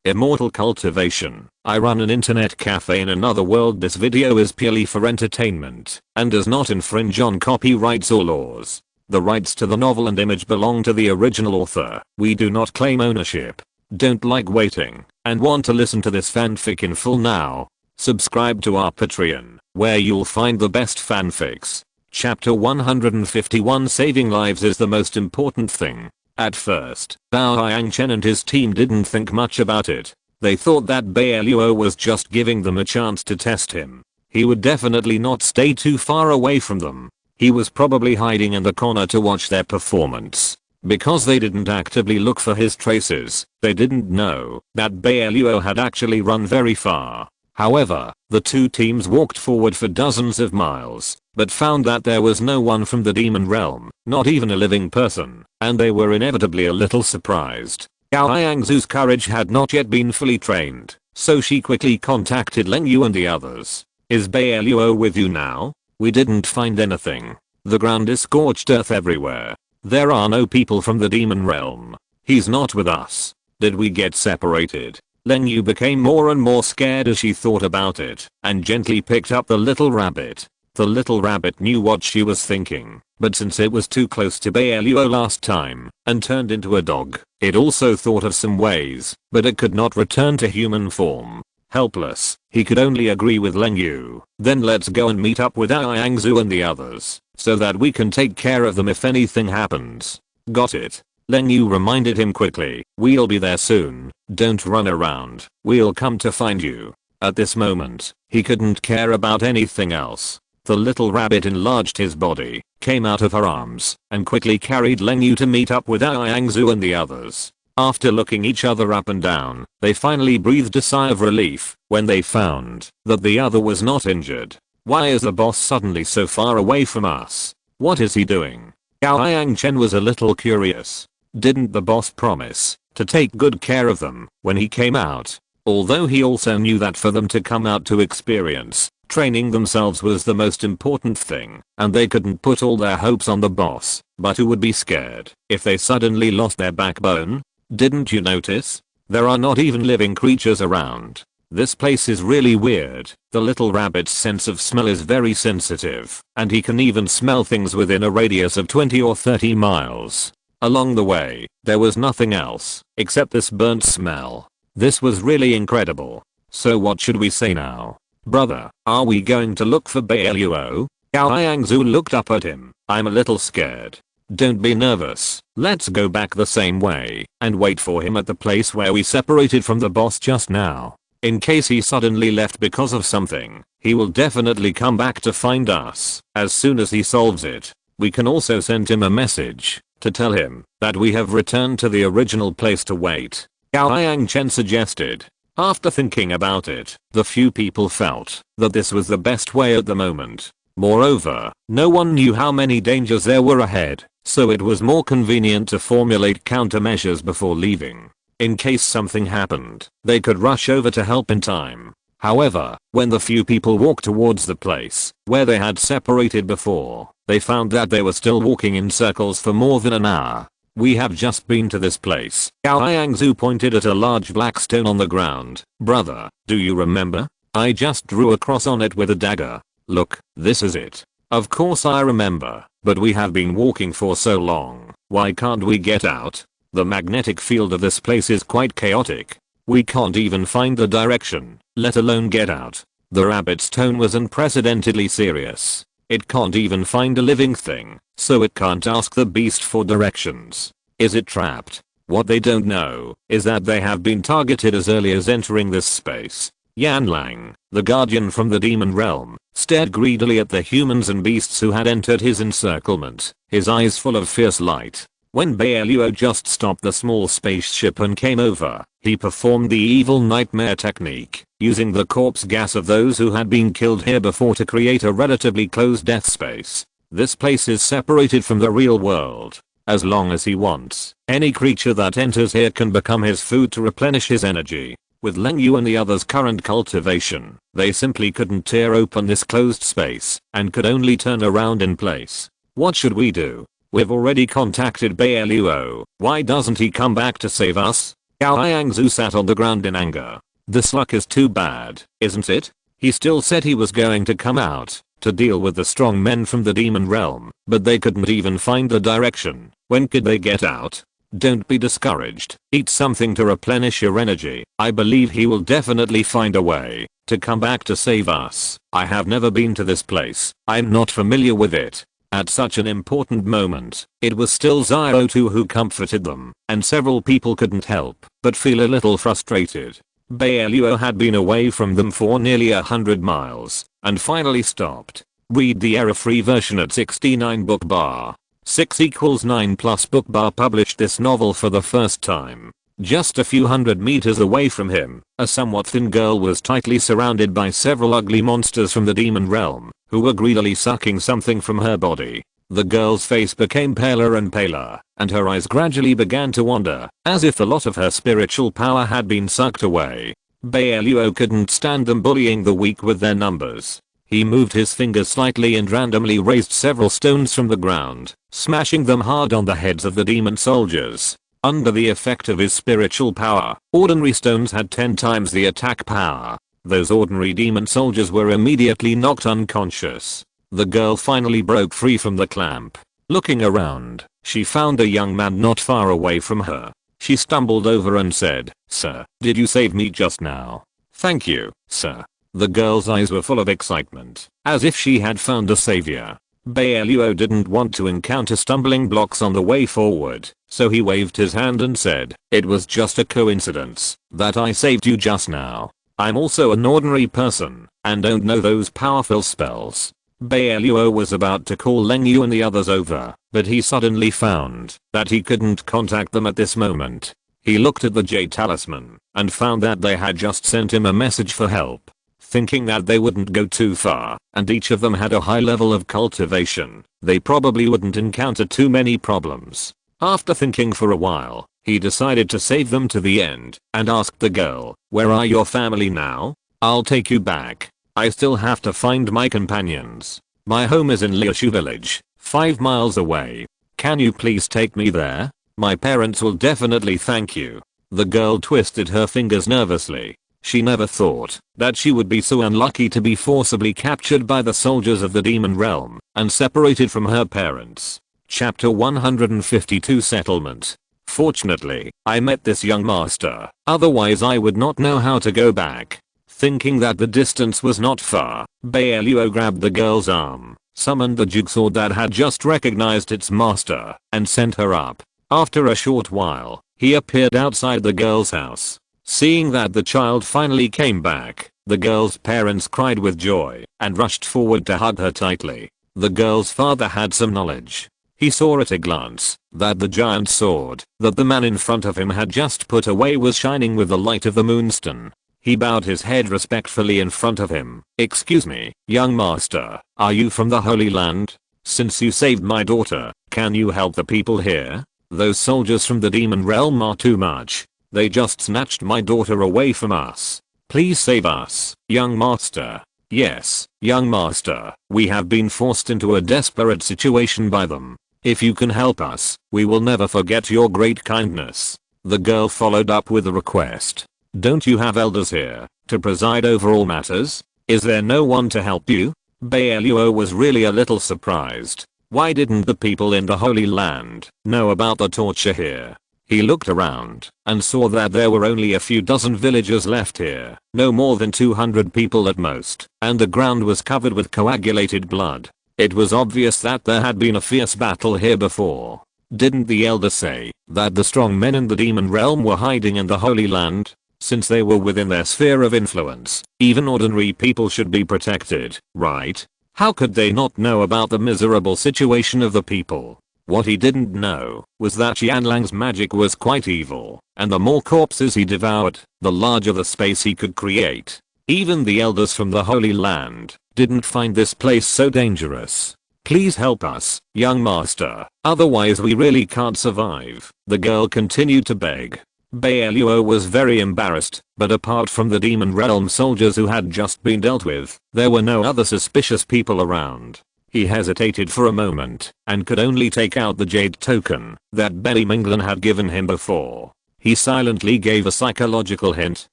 Immortal Cultivation. I run an internet cafe in another world. This video is purely for entertainment and does not infringe on copyrights or laws. The rights to the novel and image belong to the original author. We do not claim ownership. Don't like waiting and want to listen to this fanfic in full now? Subscribe to our Patreon, where you'll find the best fanfics. Chapter 151. Saving lives is the most important thing. At first, Bao Chen and his team didn't think much about it. They thought that Bai Luo was just giving them a chance to test him. He would definitely not stay too far away from them. He was probably hiding in the corner to watch their performance. Because they didn't actively look for his traces, they didn't know that Bai Luo had actually run very far. However, the two teams walked forward for dozens of miles, but found that there was no one from the demon realm, not even a living person, and they were inevitably a little surprised. Gao Yangzu's courage had not yet been fully trained, so she quickly contacted Leng Yu and the others. Is Bai Luo with you now? We didn't find anything. The ground is scorched earth everywhere. There are no people from the demon realm. He's not with us. Did we get separated? Leng Yu became more and more scared as she thought about it, and gently picked up the little rabbit. The little rabbit knew what she was thinking, but since it was too close to Bai Luo last time, and turned into a dog, it also thought of some ways, but it could not return to human form. Helpless, he could only agree with Leng Yu. Then let's go and meet up with Yangzu and the others, so that we can take care of them if anything happens. Got it? Leng Yu reminded him quickly. We'll be there soon. Don't run around. We'll come to find you. At this moment, he couldn't care about anything else. The little rabbit enlarged his body, came out of her arms, and quickly carried Leng Yu to meet up with Yangzu and the others. After looking each other up and down, they finally breathed a sigh of relief when they found that the other was not injured. Why is the boss suddenly so far away from us? What is he doing? Gao Chen was a little curious. Didn't the boss promise to take good care of them when he came out? Although he also knew that for them to come out to experience training themselves was the most important thing, and they couldn't put all their hopes on the boss, but who would be scared if they suddenly lost their backbone? Didn't you notice? There are not even living creatures around. This place is really weird. The little rabbit's sense of smell is very sensitive, and he can even smell things within a radius of 20 or 30 miles. Along the way, there was nothing else except this burnt smell. This was really incredible. So what should we say now? Brother, are we going to look for Bai Luo? Gao Yangzu looked up at him. I'm a little scared. Don't be nervous. Let's go back the same way and wait for him at the place where we separated from the boss just now. In case he suddenly left because of something, he will definitely come back to find us as soon as he solves it. We can also send him a message to tell him that we have returned to the original place to wait. Gao Chen suggested. After thinking about it, the few people felt that this was the best way at the moment. Moreover, no one knew how many dangers there were ahead, so it was more convenient to formulate countermeasures before leaving. In case something happened, they could rush over to help in time. However, when the few people walked towards the place where they had separated before, they found that they were still walking in circles for more than an hour. We have just been to this place. Gao Yangzu pointed at a large black stone on the ground. Brother, do you remember? I just drew a cross on it with a dagger. Look, this is it. Of course I remember, but we have been walking for so long. Why can't we get out? The magnetic field of this place is quite chaotic. We can't even find the direction, let alone get out. The rabbit's tone was unprecedentedly serious. It can't even find a living thing, so it can't ask the beast for directions. Is it trapped? What they don't know is that they have been targeted as early as entering this space. Yan Lang, the guardian from the demon realm, stared greedily at the humans and beasts who had entered his encirclement, his eyes full of fierce light. When Bai Luo just stopped the small spaceship and came over, he performed the evil nightmare technique, using the corpse gas of those who had been killed here before to create a relatively closed death space. This place is separated from the real world. As long as he wants, any creature that enters here can become his food to replenish his energy. With Leng Yu and the others' current cultivation, they simply couldn't tear open this closed space and could only turn around in place. What should we do? We've already contacted Bai Luo. Why doesn't he come back to save us? Yao Yangzu sat on the ground in anger. This luck is too bad, isn't it? He still said he was going to come out to deal with the strong men from the demon realm, but they couldn't even find the direction. When could they get out? Don't be discouraged. Eat something to replenish your energy. I believe he will definitely find a way to come back to save us. I have never been to this place. I'm not familiar with it. At such an important moment, it was still Zero2 who comforted them, and several people couldn't help but feel a little frustrated. Bai Luo had been away from them for nearly 100 miles, and finally stopped. Read the error-free version at 69 book bar. 6 equals 9 plus book bar published this novel for the first time. Just a few hundred meters away from him, a somewhat thin girl was tightly surrounded by several ugly monsters from the demon realm, who were greedily sucking something from her body. The girl's face became paler and paler, and her eyes gradually began to wander, as if a lot of her spiritual power had been sucked away. Bai Luo couldn't stand them bullying the weak with their numbers. He moved his fingers slightly and randomly raised several stones from the ground, smashing them hard on the heads of the demon soldiers. Under the effect of his spiritual power, ordinary stones had 10 times the attack power. Those ordinary demon soldiers were immediately knocked unconscious. The girl finally broke free from the clamp. Looking around, she found a young man not far away from her. She stumbled over and said, "Sir, did you save me just now?" "Thank you, sir." The girl's eyes were full of excitement, as if she had found a savior. Bai Luo didn't want to encounter stumbling blocks on the way forward, so he waved his hand and said, "It was just a coincidence that I saved you just now. I'm also an ordinary person, and don't know those powerful spells." Bai Luo was about to call Leng Yu and the others over, but he suddenly found that he couldn't contact them at this moment. He looked at the Jade Talisman and found that they had just sent him a message for help. Thinking that they wouldn't go too far, and each of them had a high level of cultivation, they probably wouldn't encounter too many problems. After thinking for a while, he decided to save them to the end, and asked the girl, "Where are your family now? I'll take you back. I still have to find my companions. My home is in Liushu village, 5 miles away. Can you please take me there? My parents will definitely thank you." The girl twisted her fingers nervously. She never thought that she would be so unlucky to be forcibly captured by the soldiers of the demon realm and separated from her parents. Chapter 152 Settlement. Fortunately, I met this young master, otherwise I would not know how to go back. Thinking that the distance was not far, Bai Luo grabbed the girl's arm, summoned the jigsaw that had just recognized its master, and sent her up. After a short while, he appeared outside the girl's house. Seeing that the child finally came back, the girl's parents cried with joy and rushed forward to hug her tightly. The girl's father had some knowledge. He saw at a glance that the giant sword that the man in front of him had just put away was shining with the light of the moonstone. He bowed his head respectfully in front of him. "Excuse me, young master, are you from the Holy Land? Since you saved my daughter, can you help the people here? Those soldiers from the demon realm are too much. They just snatched my daughter away from us. Please save us, young master." "Yes, young master, we have been forced into a desperate situation by them. If you can help us, we will never forget your great kindness." The girl followed up with a request. "Don't you have elders here to preside over all matters? Is there no one to help you?" Bai Luo was really a little surprised. Why didn't the people in the Holy Land know about the torture here? He looked around and saw that there were only a few dozen villagers left here, no more than 200 people at most, and the ground was covered with coagulated blood. It was obvious that there had been a fierce battle here before. Didn't the elder say that the strong men in the demon realm were hiding in the Holy Land? Since they were within their sphere of influence, even ordinary people should be protected, right? How could they not know about the miserable situation of the people? What he didn't know was that Qianlang's magic was quite evil, and the more corpses he devoured, the larger the space he could create. Even the elders from the Holy Land didn't find this place so dangerous. "Please help us, young master, otherwise we really can't survive," the girl continued to beg. Bai Luo was very embarrassed, but apart from the demon realm soldiers who had just been dealt with, there were no other suspicious people around. He hesitated for a moment and could only take out the jade token that Belly Minglan had given him before. He silently gave a psychological hint.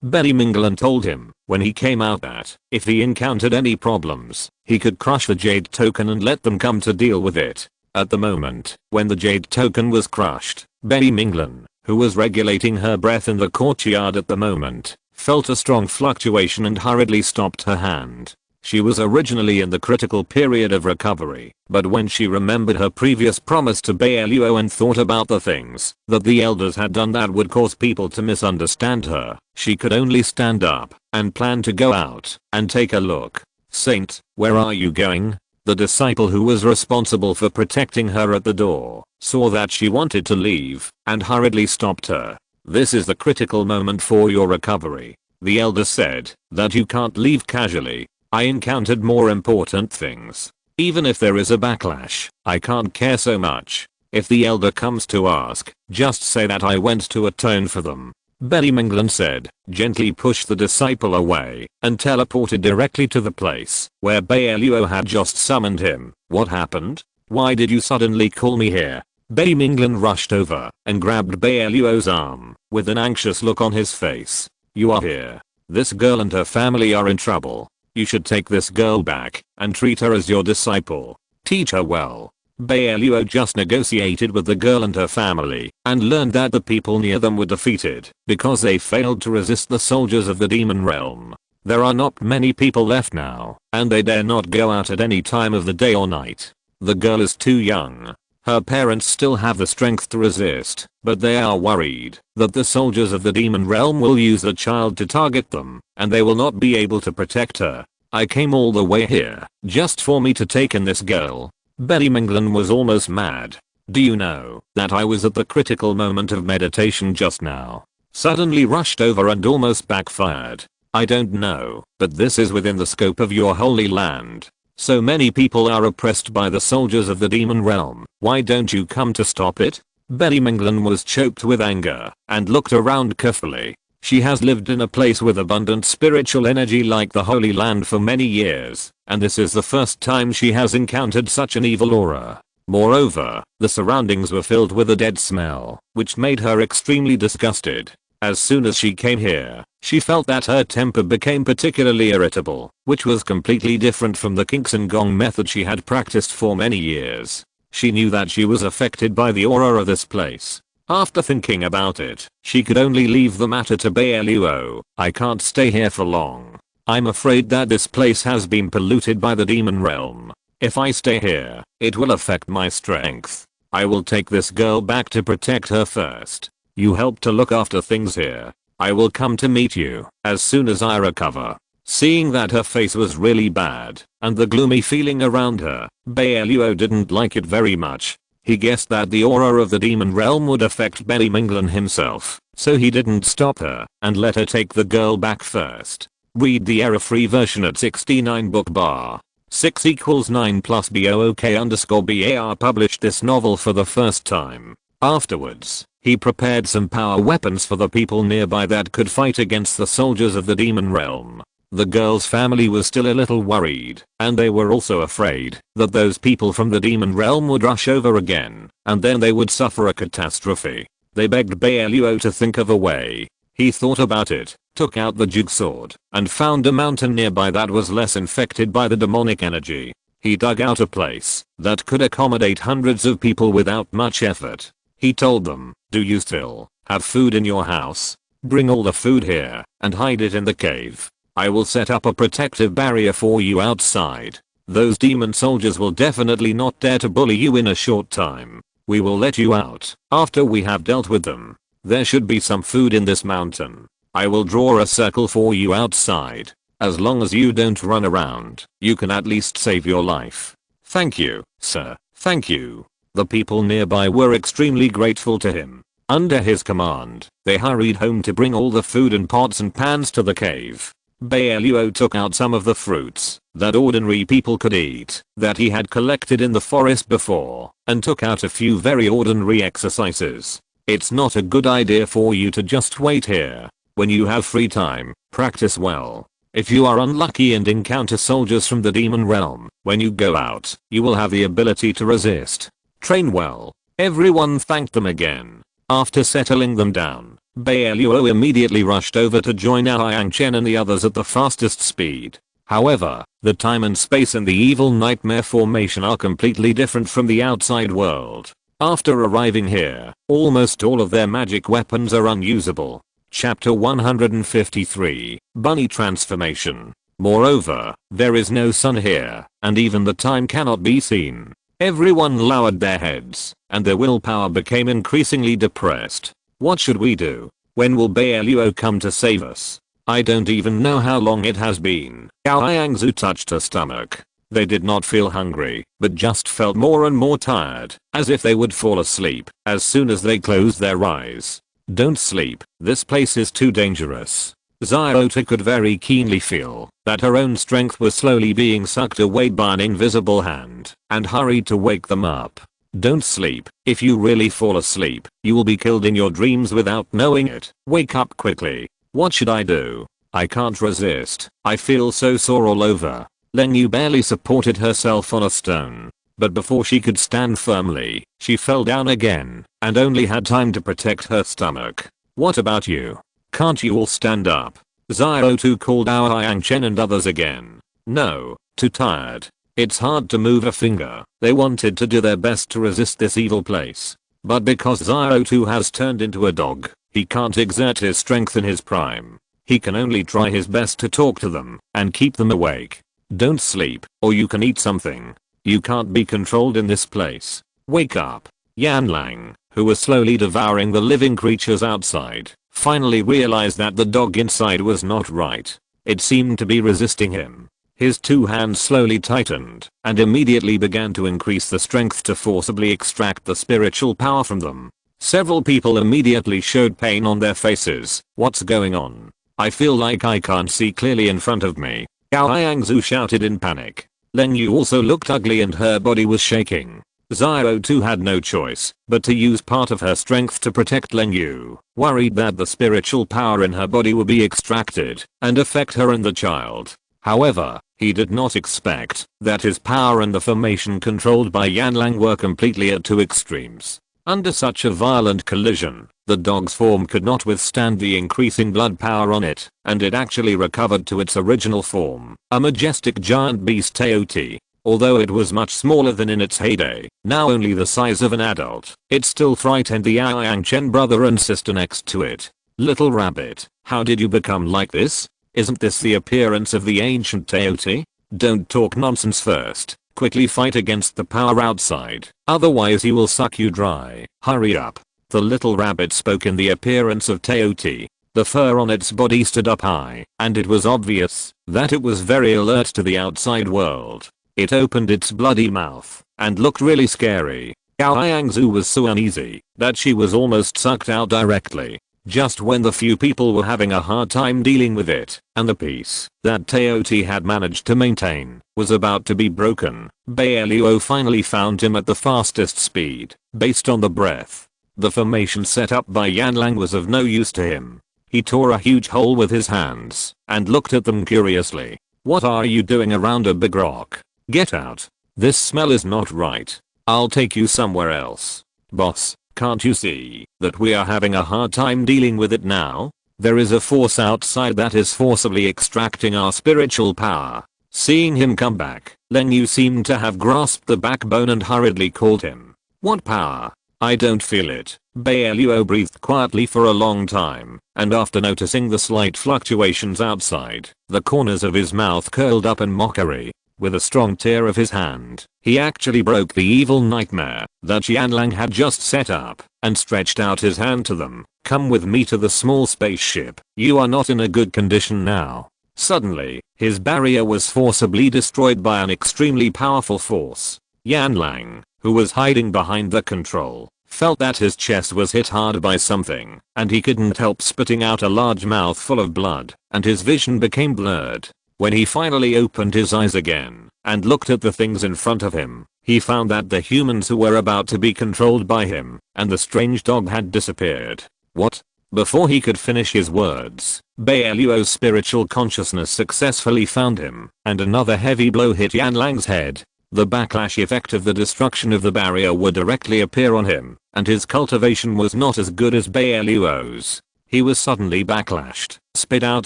Betty Minglan told him when he came out that if he encountered any problems, he could crush the jade token and let them come to deal with it. At the moment, when the jade token was crushed, Betty Minglan, who was regulating her breath in the courtyard at the moment, felt a strong fluctuation and hurriedly stopped her hand. She was originally in the critical period of recovery, but when she remembered her previous promise to Bai Luo and thought about the things that the elders had done that would cause people to misunderstand her, she could only stand up and plan to go out and take a look. "Saint, where are you going?" The disciple who was responsible for protecting her at the door saw that she wanted to leave and hurriedly stopped her. "This is the critical moment for your recovery." The elder said that you can't leave casually. "I encountered more important things. Even if there is a backlash, I can't care so much. If the elder comes to ask, just say that I went to atone for them." Betty Minglan said, gently pushed the disciple away and teleported directly to the place where Bai Luo had just summoned him. "What happened? Why did you suddenly call me here?" Betty Minglan rushed over and grabbed Bai Luo's arm with an anxious look on his face. "You are here. This girl and her family are in trouble. You should take this girl back and treat her as your disciple. Teach her well." Bai Luo just negotiated with the girl and her family and learned that the people near them were defeated because they failed to resist the soldiers of the demon realm. There are not many people left now, and they dare not go out at any time of the day or night. The girl is too young. Her parents still have the strength to resist, but they are worried that the soldiers of the demon realm will use the child to target them, and they will not be able to protect her. "I came all the way here just for me to take in this girl." Betty Minglan was almost mad. "Do you know that I was at the critical moment of meditation just now? Suddenly rushed over and almost backfired. I don't know, but this is within the scope of your holy land. So many people are oppressed by the soldiers of the demon realm. Why don't you come to stop it?" Betty Minglan was choked with anger and looked around carefully. She has lived in a place with abundant spiritual energy like the Holy Land for many years, and this is the first time she has encountered such an evil aura. Moreover, the surroundings were filled with a dead smell, which made her extremely disgusted. As soon as she came here, she felt that her temper became particularly irritable, which was completely different from the Kinkson Gong method she had practiced for many years. She knew that she was affected by the aura of this place. After thinking about it, she could only leave the matter to Bai Luo. "I can't stay here for long. I'm afraid that this place has been polluted by the demon realm. If I stay here, it will affect my strength. I will take this girl back to protect her first. You help to look after things here. I will come to meet you as soon as I recover." Seeing that her face was really bad and the gloomy feeling around her, Bai Luo didn't like it very much. He guessed that the aura of the demon realm would affect Betty Minglan himself, so he didn't stop her and let her take the girl back first. Read the error-free version at 69 book bar. 6 = 9 plus BOOK_BAR published this novel for the first time. Afterwards, he prepared some power weapons for the people nearby that could fight against the soldiers of the demon realm. The girl's family was still a little worried, and they were also afraid that those people from the demon realm would rush over again, and then they would suffer a catastrophe. They begged Bai Luo to think of a way. He thought about it, took out the jug sword, and found a mountain nearby that was less infected by the demonic energy. He dug out a place that could accommodate hundreds of people without much effort. He told them, "Do you still have food in your house? Bring all the food here and hide it in the cave. I will set up a protective barrier for you outside. Those demon soldiers will definitely not dare to bully you in a short time. We will let you out after we have dealt with them. There should be some food in this mountain. I will draw a circle for you outside. As long as you don't run around, you can at least save your life." "Thank you, sir. Thank you." The people nearby were extremely grateful to him. Under his command, they hurried home to bring all the food and pots and pans to the cave. Bai Luo took out some of the fruits that ordinary people could eat that he had collected in the forest before, and took out a few very ordinary exercises. "It's not a good idea for you to just wait here. When you have free time, practice well. If you are unlucky and encounter soldiers from the demon realm, when you go out, you will have the ability to resist. Train well." Everyone thanked them again. After settling them down, Bai Luo immediately rushed over to join Yang Chen and the others at the fastest speed. However, the time and space in the evil nightmare formation are completely different from the outside world. After arriving here, almost all of their magic weapons are unusable. Chapter 153, Bunny Transformation. Moreover, there is no sun here, and even the time cannot be seen. Everyone lowered their heads, and their willpower became increasingly depressed. What should we do? When will Bai Luo come to save us? I don't even know how long it has been. Gao Yangzu touched her stomach. They did not feel hungry, but just felt more and more tired, as if they would fall asleep as soon as they closed their eyes. Don't sleep, this place is too dangerous. Xiaota could very keenly feel that her own strength was slowly being sucked away by an invisible hand, and hurried to wake them up. Don't sleep. If you really fall asleep, you will be killed in your dreams without knowing it. Wake up quickly. What should I do? I can't resist. I feel so sore all over. Len Yu barely supported herself on a stone. But before she could stand firmly, she fell down again, and only had time to protect her stomach. What about you? Can't you all stand up? Xiaotu called out Yang Chen and others again. No, too tired. It's hard to move a finger. They wanted to do their best to resist this evil place. But because Xiaotu has turned into a dog, he can't exert his strength in his prime. He can only try his best to talk to them and keep them awake. Don't sleep, or you can eat something. You can't be controlled in this place. Wake up. Yanlang, who was slowly devouring the living creatures outside, finally realized that the dog inside was not right. It seemed to be resisting him. His two hands slowly tightened and immediately began to increase the strength to forcibly extract the spiritual power from them. Several people immediately showed pain on their faces. What's going on? I feel like I can't see clearly in front of me. Gao Yangzu shouted in panic. Len Yu also looked ugly and her body was shaking. Xiaotu had no choice but to use part of her strength to protect Len Yu, worried that the spiritual power in her body would be extracted and affect her and the child. However, he did not expect that his power and the formation controlled by Yanlang were completely at two extremes. Under such a violent collision, the dog's form could not withstand the increasing blood power on it, and it actually recovered to its original form, a majestic giant beast Teoti. Although it was much smaller than in its heyday, now only the size of an adult, it still frightened the Yang Chen brother and sister next to it. Little rabbit, how did you become like this? Isn't this the appearance of the ancient Teoti? Don't talk nonsense first. Quickly fight against the power outside, otherwise he will suck you dry. Hurry up. The little rabbit spoke in the appearance of Teoti. The fur on its body stood up high, and it was obvious that it was very alert to the outside world. It opened its bloody mouth and looked really scary. Gao Yangzu was so uneasy that she was almost sucked out directly. Just when the few people were having a hard time dealing with it, and the peace that Teoti had managed to maintain was about to be broken, Bai Luo finally found him at the fastest speed, based on the breath. The formation set up by Yanlang was of no use to him. He tore a huge hole with his hands and looked at them curiously. What are you doing around a big rock? Get out. This smell is not right. I'll take you somewhere else. Boss, can't you see that we are having a hard time dealing with it now? There is a force outside that is forcibly extracting our spiritual power. Seeing him come back, Len Yu seemed to have grasped the backbone and hurriedly called him. What power? I don't feel it. Bai Luo breathed quietly for a long time, and after noticing the slight fluctuations outside, the corners of his mouth curled up in mockery. With a strong tear of his hand, he actually broke the evil nightmare that Yanlang had just set up, and stretched out his hand to them. Come with me to the small spaceship. You are not in a good condition now. Suddenly, his barrier was forcibly destroyed by an extremely powerful force. Yanlang, who was hiding behind the control, felt that his chest was hit hard by something, and he couldn't help spitting out a large mouthful of blood, and his vision became blurred. When he finally opened his eyes again and looked at the things in front of him, he found that the humans who were about to be controlled by him and the strange dog had disappeared. What? Before he could finish his words, Bai Luo's spiritual consciousness successfully found him, and another heavy blow hit Yanlang's head. The backlash effect of the destruction of the barrier would directly appear on him, and his cultivation was not as good as Bai Luo's. He was suddenly backlashed, spit out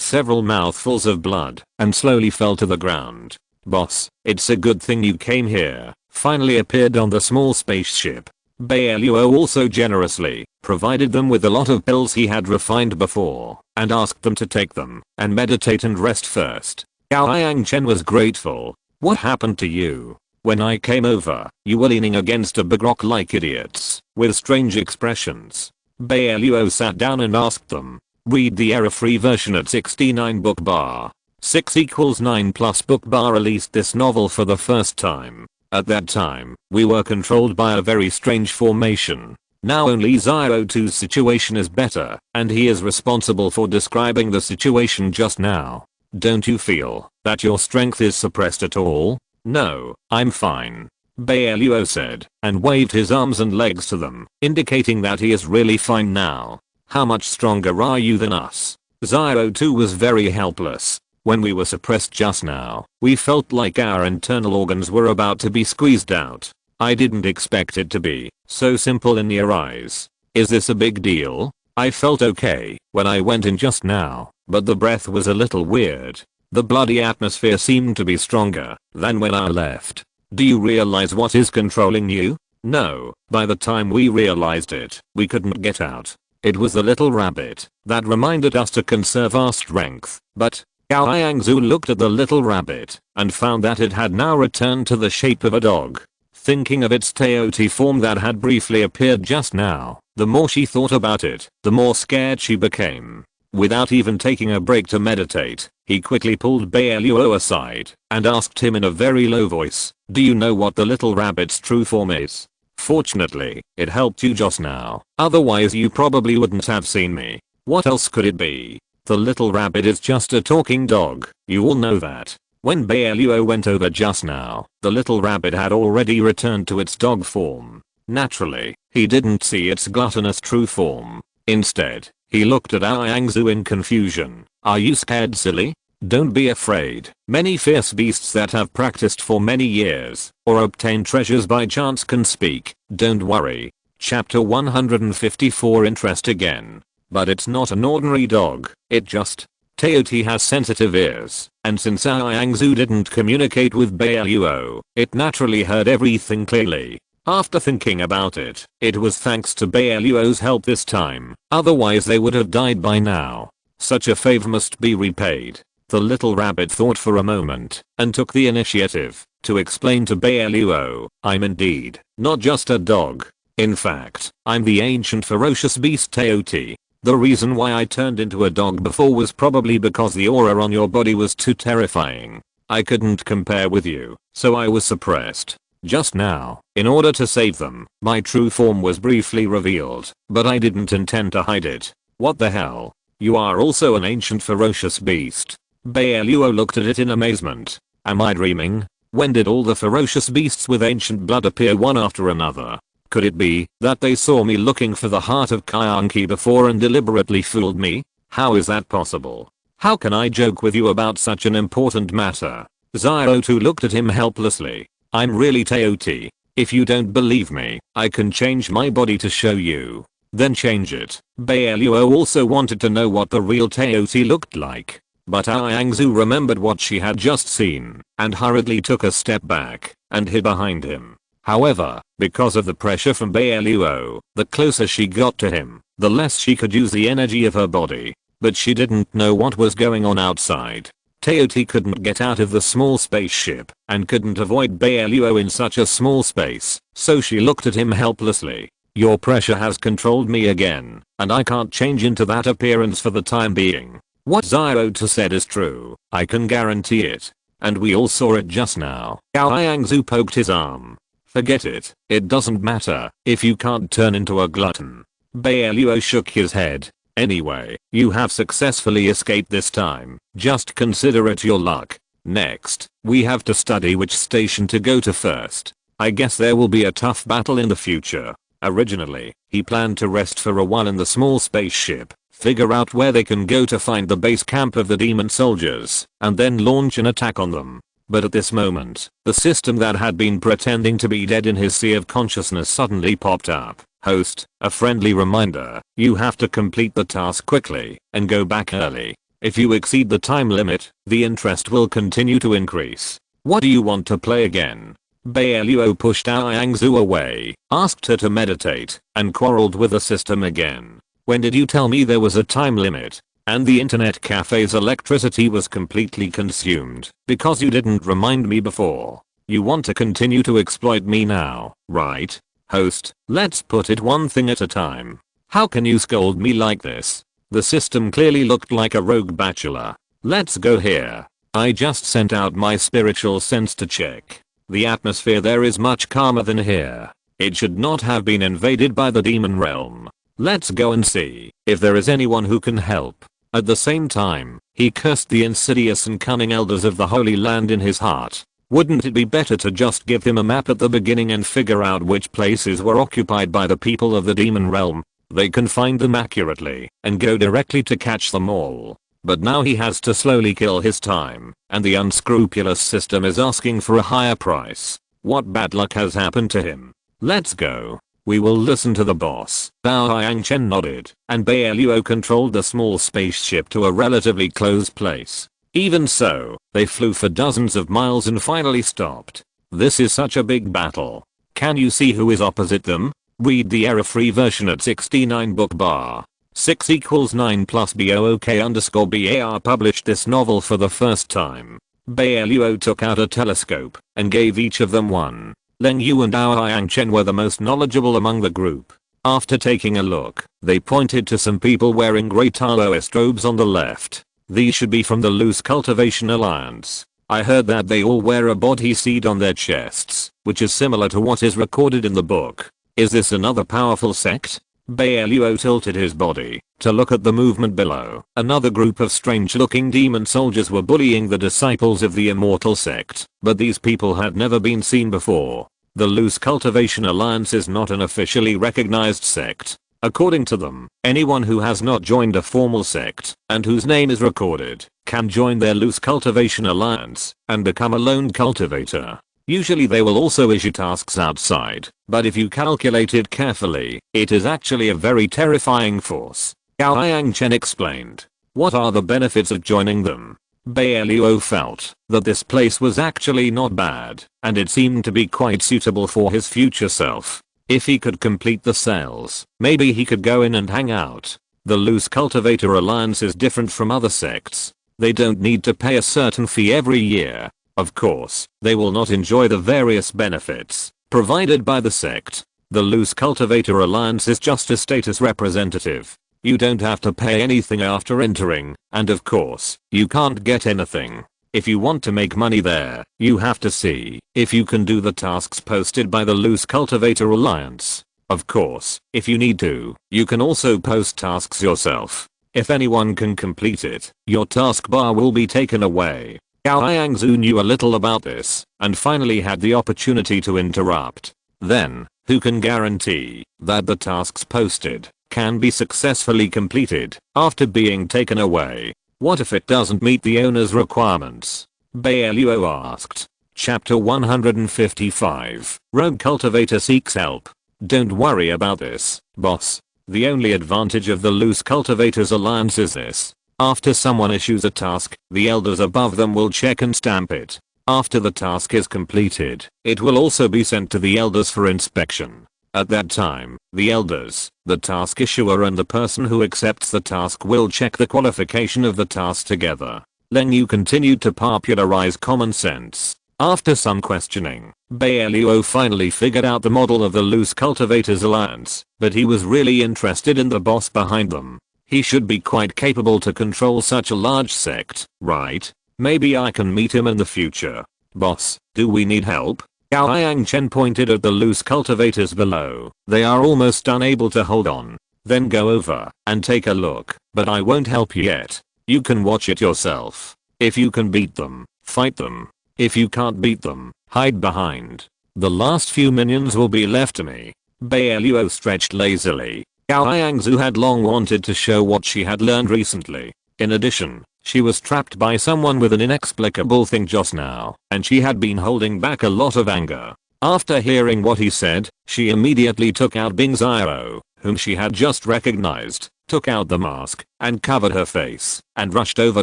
several mouthfuls of blood, and slowly fell to the ground. Boss, it's a good thing you came here, finally appeared on the small spaceship. Bai Luo also generously provided them with a lot of pills he had refined before, and asked them to take them and meditate and rest first. Gao Yangchen was grateful. What happened to you? When I came over, you were leaning against a big rock like idiots, with strange expressions. Bai Luo sat down and asked them. Read the error-free version at 69 book bar. 6 equals 9 plus book bar released this novel for the first time. At that time, we were controlled by a very strange formation. Now only Zero 2's situation is better, and he is responsible for describing the situation just now. Don't you feel that your strength is suppressed at all? No, I'm fine. Bai Luo said, and waved his arms and legs to them, indicating that he is really fine now. How much stronger are you than us? Zero 2 was very helpless. When we were suppressed just now, we felt like our internal organs were about to be squeezed out. I didn't expect it to be so simple in your eyes. Is this a big deal? I felt okay when I went in just now, but the breath was a little weird. The bloody atmosphere seemed to be stronger than when I left. Do you realize what is controlling you? No, by the time we realized it, we couldn't get out. It was the little rabbit that reminded us to conserve our strength, but Gao Yangzu looked at the little rabbit and found that it had now returned to the shape of a dog. Thinking of its Teoti form that had briefly appeared just now, the more she thought about it, the more scared she became. Without even taking a break to meditate, he quickly pulled Bai Luo aside and asked him in a very low voice, do you know what the little rabbit's true form is? Fortunately, it helped you just now, otherwise you probably wouldn't have seen me. What else could it be? The little rabbit is just a talking dog, you all know that. When Bai Luo went over just now, the little rabbit had already returned to its dog form. Naturally, he didn't see its gluttonous true form. Instead, he looked at Yangzu in confusion. Are you scared, silly? Don't be afraid. Many fierce beasts that have practiced for many years or obtained treasures by chance can speak. Don't worry. Chapter 154 Interest again. But it's not an ordinary dog, it just Teoti has sensitive ears, and since Yangzu didn't communicate with Bai Luo, it naturally heard everything clearly. After thinking about it, it was thanks to Bai Luo's help this time, otherwise they would have died by now. Such a favor must be repaid. The little rabbit thought for a moment, and took the initiative to explain to Bai Luo, I'm indeed not just a dog. In fact, I'm the ancient ferocious beast Teoti. The reason why I turned into a dog before was probably because the aura on your body was too terrifying. I couldn't compare with you, so I was suppressed. Just now, in order to save them, my true form was briefly revealed, but I didn't intend to hide it. What the hell? You are also an ancient ferocious beast. Bai Luo looked at it in amazement. Am I dreaming? When did all the ferocious beasts with ancient blood appear one after another? Could it be that they saw me looking for the heart of Kyanki before and deliberately fooled me? How is that possible? How can I joke with you about such an important matter? Zero 2 looked at him helplessly. I'm really Teoti. If you don't believe me, I can change my body to show you. Then change it. Bai Luo also wanted to know what the real Teoti looked like. But Yangzu remembered what she had just seen and hurriedly took a step back and hid behind him. However, because of the pressure from Bai Luo, the closer she got to him, the less she could use the energy of her body. But she didn't know what was going on outside. Teoti couldn't get out of the small spaceship and couldn't avoid Bai Luo in such a small space, so she looked at him helplessly. Your pressure has controlled me again, and I can't change into that appearance for the time being. What Zero 2 said is true, I can guarantee it. And we all saw it just now. Gao Yangzu poked his arm. Forget it, it doesn't matter if you can't turn into a glutton. Bai Luo shook his head. Anyway, you have successfully escaped this time, just consider it your luck. Next, we have to study which station to go to first. I guess there will be a tough battle in the future. Originally, he planned to rest for a while in the small spaceship, figure out where they can go to find the base camp of the demon soldiers, and then launch an attack on them. But at this moment, the system that had been pretending to be dead in his sea of consciousness suddenly popped up. Host, a friendly reminder, you have to complete the task quickly and go back early. If you exceed the time limit, the interest will continue to increase. What do you want to play again? Bai Luo pushed Yangzu away, asked her to meditate, and quarreled with the system again. When did you tell me there was a time limit? And the internet cafe's electricity was completely consumed because you didn't remind me before. You want to continue to exploit me now, right? Host, let's put it one thing at a time. How can you scold me like this? The system clearly looked like a rogue bachelor. Let's go here. I just sent out my spiritual sense to check. The atmosphere there is much calmer than here. It should not have been invaded by the demon realm. Let's go and see if there is anyone who can help. At the same time, he cursed the insidious and cunning elders of the Holy Land in his heart. Wouldn't it be better to just give him a map at the beginning and figure out which places were occupied by the people of the demon realm? They can find them accurately and go directly to catch them all. But now he has to slowly kill his time, and the unscrupulous system is asking for a higher price. What bad luck has happened to him? Let's go. We will listen to the boss. Dao Yangchen nodded, and Bai Luo controlled the small spaceship to a relatively close place. Even so, they flew for dozens of miles and finally stopped. This is such a big battle. Can you see who is opposite them? Read the error-free version at 69 book bar. 6 equals 9 plus BOOK_BAR published this novel for the first time. Bai Luo took out a telescope and gave each of them one. Leng Yu and Dao Yangchen were the most knowledgeable among the group. After taking a look, they pointed to some people wearing grey Daoist robes on the left. These should be from the Loose Cultivation Alliance. I heard that they all wear a body seed on their chests, which is similar to what is recorded in the book. Is this another powerful sect? Bai Luo tilted his body to look at the movement below. Another group of strange-looking demon soldiers were bullying the disciples of the Immortal sect, but these people had never been seen before. The Loose Cultivation Alliance is not an officially recognized sect. According to them, anyone who has not joined a formal sect and whose name is recorded can join their Loose Cultivation Alliance and become a lone cultivator. Usually they will also issue tasks outside, but if you calculate it carefully, it is actually a very terrifying force. Gao Yangchen explained. What are the benefits of joining them? Bai Luo felt that this place was actually not bad, and it seemed to be quite suitable for his future self. If he could complete the cells, maybe he could go in and hang out. The Loose Cultivator Alliance is different from other sects. They don't need to pay a certain fee every year. Of course, they will not enjoy the various benefits provided by the sect. The Loose Cultivator Alliance is just a status representative. You don't have to pay anything after entering, and of course, you can't get anything. If you want to make money there, you have to see if you can do the tasks posted by the Loose Cultivator Alliance. Of course, if you need to, you can also post tasks yourself. If anyone can complete it, your taskbar will be taken away. Gao Yangzu knew a little about this, and finally had the opportunity to interrupt. Then, who can guarantee that the tasks posted can be successfully completed after being taken away? What if it doesn't meet the owner's requirements? Bai Luo asked. Chapter 155. Rogue Cultivator Seeks Help. Don't worry about this, boss. The only advantage of the Loose Cultivators Alliance is this. After someone issues a task, the elders above them will check and stamp it. After the task is completed, it will also be sent to the elders for inspection. At that time, the elders, the task issuer and the person who accepts the task will check the qualification of the task together. Leng Yu continued to popularize common sense. After some questioning, Bai Luo finally figured out the model of the Loose Cultivators Alliance, but he was really interested in the boss behind them. He should be quite capable to control such a large sect, right? Maybe I can meet him in the future. Boss, do we need help? Gao Yangchen pointed at the Loose Cultivators below. They are almost unable to hold on. Then go over and take a look, but I won't help you yet. You can watch it yourself. If you can beat them, fight them. If you can't beat them, hide behind. The last few minions will be left to me. Bai Luo stretched lazily. Gao Yangzu had long wanted to show what she had learned recently. In addition, she was trapped by someone with an inexplicable thing just now, and she had been holding back a lot of anger. After hearing what he said, she immediately took out Bing Xiao, whom she had just recognized, took out the mask, and covered her face, and rushed over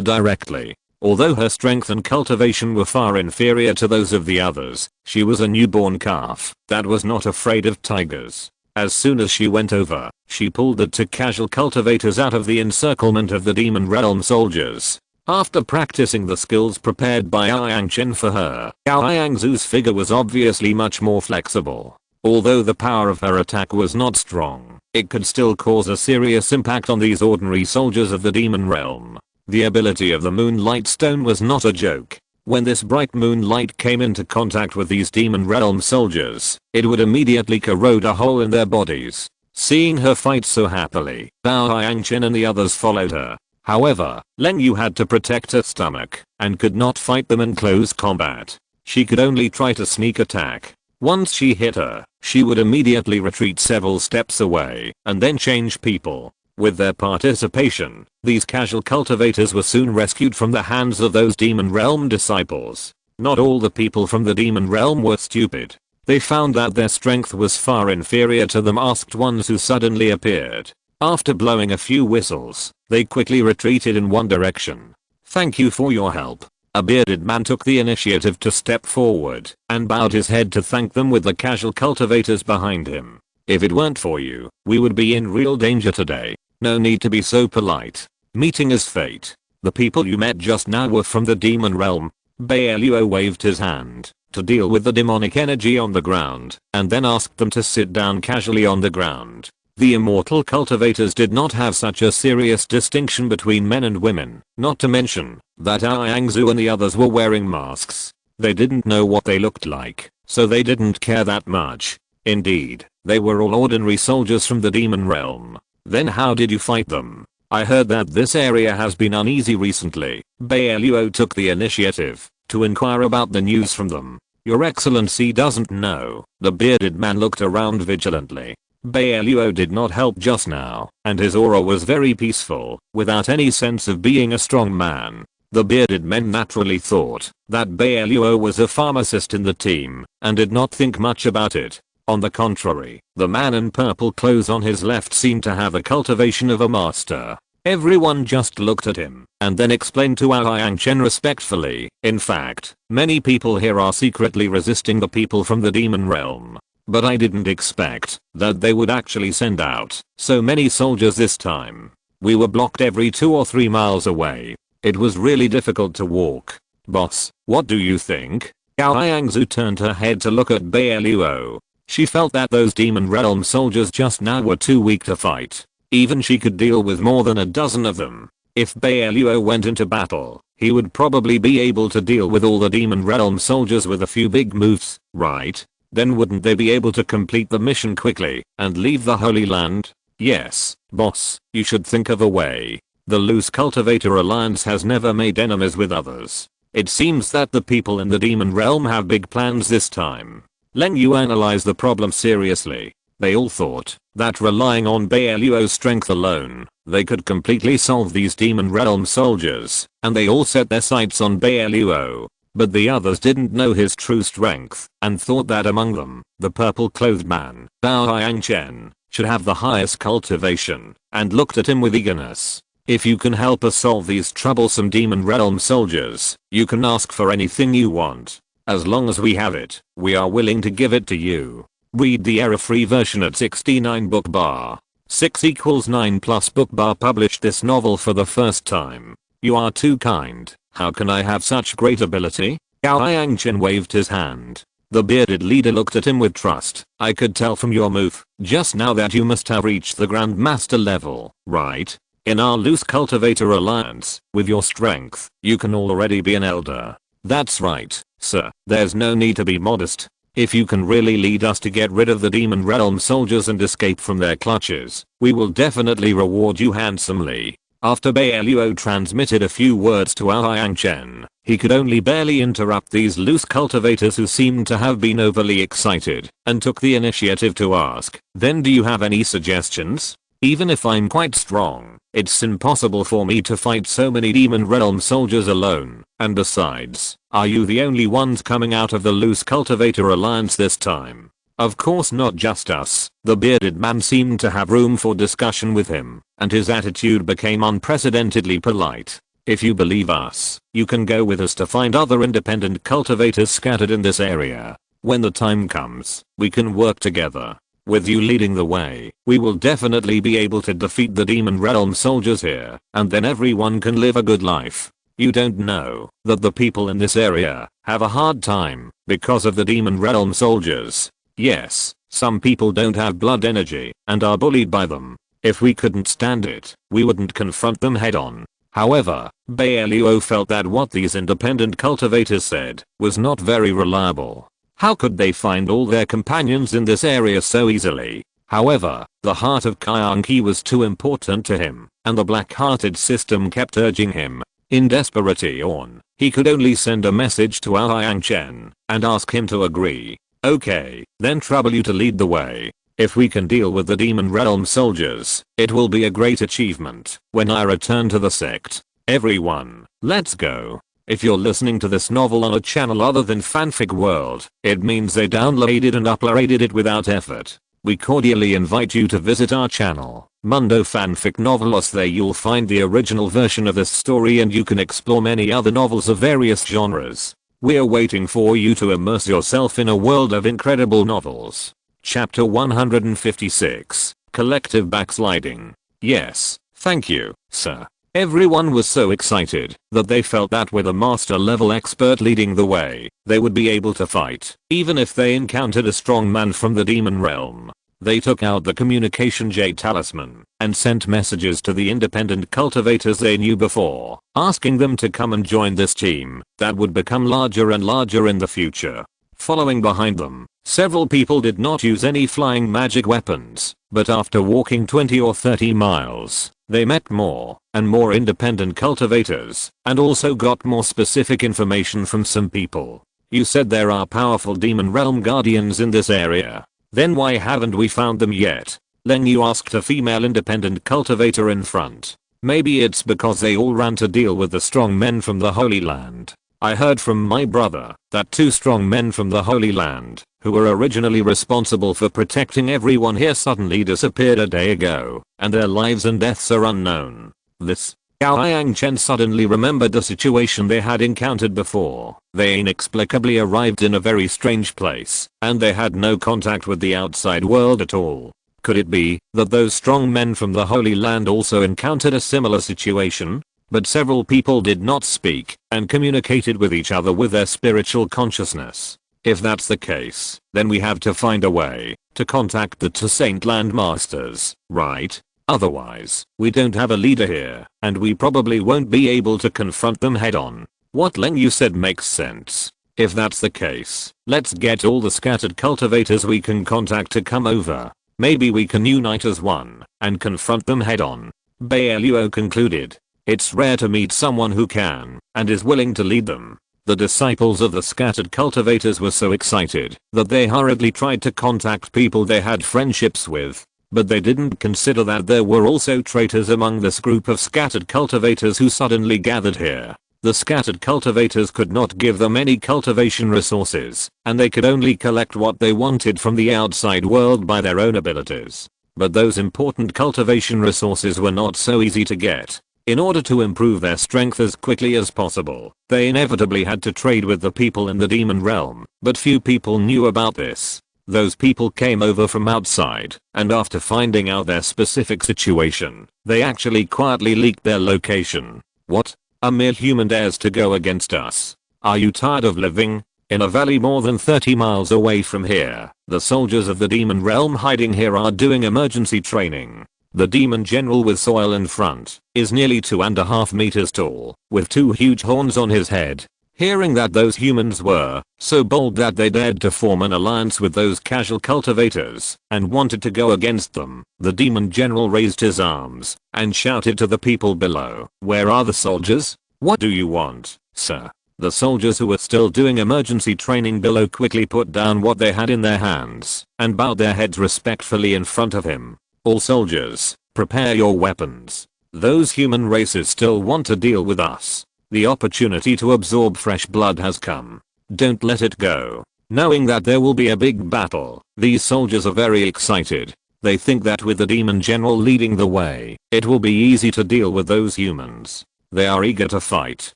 directly. Although her strength and cultivation were far inferior to those of the others, she was a newborn calf that was not afraid of tigers. As soon as she went over, she pulled the two casual cultivators out of the encirclement of the demon realm soldiers. After practicing the skills prepared by Yang Chen for her, Yangzu's figure was obviously much more flexible. Although the power of her attack was not strong, it could still cause a serious impact on these ordinary soldiers of the demon realm. The ability of the Moonlight Stone was not a joke. When this bright moonlight came into contact with these demon realm soldiers, it would immediately corrode a hole in their bodies. Seeing her fight so happily, Yang Chen and the others followed her. However, Leng Yu had to protect her stomach and could not fight them in close combat. She could only try to sneak attack. Once she hit her, she would immediately retreat several steps away and then change people. With their participation, these casual cultivators were soon rescued from the hands of those demon realm disciples. Not all the people from the demon realm were stupid. They found that their strength was far inferior to the masked ones who suddenly appeared. After blowing a few whistles, they quickly retreated in one direction. "Thank you for your help." A bearded man took the initiative to step forward and bowed his head to thank them with the casual cultivators behind him. "If it weren't for you, we would be in real danger today. No need to be so polite. Meeting is fate. The people you met just now were from the demon realm." Bai Luo waved his hand to deal with the demonic energy on the ground and then asked them to sit down casually on the ground. The immortal cultivators did not have such a serious distinction between men and women, not to mention that Yangzu and the others were wearing masks. They didn't know what they looked like, so they didn't care that much. Indeed, they were all ordinary soldiers from the demon realm. "Then how did you fight them? I heard that this area has been uneasy recently." Bai Luo took the initiative to inquire about the news from them. "Your Excellency doesn't know." The bearded man looked around vigilantly. Bai Luo did not help just now, and his aura was very peaceful, without any sense of being a strong man. The bearded men naturally thought that Bai Luo was a pharmacist in the team, and did not think much about it. On the contrary, the man in purple clothes on his left seemed to have the cultivation of a master. Everyone just looked at him and then explained to Yang Chen respectfully. "In fact, many people here are secretly resisting the people from the demon realm. But I didn't expect that they would actually send out so many soldiers this time. We were blocked every 2 or 3 miles away. It was really difficult to walk. Boss, what do you think?" Yangzu turned her head to look at Bai Luo. She felt that those demon realm soldiers just now were too weak to fight. Even she could deal with more than a dozen of them. If Bai Luo went into battle, he would probably be able to deal with all the demon realm soldiers with a few big moves, right? Then wouldn't they be able to complete the mission quickly and leave the Holy Land? "Yes, boss, you should think of a way. The Loose Cultivator Alliance has never made enemies with others. It seems that the people in the demon realm have big plans this time." Leng Yu analyzed the problem seriously. They all thought that relying on Bai Luo's strength alone, they could completely solve these demon realm soldiers, and they all set their sights on Bai Luo. But the others didn't know his true strength, and thought that among them, the purple-clothed man, Yang Chen, should have the highest cultivation, and looked at him with eagerness. "If you can help us solve these troublesome demon realm soldiers, you can ask for anything you want. As long as we have it, we are willing to give it to you." Read the error-free version at 69 book bar. 6 = 9 plus book bar published this novel for the first time. "You are too kind. How can I have such great ability?" Yang Chen waved his hand. The bearded leader looked at him with trust. "I could tell from your move just now that you must have reached the Grandmaster level, right? In our Loose Cultivator Alliance, with your strength, you can already be an elder." "That's right, sir. There's no need to be modest. If you can really lead us to get rid of the demon realm soldiers and escape from their clutches, we will definitely reward you handsomely." After Bai Luo transmitted a few words to Yang Chen, he could only barely interrupt these loose cultivators who seemed to have been overly excited, and took the initiative to ask, "Then do you have any suggestions?" Even if I'm quite strong, it's impossible for me to fight so many demon realm soldiers alone, and besides, are you the only ones coming out of the loose cultivator alliance this time? Of course not just us. The bearded man seemed to have room for discussion with him, and his attitude became unprecedentedly polite. If you believe us, you can go with us to find other independent cultivators scattered in this area. When the time comes, we can work together. With you leading the way, we will definitely be able to defeat the demon realm soldiers here, and then everyone can live a good life. You don't know that the people in this area have a hard time because of the demon realm soldiers. Yes, some people don't have blood energy and are bullied by them. If we couldn't stand it, we wouldn't confront them head on. However, Bai Luo felt that what these independent cultivators said was not very reliable. How could they find all their companions in this area so easily? However, the heart of Kaianki was too important to him, and the black-hearted system kept urging him. In desperation, he could only send a message to Liang Chen and ask him to agree. Okay, then trouble you to lead the way. If we can deal with the demon realm soldiers, it will be a great achievement when I return to the sect. Everyone, let's go. If you're listening to this novel on a channel other than Fanfic World, it means they downloaded and uploaded it without effort. We cordially invite you to visit our channel, Mundo Fanfic Novelos. There you'll find the original version of this story and you can explore many other novels of various genres. We're waiting for you to immerse yourself in a world of incredible novels. Chapter 156, Collective Backsliding. Yes, thank you, sir. Everyone was so excited that they felt that with a master level expert leading the way, they would be able to fight, even if they encountered a strong man from the demon realm. They took out the communication jade talisman and sent messages to the independent cultivators they knew before, asking them to come and join this team that would become larger and larger in the future. Following behind them, several people did not use any flying magic weapons, but after walking 20 or 30 miles, they met more and more independent cultivators, and also got more specific information from some people. You said there are powerful demon realm guardians in this area. Then why haven't we found them yet? Leng Yu asked a female independent cultivator in front. Maybe it's because they all ran to deal with the strong men from the Holy Land. I heard from my brother that 2 strong men from the Holy Land, who were originally responsible for protecting everyone here, suddenly disappeared a day ago, and their lives and deaths are unknown. This Liang Chen suddenly remembered the situation they had encountered before. They inexplicably arrived in a very strange place, and they had no contact with the outside world at all. Could it be that those strong men from the Holy Land also encountered a similar situation? But several people did not speak and communicated with each other with their spiritual consciousness. If that's the case, then we have to find a way to contact the two Saint Land Masters, right? Otherwise, we don't have a leader here, and we probably won't be able to confront them head on. What Leng Yu said makes sense. If that's the case, let's get all the scattered cultivators we can contact to come over. Maybe we can unite as one and confront them head on. Bai Luo concluded. It's rare to meet someone who can and is willing to lead them. The disciples of the scattered cultivators were so excited that they hurriedly tried to contact people they had friendships with. But they didn't consider that there were also traitors among this group of scattered cultivators who suddenly gathered here. The scattered cultivators could not give them any cultivation resources, and they could only collect what they wanted from the outside world by their own abilities. But those important cultivation resources were not so easy to get. In order to improve their strength as quickly as possible, they inevitably had to trade with the people in the demon realm, but few people knew about this. Those people came over from outside, and after finding out their specific situation, they actually quietly leaked their location. What? A mere human dares to go against us? Are you tired of living in a valley more than 30 miles away from here? The soldiers of the demon realm hiding here are doing emergency training. The demon general with soil in front is nearly 2.5 meters tall, with 2 huge horns on his head. Hearing that those humans were so bold that they dared to form an alliance with those casual cultivators and wanted to go against them, the demon general raised his arms and shouted to the people below, "Where are the soldiers? What do you want, sir?" The soldiers who were still doing emergency training below quickly put down what they had in their hands and bowed their heads respectfully in front of him. "All soldiers, Prepare your weapons. Those human races still want to deal with us. The opportunity to absorb fresh blood has come. Don't let it go. Knowing that there will be a big battle, these soldiers are very excited. They think that with the demon general leading the way, it will be easy to deal with those humans. They are eager to fight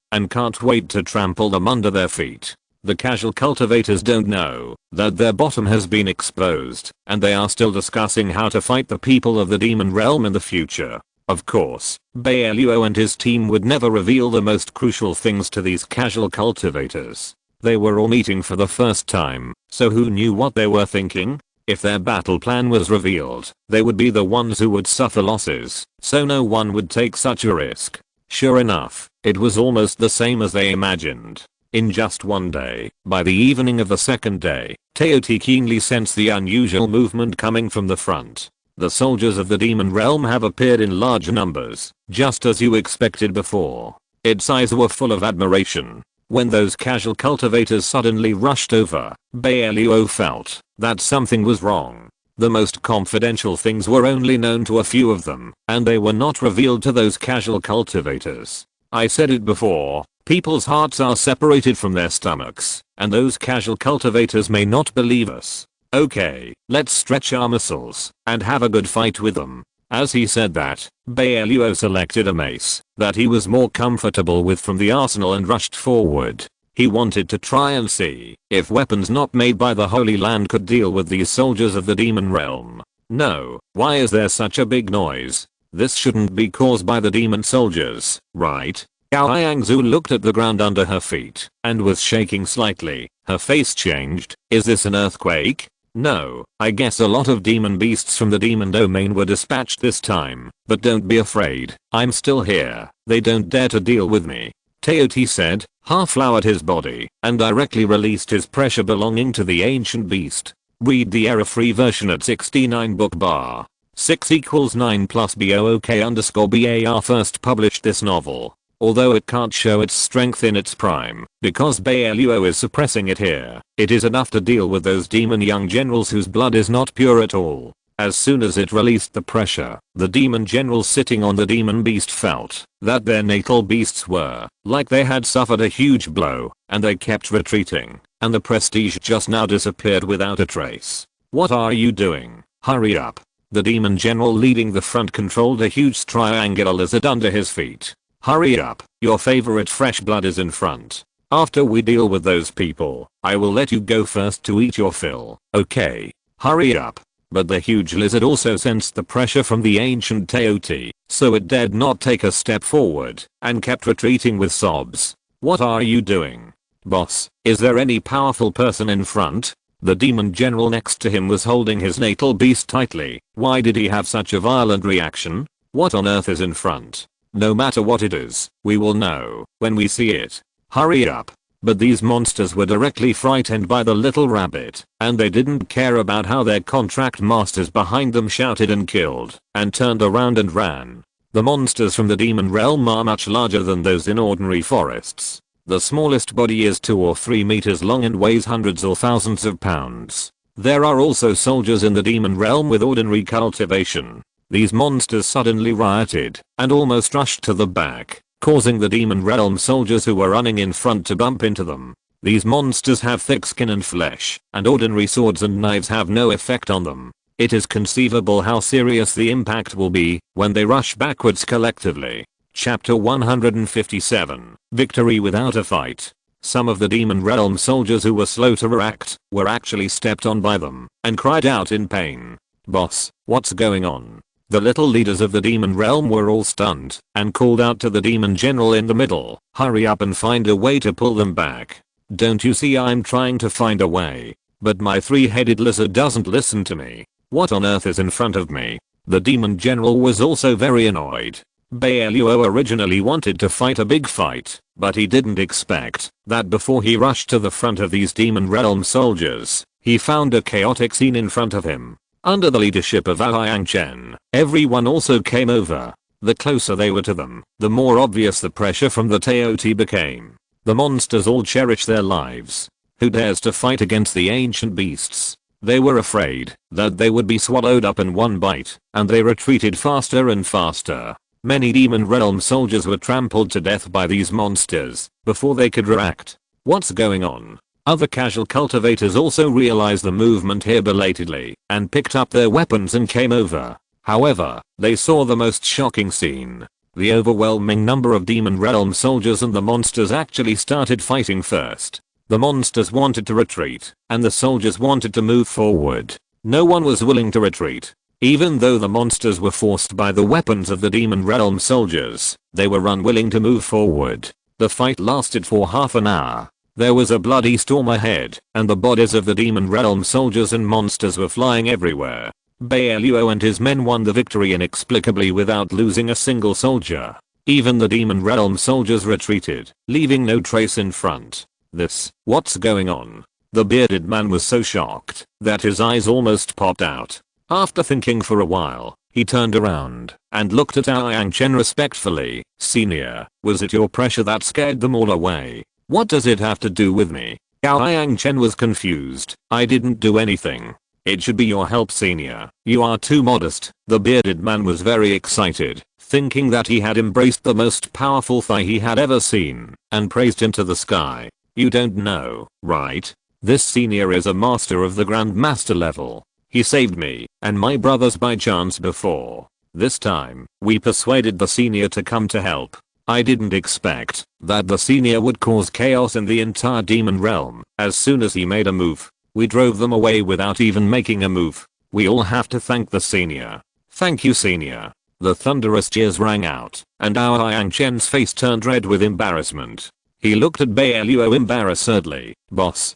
and can't wait to trample them under their feet. The casual cultivators don't know that their bottom has been exposed and they are still discussing how to fight the people of the demon realm in the future. Of course, Bai Luo and his team would never reveal the most crucial things to these casual cultivators. They were all meeting for the first time, so who knew what they were thinking? If their battle plan was revealed, they would be the ones who would suffer losses, so no one would take such a risk. Sure enough, it was almost the same as they imagined. In just one day, by the evening of the second day, Daoist keenly sensed the unusual movement coming from the front. The soldiers of the demon realm have appeared in large numbers, just as you expected before. Its eyes were full of admiration. When those casual cultivators suddenly rushed over, Bai Luo felt that something was wrong. The most confidential things were only known to a few of them, and they were not revealed to those casual cultivators. I said it before, people's hearts are separated from their stomachs, and those casual cultivators may not believe us. Okay, let's stretch our muscles and have a good fight with them. As he said that, Bai Luo selected a mace that he was more comfortable with from the arsenal and rushed forward. He wanted to try and see if weapons not made by the Holy Land could deal with these soldiers of the demon realm. No, why is there such a big noise? This shouldn't be caused by the demon soldiers, right? Gao Yangzhu looked at the ground under her feet and was shaking slightly. Her face changed. Is this an earthquake? No, I guess a lot of demon beasts from the demon domain were dispatched this time, but don't be afraid, I'm still here, they don't dare to deal with me. Daoist said, half lowered his body, and directly released his pressure belonging to the ancient beast. Read the error-free version at 69 book bar. 6 equals 9 plus BOOK_BAR first published this novel. Although it can't show its strength in its prime, because Bai Luo is suppressing it here, it is enough to deal with those demon young generals whose blood is not pure at all. As soon as it released the pressure, the demon generals sitting on the demon beast felt that their natal beasts were like they had suffered a huge blow, and they kept retreating, and the prestige just now disappeared without a trace. What are you doing? Hurry up. The demon general leading the front controlled a huge triangular lizard under his feet. Hurry up, your favorite fresh blood is in front. After we deal with those people, I will let you go first to eat your fill, okay? Hurry up. But the huge lizard also sensed the pressure from the ancient Daoist, so it dared not take a step forward, and kept retreating with sobs. What are you doing? Boss, is there any powerful person in front? The demon general next to him was holding his natal beast tightly. Why did he have such a violent reaction? What on earth is in front? No matter what it is, we will know when we see it. Hurry up. But these monsters were directly frightened by the little rabbit, and they didn't care about how their contract masters behind them shouted and killed, and turned around and ran. The monsters from the demon realm are much larger than those in ordinary forests. The smallest body is 2 or 3 meters long and weighs hundreds or thousands of pounds. There are also soldiers in the demon realm with ordinary cultivation. These monsters suddenly rioted and almost rushed to the back, causing the demon realm soldiers who were running in front to bump into them. These monsters have thick skin and flesh, and ordinary swords and knives have no effect on them. It is conceivable how serious the impact will be when they rush backwards collectively. Chapter 157, Victory Without a Fight. Some of the demon realm soldiers who were slow to react were actually stepped on by them and cried out in pain. Boss, what's going on? The little leaders of the demon realm were all stunned and called out to the demon general in the middle, hurry up and find a way to pull them back. Don't you see I'm trying to find a way? But my 3-headed lizard doesn't listen to me. What on earth is in front of me? The demon general was also very annoyed. Bai Luo originally wanted to fight a big fight, but he didn't expect that before he rushed to the front of these demon realm soldiers, he found a chaotic scene in front of him. Under the leadership of Liang Chen, everyone also came over. The closer they were to them, the more obvious the pressure from the Daoist became. The monsters all cherish their lives. Who dares to fight against the ancient beasts? They were afraid that they would be swallowed up in one bite, and they retreated faster and faster. Many demon realm soldiers were trampled to death by these monsters before they could react. What's going on? Other casual cultivators also realized the movement here belatedly and picked up their weapons and came over. However, they saw the most shocking scene. The overwhelming number of demon realm soldiers and the monsters actually started fighting first. The monsters wanted to retreat, and the soldiers wanted to move forward. No one was willing to retreat. Even though the monsters were forced by the weapons of the demon realm soldiers, they were unwilling to move forward. The fight lasted for half an hour. There was a bloody storm ahead, and the bodies of the demon realm soldiers and monsters were flying everywhere. Bai Luo and his men won the victory inexplicably without losing a single soldier. Even the demon realm soldiers retreated, leaving no trace in front. What's going on? The bearded man was so shocked that his eyes almost popped out. After thinking for a while, he turned around and looked at Yang Chen respectfully. Senior, was it your pressure that scared them all away? What does it have to do with me? Yang Chen was confused. I didn't do anything. It should be your help, senior. You are too modest. The bearded man was very excited, thinking that he had embraced the most powerful thigh he had ever seen, and praised him to the sky. You don't know, right? This senior is a master of the Grandmaster level. He saved me and my brothers by chance before. This time, we persuaded the senior to come to help. I didn't expect that the senior would cause chaos in the entire demon realm. As soon as he made a move, we drove them away without even making a move. We all have to thank the senior. Thank you, senior. The thunderous cheers rang out, and Yang Chen's face turned red with embarrassment. He looked at Bai Luo embarrassedly. Boss,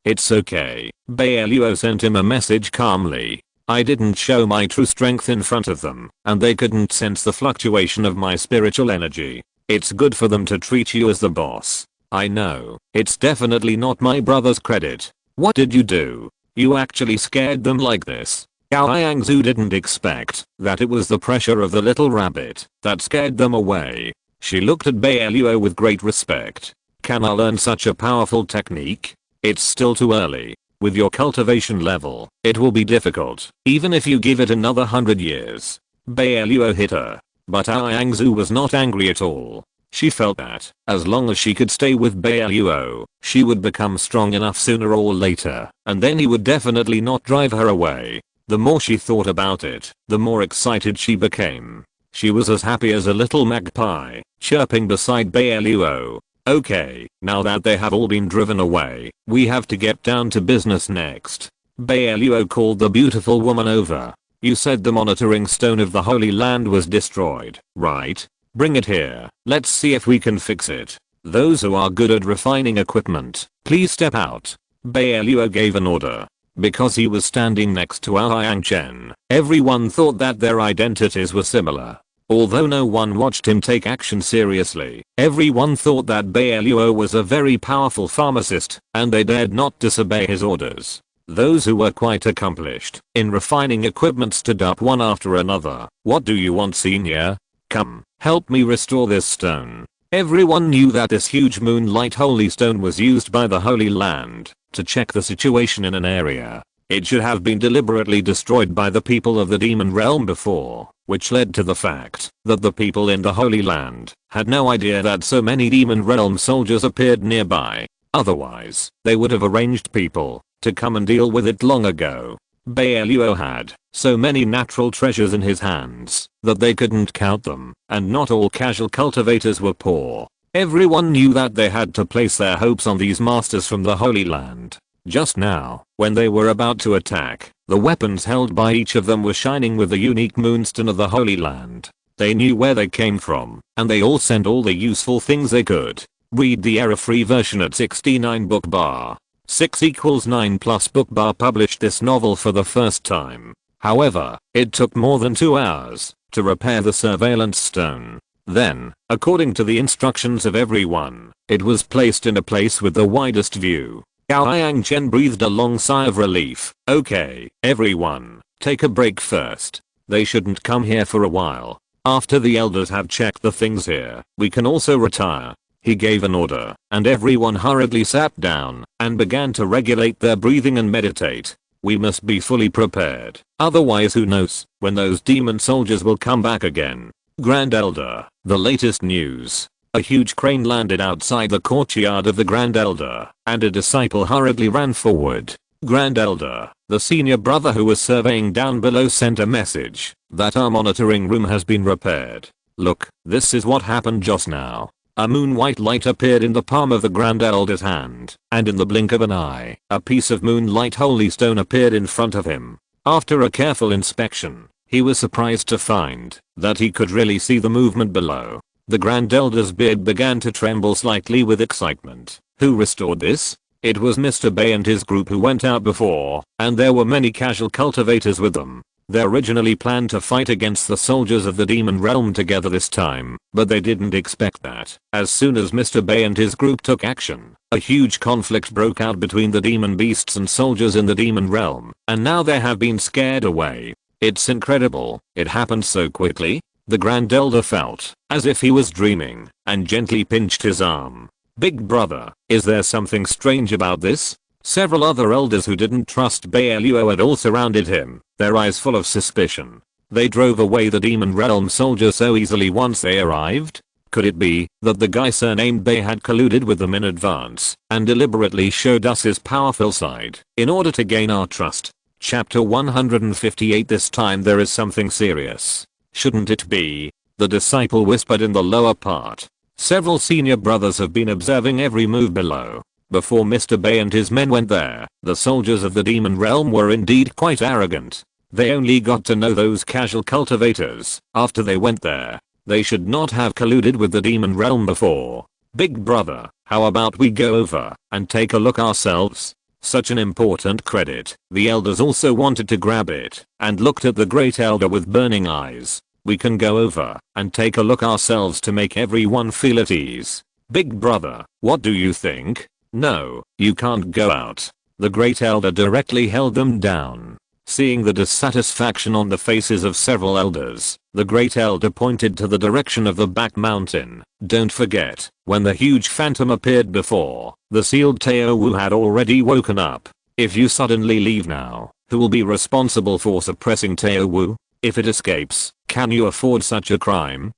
it's okay. Bai Luo sent him a message calmly. I didn't show my true strength in front of them, and they couldn't sense the fluctuation of my spiritual energy. It's good for them to treat you as the boss. I know, it's definitely not my brother's credit. What did you do? You actually scared them like this. Yang Zhu didn't expect that it was the pressure of the little rabbit that scared them away. She looked at Bai Luo with great respect. Can I learn such a powerful technique? It's still too early. With your cultivation level, it will be difficult, even if you give it another 100 years. Bai Luo hit her. But Yang Zhu was not angry at all. She felt that, as long as she could stay with Bai Luo, she would become strong enough sooner or later, and then he would definitely not drive her away. The more she thought about it, the more excited she became. She was as happy as a little magpie, chirping beside Bai Luo. Okay, now that they have all been driven away, we have to get down to business next. Bai Luo called the beautiful woman over. You said the monitoring stone of the Holy Land was destroyed, right? Bring it here. Let's see if we can fix it. Those who are good at refining equipment, please step out. Bai Luo gave an order. Because he was standing next to Yang Chen, everyone thought that their identities were similar. Although no one watched him take action seriously, everyone thought that Bai Luo was a very powerful pharmacist, and they dared not disobey his orders. Those who were quite accomplished in refining equipment stood up one after another. What do you want, senior? Come, help me restore this stone. Everyone knew that this huge moonlight holy stone was used by the Holy Land to check the situation in an area. It should have been deliberately destroyed by the people of the demon realm before, which led to the fact that the people in the Holy Land had no idea that so many demon realm soldiers appeared nearby. Otherwise, they would have arranged people to come and deal with it long ago. Bai Luo had so many natural treasures in his hands that they couldn't count them, and not all casual cultivators were poor. Everyone knew that they had to place their hopes on these masters from the Holy Land. Just now, when they were about to attack, the weapons held by each of them were shining with the unique moonstone of the Holy Land. They knew where they came from, and they all sent all the useful things they could. Read the error-free version at 69 book bar. 6 equals 9 plus book bar published this novel for the first time. However, it took more than 2 hours to repair the surveillance stone. Then, according to the instructions of everyone, it was placed in a place with the widest view. Yang Chen breathed a long sigh of relief. Okay, everyone, take a break first. They shouldn't come here for a while. After the elders have checked the things here, we can also retire. He gave an order, and everyone hurriedly sat down and began to regulate their breathing and meditate. We must be fully prepared. Otherwise who knows when those demon soldiers will come back again. Grand Elder, the latest news. A huge crane landed outside the courtyard of the Grand Elder, and a disciple hurriedly ran forward. Grand Elder, the senior brother who was surveying down below, sent a message that our monitoring room has been repaired. Look, this is what happened just now. A moon-white light appeared in the palm of the Grand Elder's hand, and in the blink of an eye, a piece of moonlight holy stone appeared in front of him. After a careful inspection, he was surprised to find that he could really see the movement below. The Grand Elder's beard began to tremble slightly with excitement. Who restored this? It was Mr. Bai and his group who went out before, and there were many casual cultivators with them. They originally planned to fight against the soldiers of the demon realm together this time, but they didn't expect that. As soon as Mr. Bai and his group took action, a huge conflict broke out between the demon beasts and soldiers in the demon realm, and now they have been scared away. It's incredible, it happened so quickly. The Grand Elder felt as if he was dreaming, and gently pinched his arm. Big brother, is there something strange about this? Several other elders who didn't trust Bai Luo at all surrounded him, their eyes full of suspicion. They drove away the demon realm soldiers so easily once they arrived. Could it be that the guy surnamed Bai had colluded with them in advance and deliberately showed us his powerful side in order to gain our trust? Chapter 158. This time there is something serious. Shouldn't it be? The disciple whispered in the lower part. Several senior brothers have been observing every move below. Before Mr. Bai and his men went there, the soldiers of the demon realm were indeed quite arrogant. They only got to know those casual cultivators after they went there. They should not have colluded with the demon realm before. Big brother, how about we go over and take a look ourselves? Such an important credit. The elders also wanted to grab it and looked at the great elder with burning eyes. We can go over and take a look ourselves to make everyone feel at ease. Big brother, what do you think? No, you can't go out. The great elder directly held them down. Seeing the dissatisfaction on the faces of several elders, the great elder pointed to the direction of the back mountain. Don't forget, when the huge phantom appeared before, the sealed Tao Wu had already woken up. If you suddenly leave now, who will be responsible for suppressing Tao Wu? If it escapes, can you afford such a crime?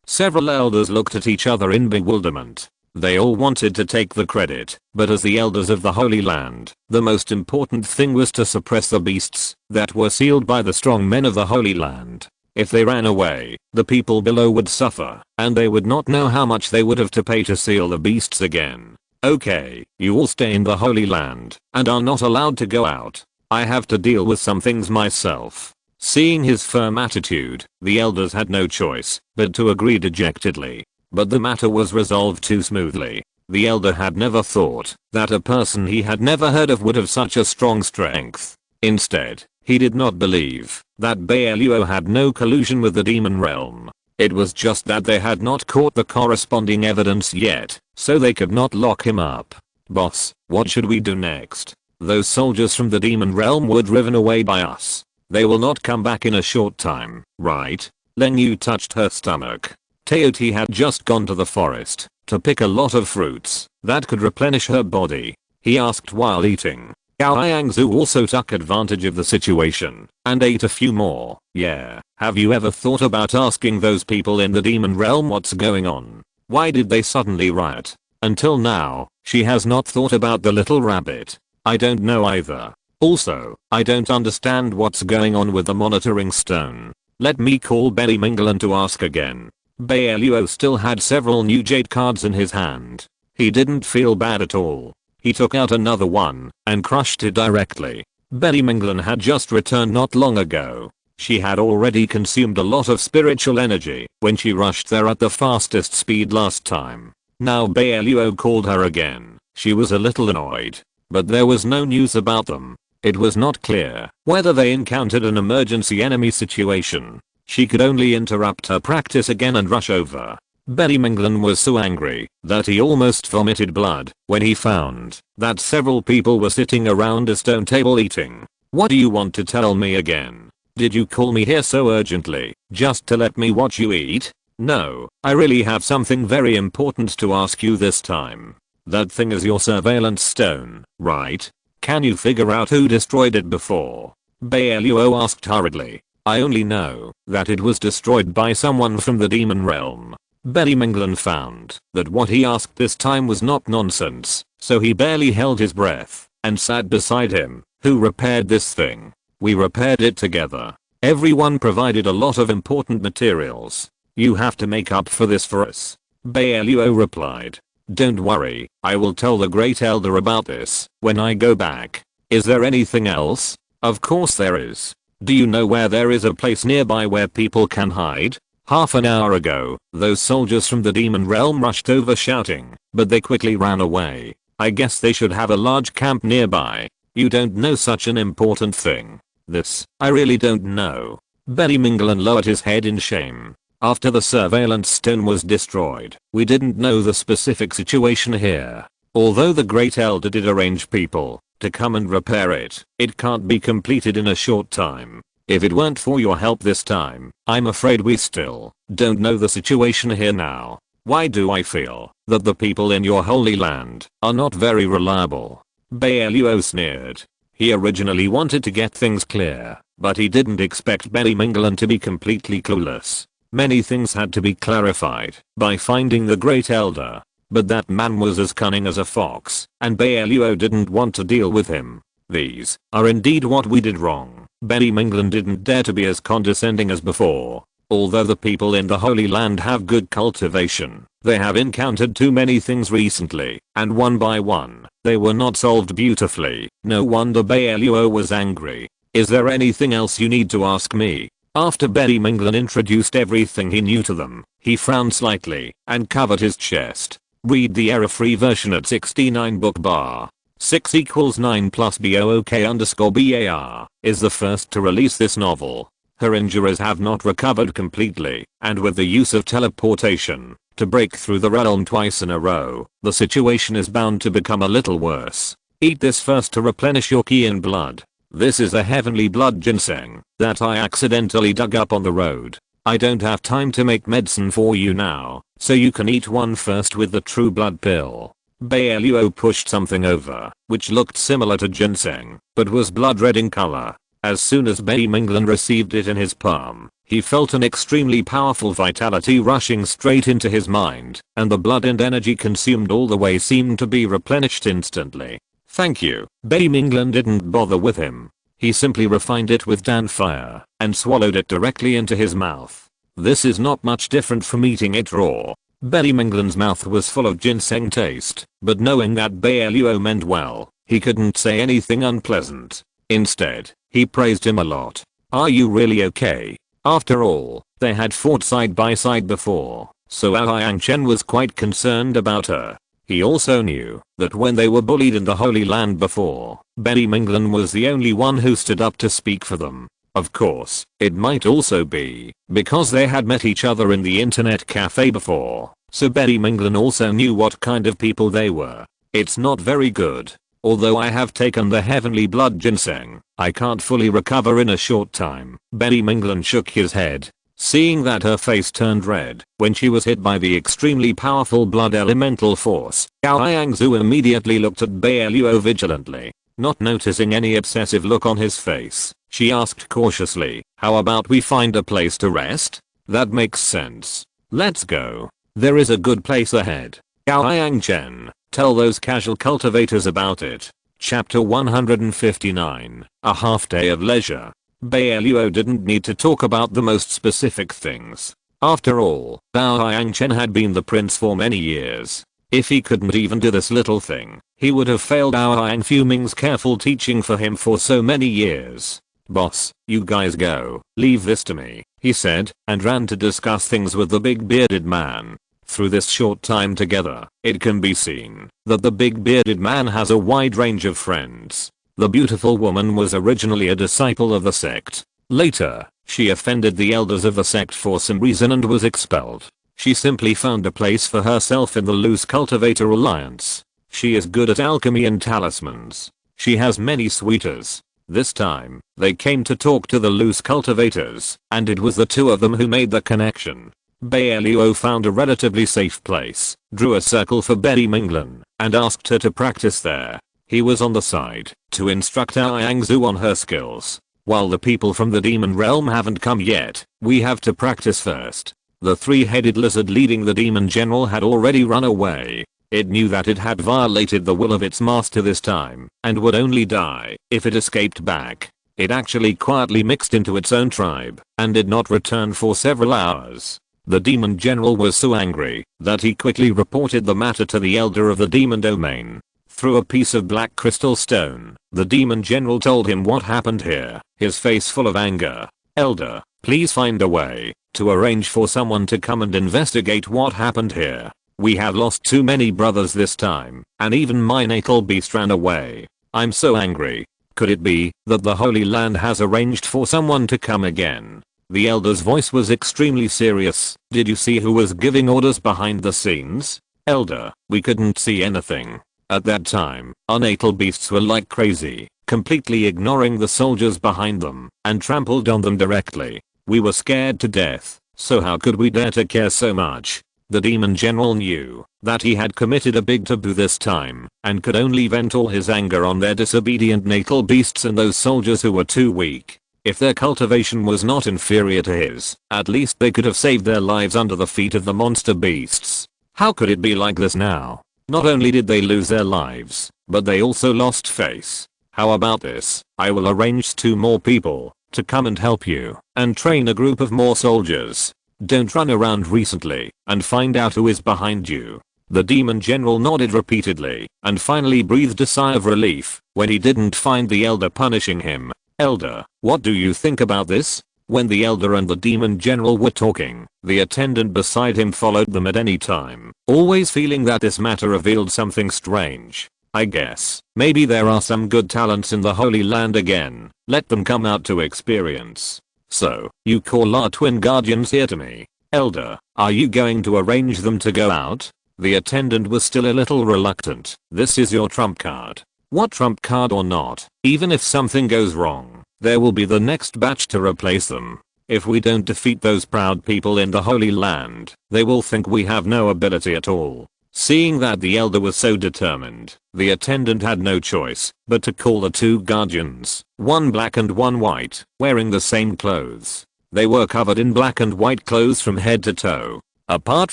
Several elders looked at each other in bewilderment. They all wanted to take the credit, but as the elders of the Holy Land, the most important thing was to suppress the beasts that were sealed by the strong men of the Holy Land. If they ran away, the people below would suffer, and they would not know how much they would have to pay to seal the beasts again. Okay, you all stay in the Holy Land, and are not allowed to go out. I have to deal with some things myself. Seeing his firm attitude, the elders had no choice but to agree dejectedly. But the matter was resolved too smoothly. The elder had never thought that a person he had never heard of would have such a strong strength. Instead, he did not believe that Bai Luo had no collusion with the demon realm. It was just that they had not caught the corresponding evidence yet, so they could not lock him up. Boss, what should we do next? Those soldiers from the demon realm were driven away by us. They will not come back in a short time, right? Len Yu touched her stomach. Teoti had just gone to the forest to pick a lot of fruits that could replenish her body. He asked while eating. Yao Yangzu also took advantage of the situation and ate a few more. Yeah, have you ever thought about asking those people in the demon realm what's going on? Why did they suddenly riot? Until now, she has not thought about the little rabbit. I don't know either. Also, I don't understand what's going on with the monitoring stone. Let me call Betty Minglan to ask again. Bai Luo still had several new jade cards in his hand. He didn't feel bad at all. He took out another one and crushed it directly. Betty Minglan had just returned not long ago. She had already consumed a lot of spiritual energy when she rushed there at the fastest speed last time. Now Bai Luo called her again. She was a little annoyed, but there was no news about them. It was not clear whether they encountered an emergency enemy situation. She could only interrupt her practice again and rush over. Betty Minglan was so angry that he almost vomited blood when he found that several people were sitting around a stone table eating. What do you want to tell me again? Did you call me here so urgently just to let me watch you eat? No, I really have something very important to ask you this time. That thing is your surveillance stone, right? Can you figure out who destroyed it before? Bai Luo asked hurriedly. I only know that it was destroyed by someone from the demon realm. Bai Minglan found that what he asked this time was not nonsense, so he barely held his breath and sat beside him. Who repaired this thing? We repaired it together. Everyone provided a lot of important materials. You have to make up for this for us. Bai Luo replied. Don't worry, I will tell the Great Elder about this when I go back. Is there anything else? Of course there is. Do you know where there is a place nearby where people can hide? Half an hour ago, those soldiers from the demon realm rushed over shouting, but they quickly ran away. I guess they should have a large camp nearby. You don't know such an important thing. This, I really don't know. Bai Minglan lowered his head in shame. After the surveillance stone was destroyed, we didn't know the specific situation here. Although the Great Elder did arrange people to come and repair it, it can't be completed in a short time. If it weren't for your help this time, I'm afraid we still don't know the situation here now. Why do I feel that the people in your holy land are not very reliable? Bai Luo sneered. He originally wanted to get things clear, but he didn't expect Bai Minglan to be completely clueless. Many things had to be clarified by finding the Great Elder, but that man was as cunning as a fox, and Bai Luo didn't want to deal with him. These are indeed what we did wrong. Bai Minglan didn't dare to be as condescending as before. Although the people in the Holy Land have good cultivation, they have encountered too many things recently, and one by one, they were not solved beautifully. No wonder Bai Luo was angry. Is there anything else you need to ask me? After Bai Minglan introduced everything he knew to them, he frowned slightly and covered his chest. Read the error-free version at 69 book bar. 6 equals 9 plus BOOK_BAR is the first to release this novel. Her injuries have not recovered completely, and with the use of teleportation to break through the realm twice in a row, the situation is bound to become a little worse. Eat this first to replenish your ki and blood. This is a heavenly blood ginseng that I accidentally dug up on the road. I don't have time to make medicine for you now, so you can eat one first with the true blood pill. Bai Luo pushed something over, which looked similar to ginseng, but was blood red in color. As soon as Bai Minglan received it in his palm, he felt an extremely powerful vitality rushing straight into his mind, and the blood and energy consumed all the way seemed to be replenished instantly. Thank you. Bai Minglan didn't bother with him. He simply refined it with Dan fire and swallowed it directly into his mouth. This is not much different from eating it raw. Bai Minglan's mouth was full of ginseng taste, but knowing that Bai Luo meant well, he couldn't say anything unpleasant. Instead, he praised him a lot. Are you really okay? After all, they had fought side by side before, so Yang Chen was quite concerned about her. He also knew that when they were bullied in the Holy Land before, Bai Minglan was the only one who stood up to speak for them. Of course, it might also be because they had met each other in the internet cafe before, so Bai Minglan also knew what kind of people they were. It's not very good. Although I have taken the heavenly blood ginseng, I can't fully recover in a short time. Bai Minglan shook his head, seeing that her face turned red when she was hit by the extremely powerful blood elemental force. Yang Zhu immediately looked at Bai Luo vigilantly. Not noticing any obsessive look on his face, she asked cautiously, how about we find a place to rest? That makes sense. Let's go. There is a good place ahead. Yang Chen, tell those casual cultivators about it. Chapter 159, A Half Day of Leisure. Bai Luo didn't need to talk about the most specific things. After all, Yang Chen had been the prince for many years. If he couldn't even do this little thing, he would have failed Yang Fuming's careful teaching for him for so many years. Boss, you guys go. Leave this to me, he said, and ran to discuss things with the big bearded man. Through this short time together, it can be seen that the big bearded man has a wide range of friends. The beautiful woman was originally a disciple of the sect. Later, she offended the elders of the sect for some reason and was expelled. She simply found a place for herself in the Loose Cultivator Alliance. She is good at alchemy and talismans. She has many suitors. This time, they came to talk to the Loose Cultivators, and it was the two of them who made the connection. Bai Luo found a relatively safe place, drew a circle for Bai Minglan, and asked her to practice there. He was on the side to instruct our Yangzu on her skills. While the people from the demon realm haven't come yet, we have to practice first. The three-headed lizard leading the demon general had already run away. It knew that it had violated the will of its master this time and would only die if it escaped back. It actually quietly mixed into its own tribe and did not return for several hours. The demon general was so angry that he quickly reported the matter to the elder of the demon domain. Through a piece of black crystal stone, the demon general told him what happened here, his face full of anger. Elder, please find a way to arrange for someone to come and investigate what happened here. We have lost too many brothers this time, and even my natal beast ran away. I'm so angry. Could it be that the Holy Land has arranged for someone to come again? The elder's voice was extremely serious. Did you see who was giving orders behind the scenes? Elder, we couldn't see anything. At that time, our natal beasts were like crazy, completely ignoring the soldiers behind them, and trampled on them directly. We were scared to death, so how could we dare to care so much? The demon general knew that he had committed a big taboo this time, and could only vent all his anger on their disobedient natal beasts and those soldiers who were too weak. If their cultivation was not inferior to his, at least they could have saved their lives under the feet of the monster beasts. How could it be like this now? Not only did they lose their lives, but they also lost face. How about this? I will arrange 2 more people to come and help you, and train a group of more soldiers. Don't run around recently and find out who is behind you. The demon general nodded repeatedly and finally breathed a sigh of relief when he didn't find the elder punishing him. Elder, what do you think about this? When the elder and the demon general were talking, the attendant beside him followed them at any time, always feeling that this matter revealed something strange. I guess maybe there are some good talents in the Holy Land again. Let them come out to experience. So, you call our twin guardians here to me. Elder, are you going to arrange them to go out? The attendant was still a little reluctant. This is your trump card. What trump card or not, even if something goes wrong, there will be the next batch to replace them. If we don't defeat those proud people in the Holy Land, they will think we have no ability at all. Seeing that the elder was so determined, the attendant had no choice but to call the 2 guardians, one black and one white, wearing the same clothes. They were covered in black and white clothes from head to toe. Apart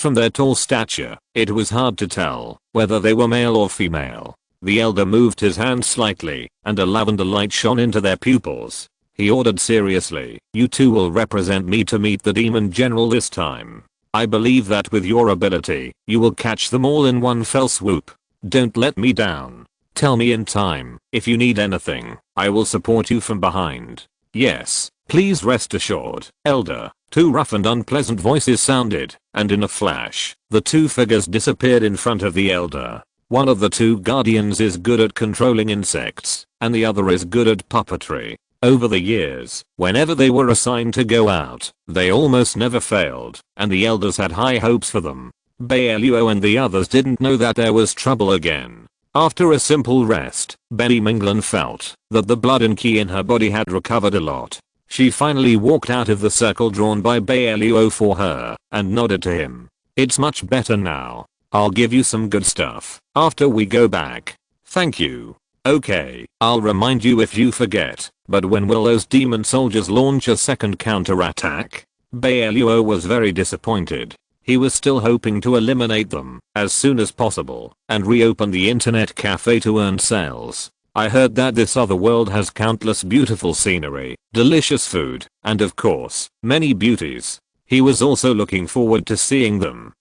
from their tall stature, it was hard to tell whether they were male or female. The elder moved his hand slightly, and a lavender light shone into their pupils. He ordered seriously, you 2 will represent me to meet the demon general this time. I believe that with your ability, you will catch them all in one fell swoop. Don't let me down. Tell me in time if you need anything. I will support you from behind. Yes, please rest assured, Elder. 2 rough and unpleasant voices sounded, and in a flash, the 2 figures disappeared in front of the elder. One of the 2 guardians is good at controlling insects, and the other is good at puppetry. Over the years, whenever they were assigned to go out, they almost never failed, and the elders had high hopes for them. Bai Luo and the others didn't know that there was trouble again. After a simple rest, Betty Minglan felt that the blood and ki in her body had recovered a lot. She finally walked out of the circle drawn by Bai Luo for her, and nodded to him. It's much better now. I'll give you some good stuff after we go back. Thank you. Okay, I'll remind you if you forget, but when will those demon soldiers launch a second counterattack? Bai Luo was very disappointed. He was still hoping to eliminate them as soon as possible and reopen the internet cafe to earn sales. I heard that this other world has countless beautiful scenery, delicious food, and of course, many beauties. He was also looking forward to seeing them.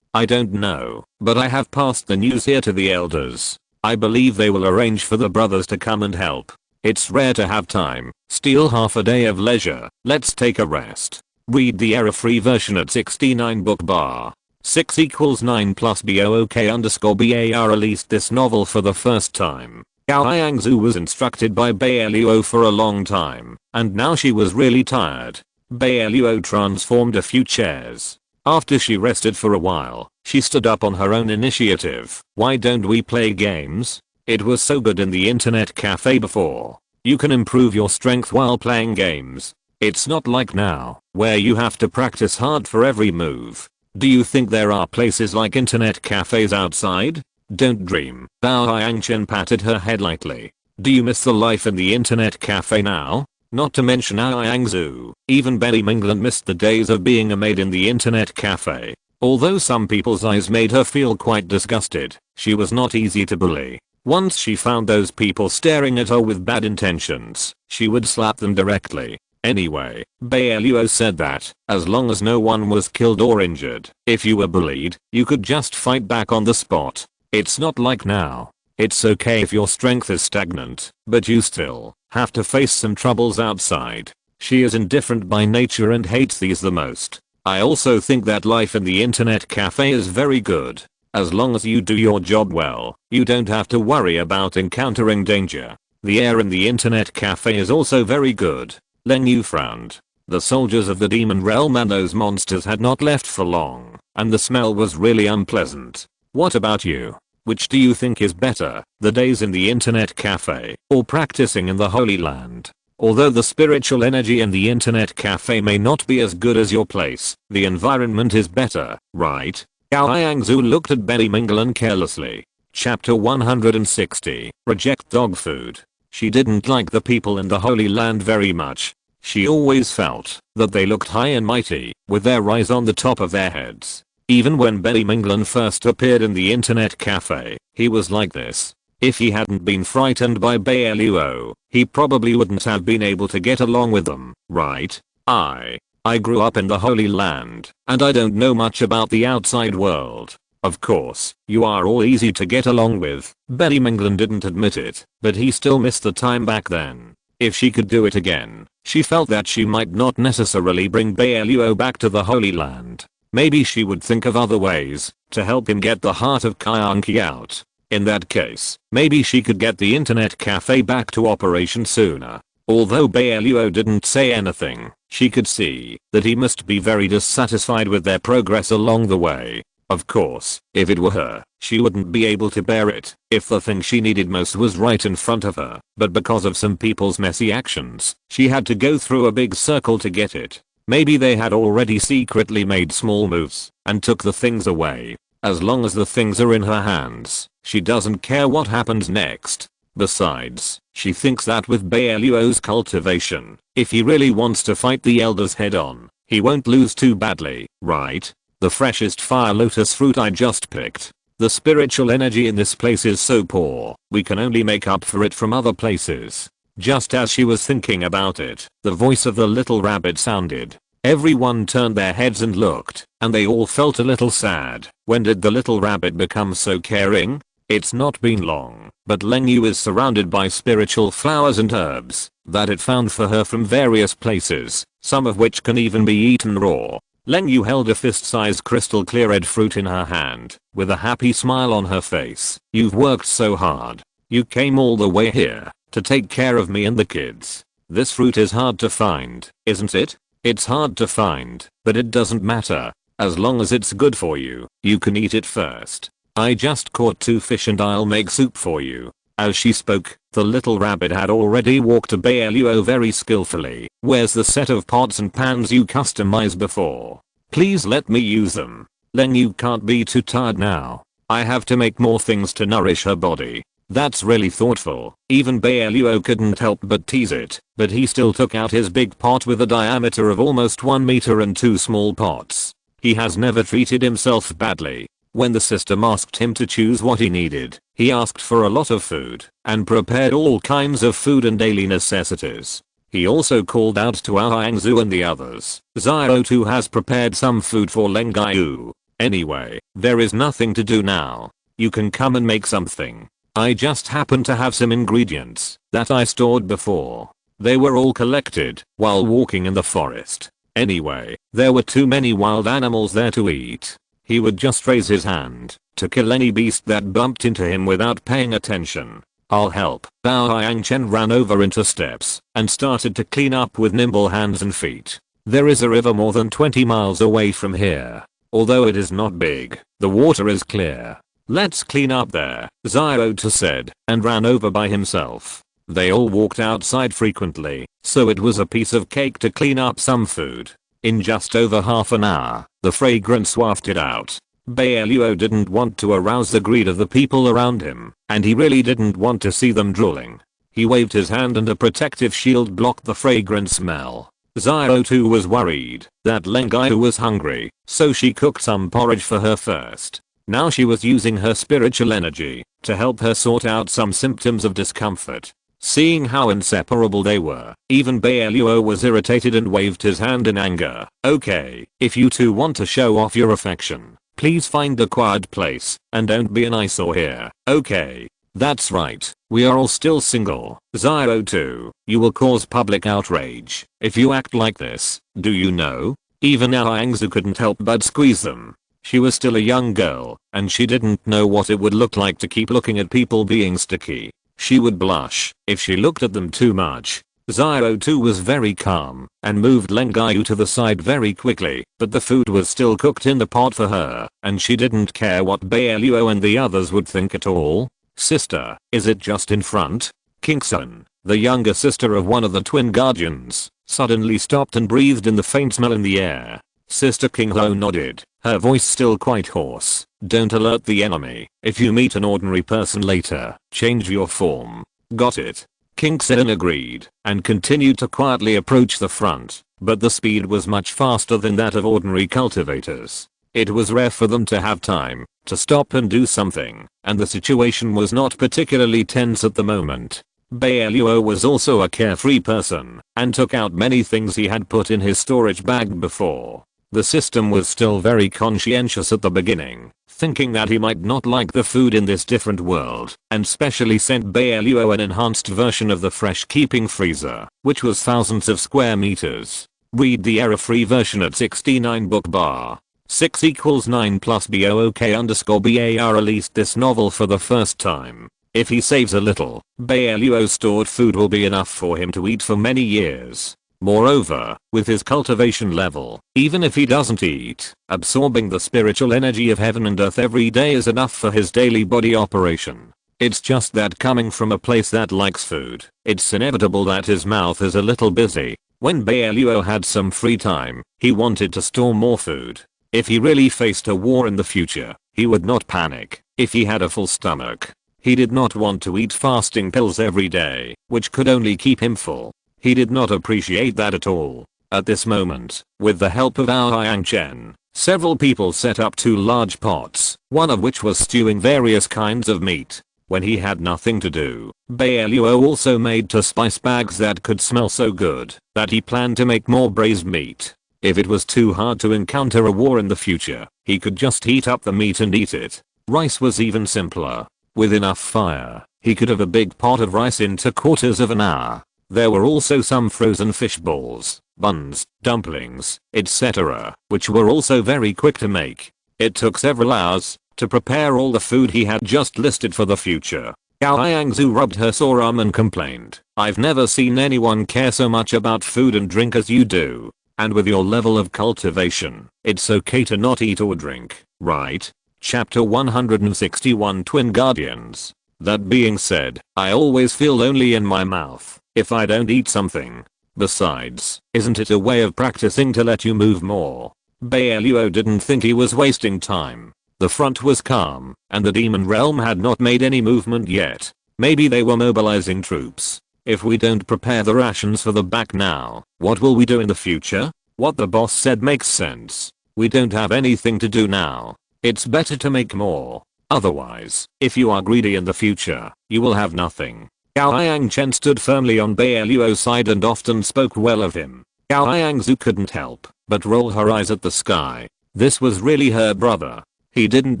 I don't know, but I have passed the news here to the elders. I believe they will arrange for the brothers to come and help. It's rare to have time. Steal half a day of leisure. Let's take a rest. Read the error-free version at 69 book bar. 6 equals 9 plus BOOK_BAR released this novel for the first time. Gao Yangzu was instructed by Bai Luo for a long time, and now she was really tired. Bai Luo transformed a few chairs. After she rested for a while, she stood up on her own initiative. Why don't we play games? It was so good in the internet cafe before. You can improve your strength while playing games. It's not like now, where you have to practice hard for every move. Do you think there are places like internet cafes outside? Don't dream. Bao Yangchen patted her head lightly. Do you miss the life in the internet cafe now? Not to mention Yangzu. Even Betty Mingland missed the days of being a maid in the internet cafe. Although some people's eyes made her feel quite disgusted, she was not easy to bully. Once she found those people staring at her with bad intentions, she would slap them directly. Anyway, Bai Luo said that, as long as no one was killed or injured, if you were bullied, you could just fight back on the spot. It's not like now. It's okay if your strength is stagnant, but you still have to face some troubles outside. She is indifferent by nature and hates these the most. I also think that life in the internet cafe is very good. As long as you do your job well, you don't have to worry about encountering danger. The air in the internet cafe is also very good. Len Yu frowned. The soldiers of the demon realm and those monsters had not left for long, and the smell was really unpleasant. What about you? Which do you think is better, the days in the internet cafe, or practicing in the Holy Land? Although the spiritual energy in the internet cafe may not be as good as your place, the environment is better, right? Gao Yangzu looked at Betty Minglan carelessly. Chapter 160, Reject Dog Food. She didn't like the people in the Holy Land very much. She always felt that they looked high and mighty, with their eyes on the top of their heads. Even when Betty Minglan first appeared in the internet cafe, he was like this. If he hadn't been frightened by Bai Luo, he probably wouldn't have been able to get along with them, right? I grew up in the Holy Land, and I don't know much about the outside world. Of course, you are all easy to get along with. Betty Minglan didn't admit it, but he still missed the time back then. If she could do it again, she felt that she might not necessarily bring Bai Luo back to the Holy Land. Maybe she would think of other ways to help him get the heart of Kyanki out. In that case, maybe she could get the internet cafe back to operation sooner. Although Bai Luo didn't say anything, she could see that he must be very dissatisfied with their progress along the way. Of course, if it were her, she wouldn't be able to bear it if the thing she needed most was right in front of her, but because of some people's messy actions, she had to go through a big circle to get it. Maybe they had already secretly made small moves and took the things away. As long as the things are in her hands, she doesn't care what happens next. Besides, she thinks that with Bai Luo's cultivation, if he really wants to fight the elders head on, he won't lose too badly, right? The freshest fire lotus fruit I just picked. The spiritual energy in this place is so poor, we can only make up for it from other places. Just as she was thinking about it, the voice of the little rabbit sounded. Everyone turned their heads and looked, and they all felt a little sad. When did the little rabbit become so caring? It's not been long, but Len Yu is surrounded by spiritual flowers and herbs that it found for her from various places, some of which can even be eaten raw. Len Yu held a fist-sized crystal clear red fruit in her hand, with a happy smile on her face. You've worked so hard. You came all the way here to take care of me and the kids. This fruit is hard to find, isn't it? It's hard to find, but it doesn't matter. As long as it's good for you, you can eat it first. I just caught 2 fish and I'll make soup for you. As she spoke, the little rabbit had already walked to Bai Luo very skillfully. Where's the set of pots and pans you customized before? Please let me use them. Len Yu can't be too tired now. I have to make more things to nourish her body. That's really thoughtful. Even Bai Luo couldn't help but tease it, but he still took out his big pot with a diameter of almost 1 meter and 2 small pots. He has never treated himself badly. When the system asked him to choose what he needed, he asked for a lot of food and prepared all kinds of food and daily necessities. He also called out to Yangzu and the others. Zio too has prepared some food for Leng Gaiyu. Anyway, there is nothing to do now. You can come and make something. I just happen to have some ingredients that I stored before. They were all collected while walking in the forest. Anyway, there were too many wild animals there to eat. He would just raise his hand to kill any beast that bumped into him without paying attention. I'll help. Bao Yangchen ran over into steps and started to clean up with nimble hands and feet. There is a river more than 20 miles away from here. Although it is not big, the water is clear. Let's clean up there, Xiaota said, and ran over by himself. They all walked outside frequently, so it was a piece of cake to clean up some food. In just over half an hour, the fragrance wafted out. Bai Luo didn't want to arouse the greed of the people around him, and he really didn't want to see them drooling. He waved his hand and a protective shield blocked the fragrant smell. Xiao too was worried that Lengai was hungry, so she cooked some porridge for her first. Now she was using her spiritual energy to help her sort out some symptoms of discomfort. Seeing how inseparable they were, even Bai Luo was irritated and waved his hand in anger. Okay, if you two want to show off your affection, please find a quiet place and don't be an eyesore here, okay? That's right, we are all still single. Xiao too, you will cause public outrage if you act like this, do you know? Even Aoyangzu couldn't help but squeeze them. She was still a young girl, and she didn't know what it would look like to keep looking at people being sticky. She would blush if she looked at them too much. Xiao too was very calm and moved Lengai to the side very quickly, but the food was still cooked in the pot for her, and she didn't care what Bai Luo and the others would think at all. Sister, is it just in front? Kingsun, the younger sister of one of the twin guardians, suddenly stopped and breathed in the faint smell in the air. Sister Kingho nodded, her voice still quite hoarse. Don't alert the enemy. If you meet an ordinary person later, change your form. Got it? Kingsun agreed and continued to quietly approach the front, but the speed was much faster than that of ordinary cultivators. It was rare for them to have time to stop and do something, and the situation was not particularly tense at the moment. Bai Luo was also a carefree person and took out many things he had put in his storage bag before. The system was still very conscientious at the beginning, thinking that he might not like the food in this different world, and specially sent Bai Luo an enhanced version of the fresh keeping freezer, which was thousands of square meters. Read the error-free version at 69 book bar. 6 equals 9 plus BOOK_BAR released this novel for the first time. If he saves a little, Bai Luo's stored food will be enough for him to eat for many years. Moreover, with his cultivation level, even if he doesn't eat, absorbing the spiritual energy of heaven and earth every day is enough for his daily body operation. It's just that coming from a place that likes food, it's inevitable that his mouth is a little busy. When Bai Luo had some free time, he wanted to store more food. If he really faced a war in the future, he would not panic if he had a full stomach. He did not want to eat fasting pills every day, which could only keep him full. He did not appreciate that at all. At this moment, with the help of Aoyang Chen, several people set up 2 large pots, one of which was stewing various kinds of meat. When he had nothing to do, Bai Luo also made 2 spice bags that could smell so good that he planned to make more braised meat. If it was too hard to encounter a war in the future, he could just heat up the meat and eat it. Rice was even simpler. With enough fire, he could have a big pot of rice in 2/4 of an hour. There were also some frozen fish balls, buns, dumplings, etc., which were also very quick to make. It took several hours to prepare all the food he had just listed for the future. Aoyangzu rubbed her sore arm and complained, I've never seen anyone care so much about food and drink as you do. And with your level of cultivation, it's okay to not eat or drink, right? Chapter 161 Twin Guardians. That being said, I always feel lonely in my mouth if I don't eat something. Besides, isn't it a way of practicing to let you move more? Bai Luo didn't think he was wasting time. The front was calm, and the demon realm had not made any movement yet. Maybe they were mobilizing troops. If we don't prepare the rations for the back now, what will we do in the future? What the boss said makes sense. We don't have anything to do now. It's better to make more. Otherwise, if you are greedy in the future, you will have nothing. Aoyang Chen stood firmly on Bai Luo's side and often spoke well of him. Aoyangzu couldn't help but roll her eyes at the sky. This was really her brother. He didn't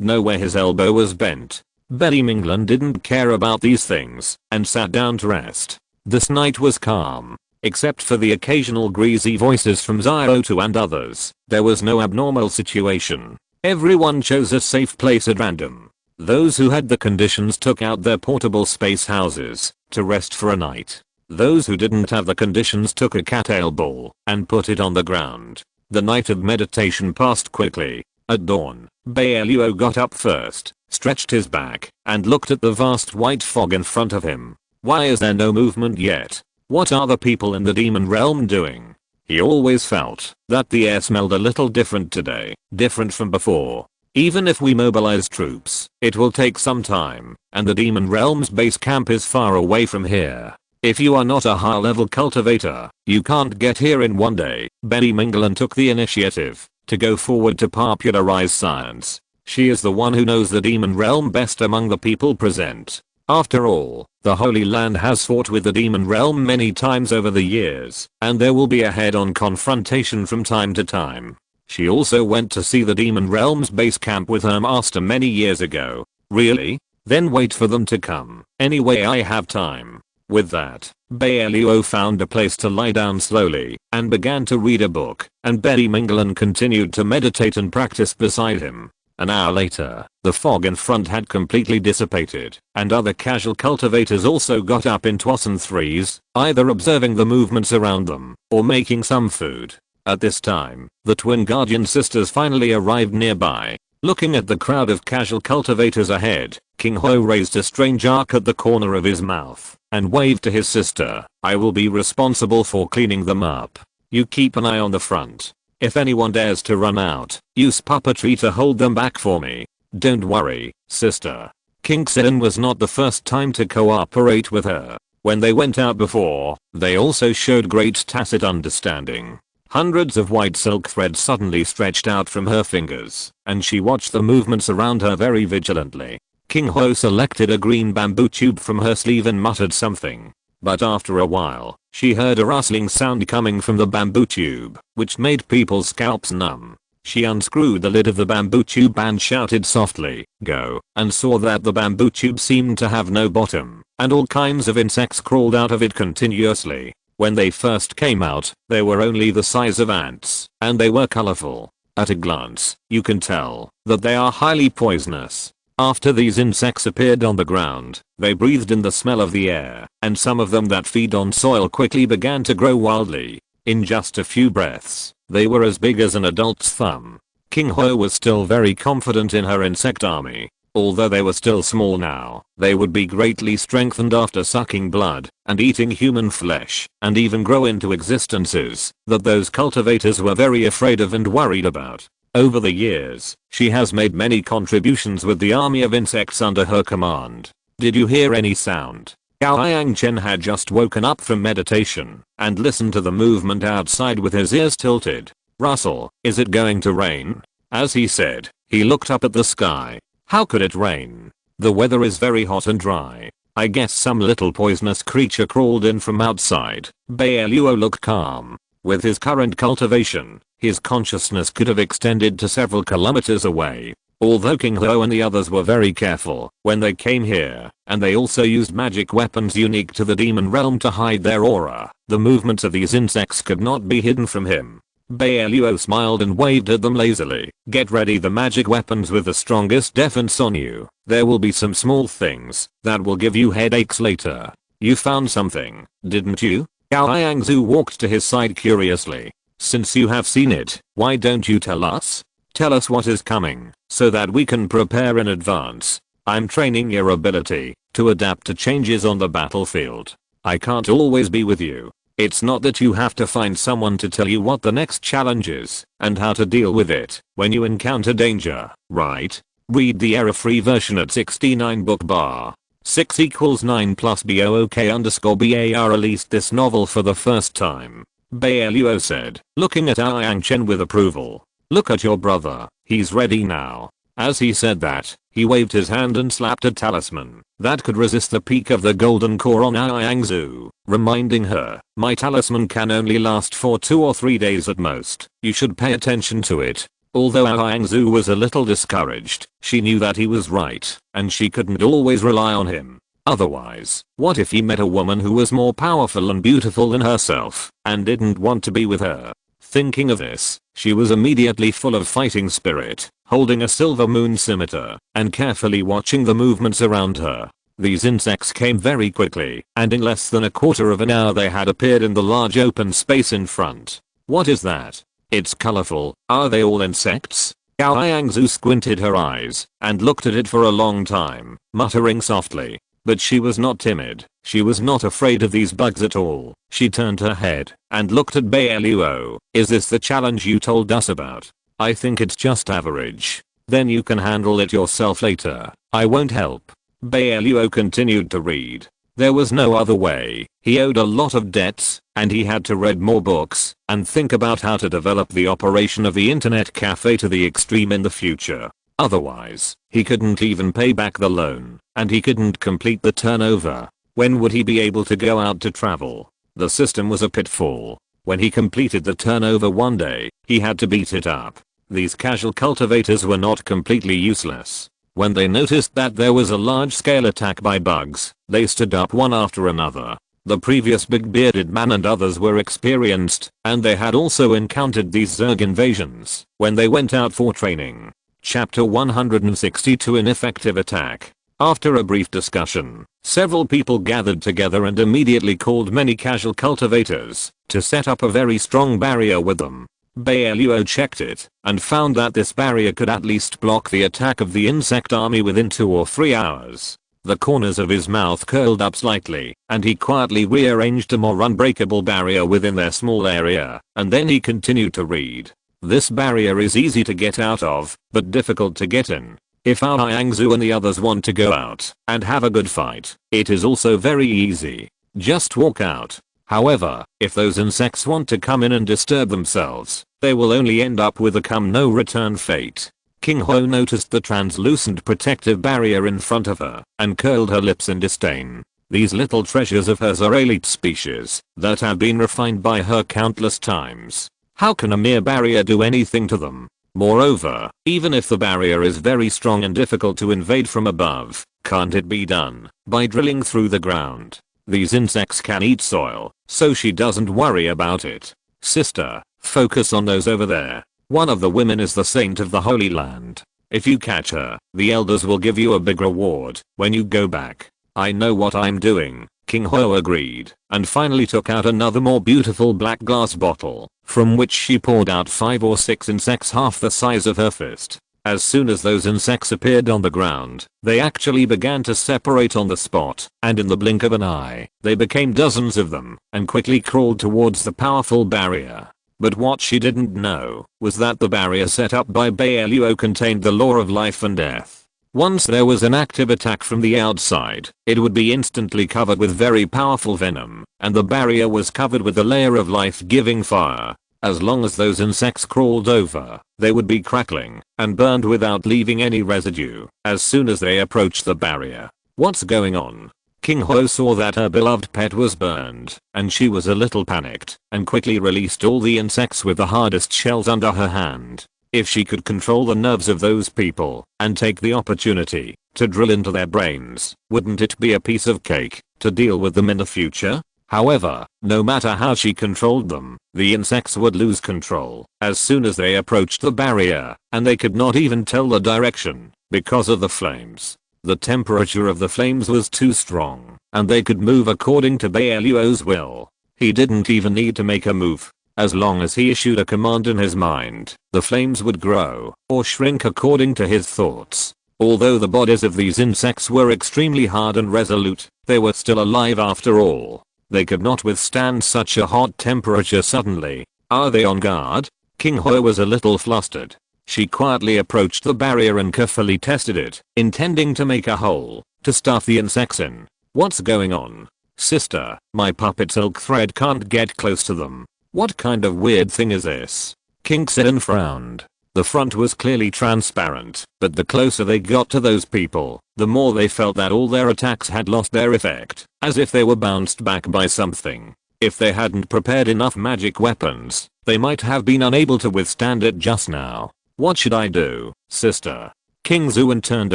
know where his elbow was bent. Betty Minglan didn't care about these things and sat down to rest. This night was calm. Except for the occasional greasy voices from Xiao and others, there was no abnormal situation. Everyone chose a safe place at random. Those who had the conditions took out their portable space houses to rest for a night. Those who didn't have the conditions took a cattail ball and put it on the ground. The night of meditation passed quickly. At dawn, Bai Luo got up first, stretched his back, and looked at the vast white fog in front of him. Why is there no movement yet? What are the people in the demon realm doing? He always felt that the air smelled a little different today, different from before. Even if we mobilize troops, it will take some time, and the Demon Realm's base camp is far away from here. If you are not a high level cultivator, you can't get here in one day. Betty Minglen took the initiative to go forward to popularize science. She is the one who knows the Demon Realm best among the people present. After all, the Holy Land has fought with the Demon Realm many times over the years, and there will be a head-on confrontation from time to time. She also went to see the Demon Realm's base camp with her master many years ago. Really? Then wait for them to come. Anyway, I have time. With that, Bai Luo found a place to lie down slowly and began to read a book, and Betty Minglen continued to meditate and practice beside him. An hour later, the fog in front had completely dissipated, and other casual cultivators also got up in twos and threes, either observing the movements around them or making some food. At this time, the twin guardian sisters finally arrived nearby. Looking at the crowd of casual cultivators ahead, King Ho raised a strange arc at the corner of his mouth and waved to his sister. I will be responsible for cleaning them up. You keep an eye on the front. If anyone dares to run out, use puppetry to hold them back for me. Don't worry, sister. King Sin was not the first time to cooperate with her. When they went out before, they also showed great tacit understanding. Hundreds of white silk threads suddenly stretched out from her fingers, and she watched the movements around her very vigilantly. King Ho selected a green bamboo tube from her sleeve and muttered something. But after a while, she heard a rustling sound coming from the bamboo tube, which made people's scalps numb. She unscrewed the lid of the bamboo tube and shouted softly, "Go," and saw that the bamboo tube seemed to have no bottom, and all kinds of insects crawled out of it continuously. When they first came out, they were only the size of ants, and they were colorful. At a glance, you can tell that they are highly poisonous. After these insects appeared on the ground, they breathed in the smell of the air, and some of them that feed on soil quickly began to grow wildly. In just a few breaths, they were as big as an adult's thumb. King Ho was still very confident in her insect army. Although they were still small now, they would be greatly strengthened after sucking blood and eating human flesh, and even grow into existences that those cultivators were very afraid of and worried about. Over the years, she has made many contributions with the army of insects under her command. Did you hear any sound? Gao Yangchen had just woken up from meditation and listened to the movement outside with his ears tilted. Russell, is it going to rain? As he said, he looked up at the sky. How could it rain? The weather is very hot and dry. I guess some little poisonous creature crawled in from outside. Bai Luo looked calm. With his current cultivation, his consciousness could have extended to several kilometers away. Although King Ho and the others were very careful when they came here, and they also used magic weapons unique to the demon realm to hide their aura, the movements of these insects could not be hidden from him. Bai Luo smiled and waved at them lazily. Get ready the magic weapons with the strongest defense on you. There will be some small things that will give you headaches later. You found something, didn't you? Gao Yangzu walked to his side curiously. Since you have seen it, why don't you tell us? Tell us what is coming, so that we can prepare in advance. I'm training your ability to adapt to changes on the battlefield. I can't always be with you. It's not that you have to find someone to tell you what the next challenge is and how to deal with it when you encounter danger, right? Read the error-free version at 69 book bar. 6 equals 9 plus BOOK_BAR released this novel for the first time. Bai Luo said, looking at Yang Chen with approval. Look at your brother, he's ready now. As he said that, he waved his hand and slapped a talisman that could resist the peak of the golden core on Yangzu, reminding her, my talisman can only last for 2 or 3 days at most. You should pay attention to it. Although Yangzu was a little discouraged, she knew that he was right, and she couldn't always rely on him. Otherwise, what if he met a woman who was more powerful and beautiful than herself, and didn't want to be with her? Thinking of this, she was immediately full of fighting spirit, holding a silver moon scimitar, and carefully watching the movements around her. These insects came very quickly, and in less than a quarter of an hour they had appeared in the large open space in front. What is that? It's colorful. Are they all insects? Gao Yangzu squinted her eyes and looked at it for a long time, muttering softly. But she was not timid. She was not afraid of these bugs at all. She turned her head and looked at Bai Luo. Is this the challenge you told us about? I think it's just average. Then you can handle it yourself later. I won't help. Bai Luo continued to read. There was no other way. He owed a lot of debts, and he had to read more books and think about how to develop the operation of the internet cafe to the extreme in the future. Otherwise, he couldn't even pay back the loan, and he couldn't complete the turnover. When would he be able to go out to travel? The system was a pitfall. When he completed the turnover one day, he had to beat it up. These casual cultivators were not completely useless. When they noticed that there was a large-scale attack by bugs, they stood up one after another. The previous big bearded man and others were experienced, and they had also encountered these Zerg invasions when they went out for training. Chapter 162 Ineffective Attack. After a brief discussion, several people gathered together and immediately called many casual cultivators to set up a very strong barrier with them. Bai Luo checked it and found that this barrier could at least block the attack of the insect army within 2 or 3 hours. The corners of his mouth curled up slightly, and he quietly rearranged a more unbreakable barrier within their small area, and then he continued to read. This barrier is easy to get out of, but difficult to get in. If our Yangzu and the others want to go out and have a good fight, it is also very easy. Just walk out. However, if those insects want to come in and disturb themselves, they will only end up with a come no return fate. King Ho noticed the translucent protective barrier in front of her and curled her lips in disdain. These little treasures of hers are elite species that have been refined by her countless times. How can a mere barrier do anything to them? Moreover, even if the barrier is very strong and difficult to invade from above, can't it be done by drilling through the ground? These insects can eat soil, so she doesn't worry about it. Sister, focus on those over there. One of the women is the saint of the Holy Land. If you catch her, the elders will give you a big reward when you go back. I know what I'm doing. King Ho agreed, and finally took out another more beautiful black glass bottle, from which she poured out 5 or 6 insects half the size of her fist. As soon as those insects appeared on the ground, they actually began to separate on the spot, and in the blink of an eye, they became dozens of them, and quickly crawled towards the powerful barrier. But what she didn't know was that the barrier set up by Bai Luo contained the law of life and death. Once there was an active attack from the outside, it would be instantly covered with very powerful venom, and the barrier was covered with a layer of life-giving fire. As long as those insects crawled over, they would be crackling and burned without leaving any residue as soon as they approached the barrier. What's going on? King Ho saw that her beloved pet was burned, and she was a little panicked and quickly released all the insects with the hardest shells under her hand. If she could control the nerves of those people and take the opportunity to drill into their brains, wouldn't it be a piece of cake to deal with them in the future? However, no matter how she controlled them, the insects would lose control as soon as they approached the barrier, and they could not even tell the direction because of the flames. The temperature of the flames was too strong, and they could move according to Bai Luo's will. He didn't even need to make a move. As long as he issued a command in his mind, the flames would grow or shrink according to his thoughts. Although the bodies of these insects were extremely hard and resolute, they were still alive after all. They could not withstand such a hot temperature suddenly. Are they on guard? King Ho was a little flustered. She quietly approached the barrier and carefully tested it, intending to make a hole to stuff the insects in. What's going on? Sister, my puppet silk thread can't get close to them. What kind of weird thing is this? King said and frowned. The front was clearly transparent, but the closer they got to those people, the more they felt that all their attacks had lost their effect, as if they were bounced back by something. If they hadn't prepared enough magic weapons, they might have been unable to withstand it just now. What should I do, sister? King Zuan turned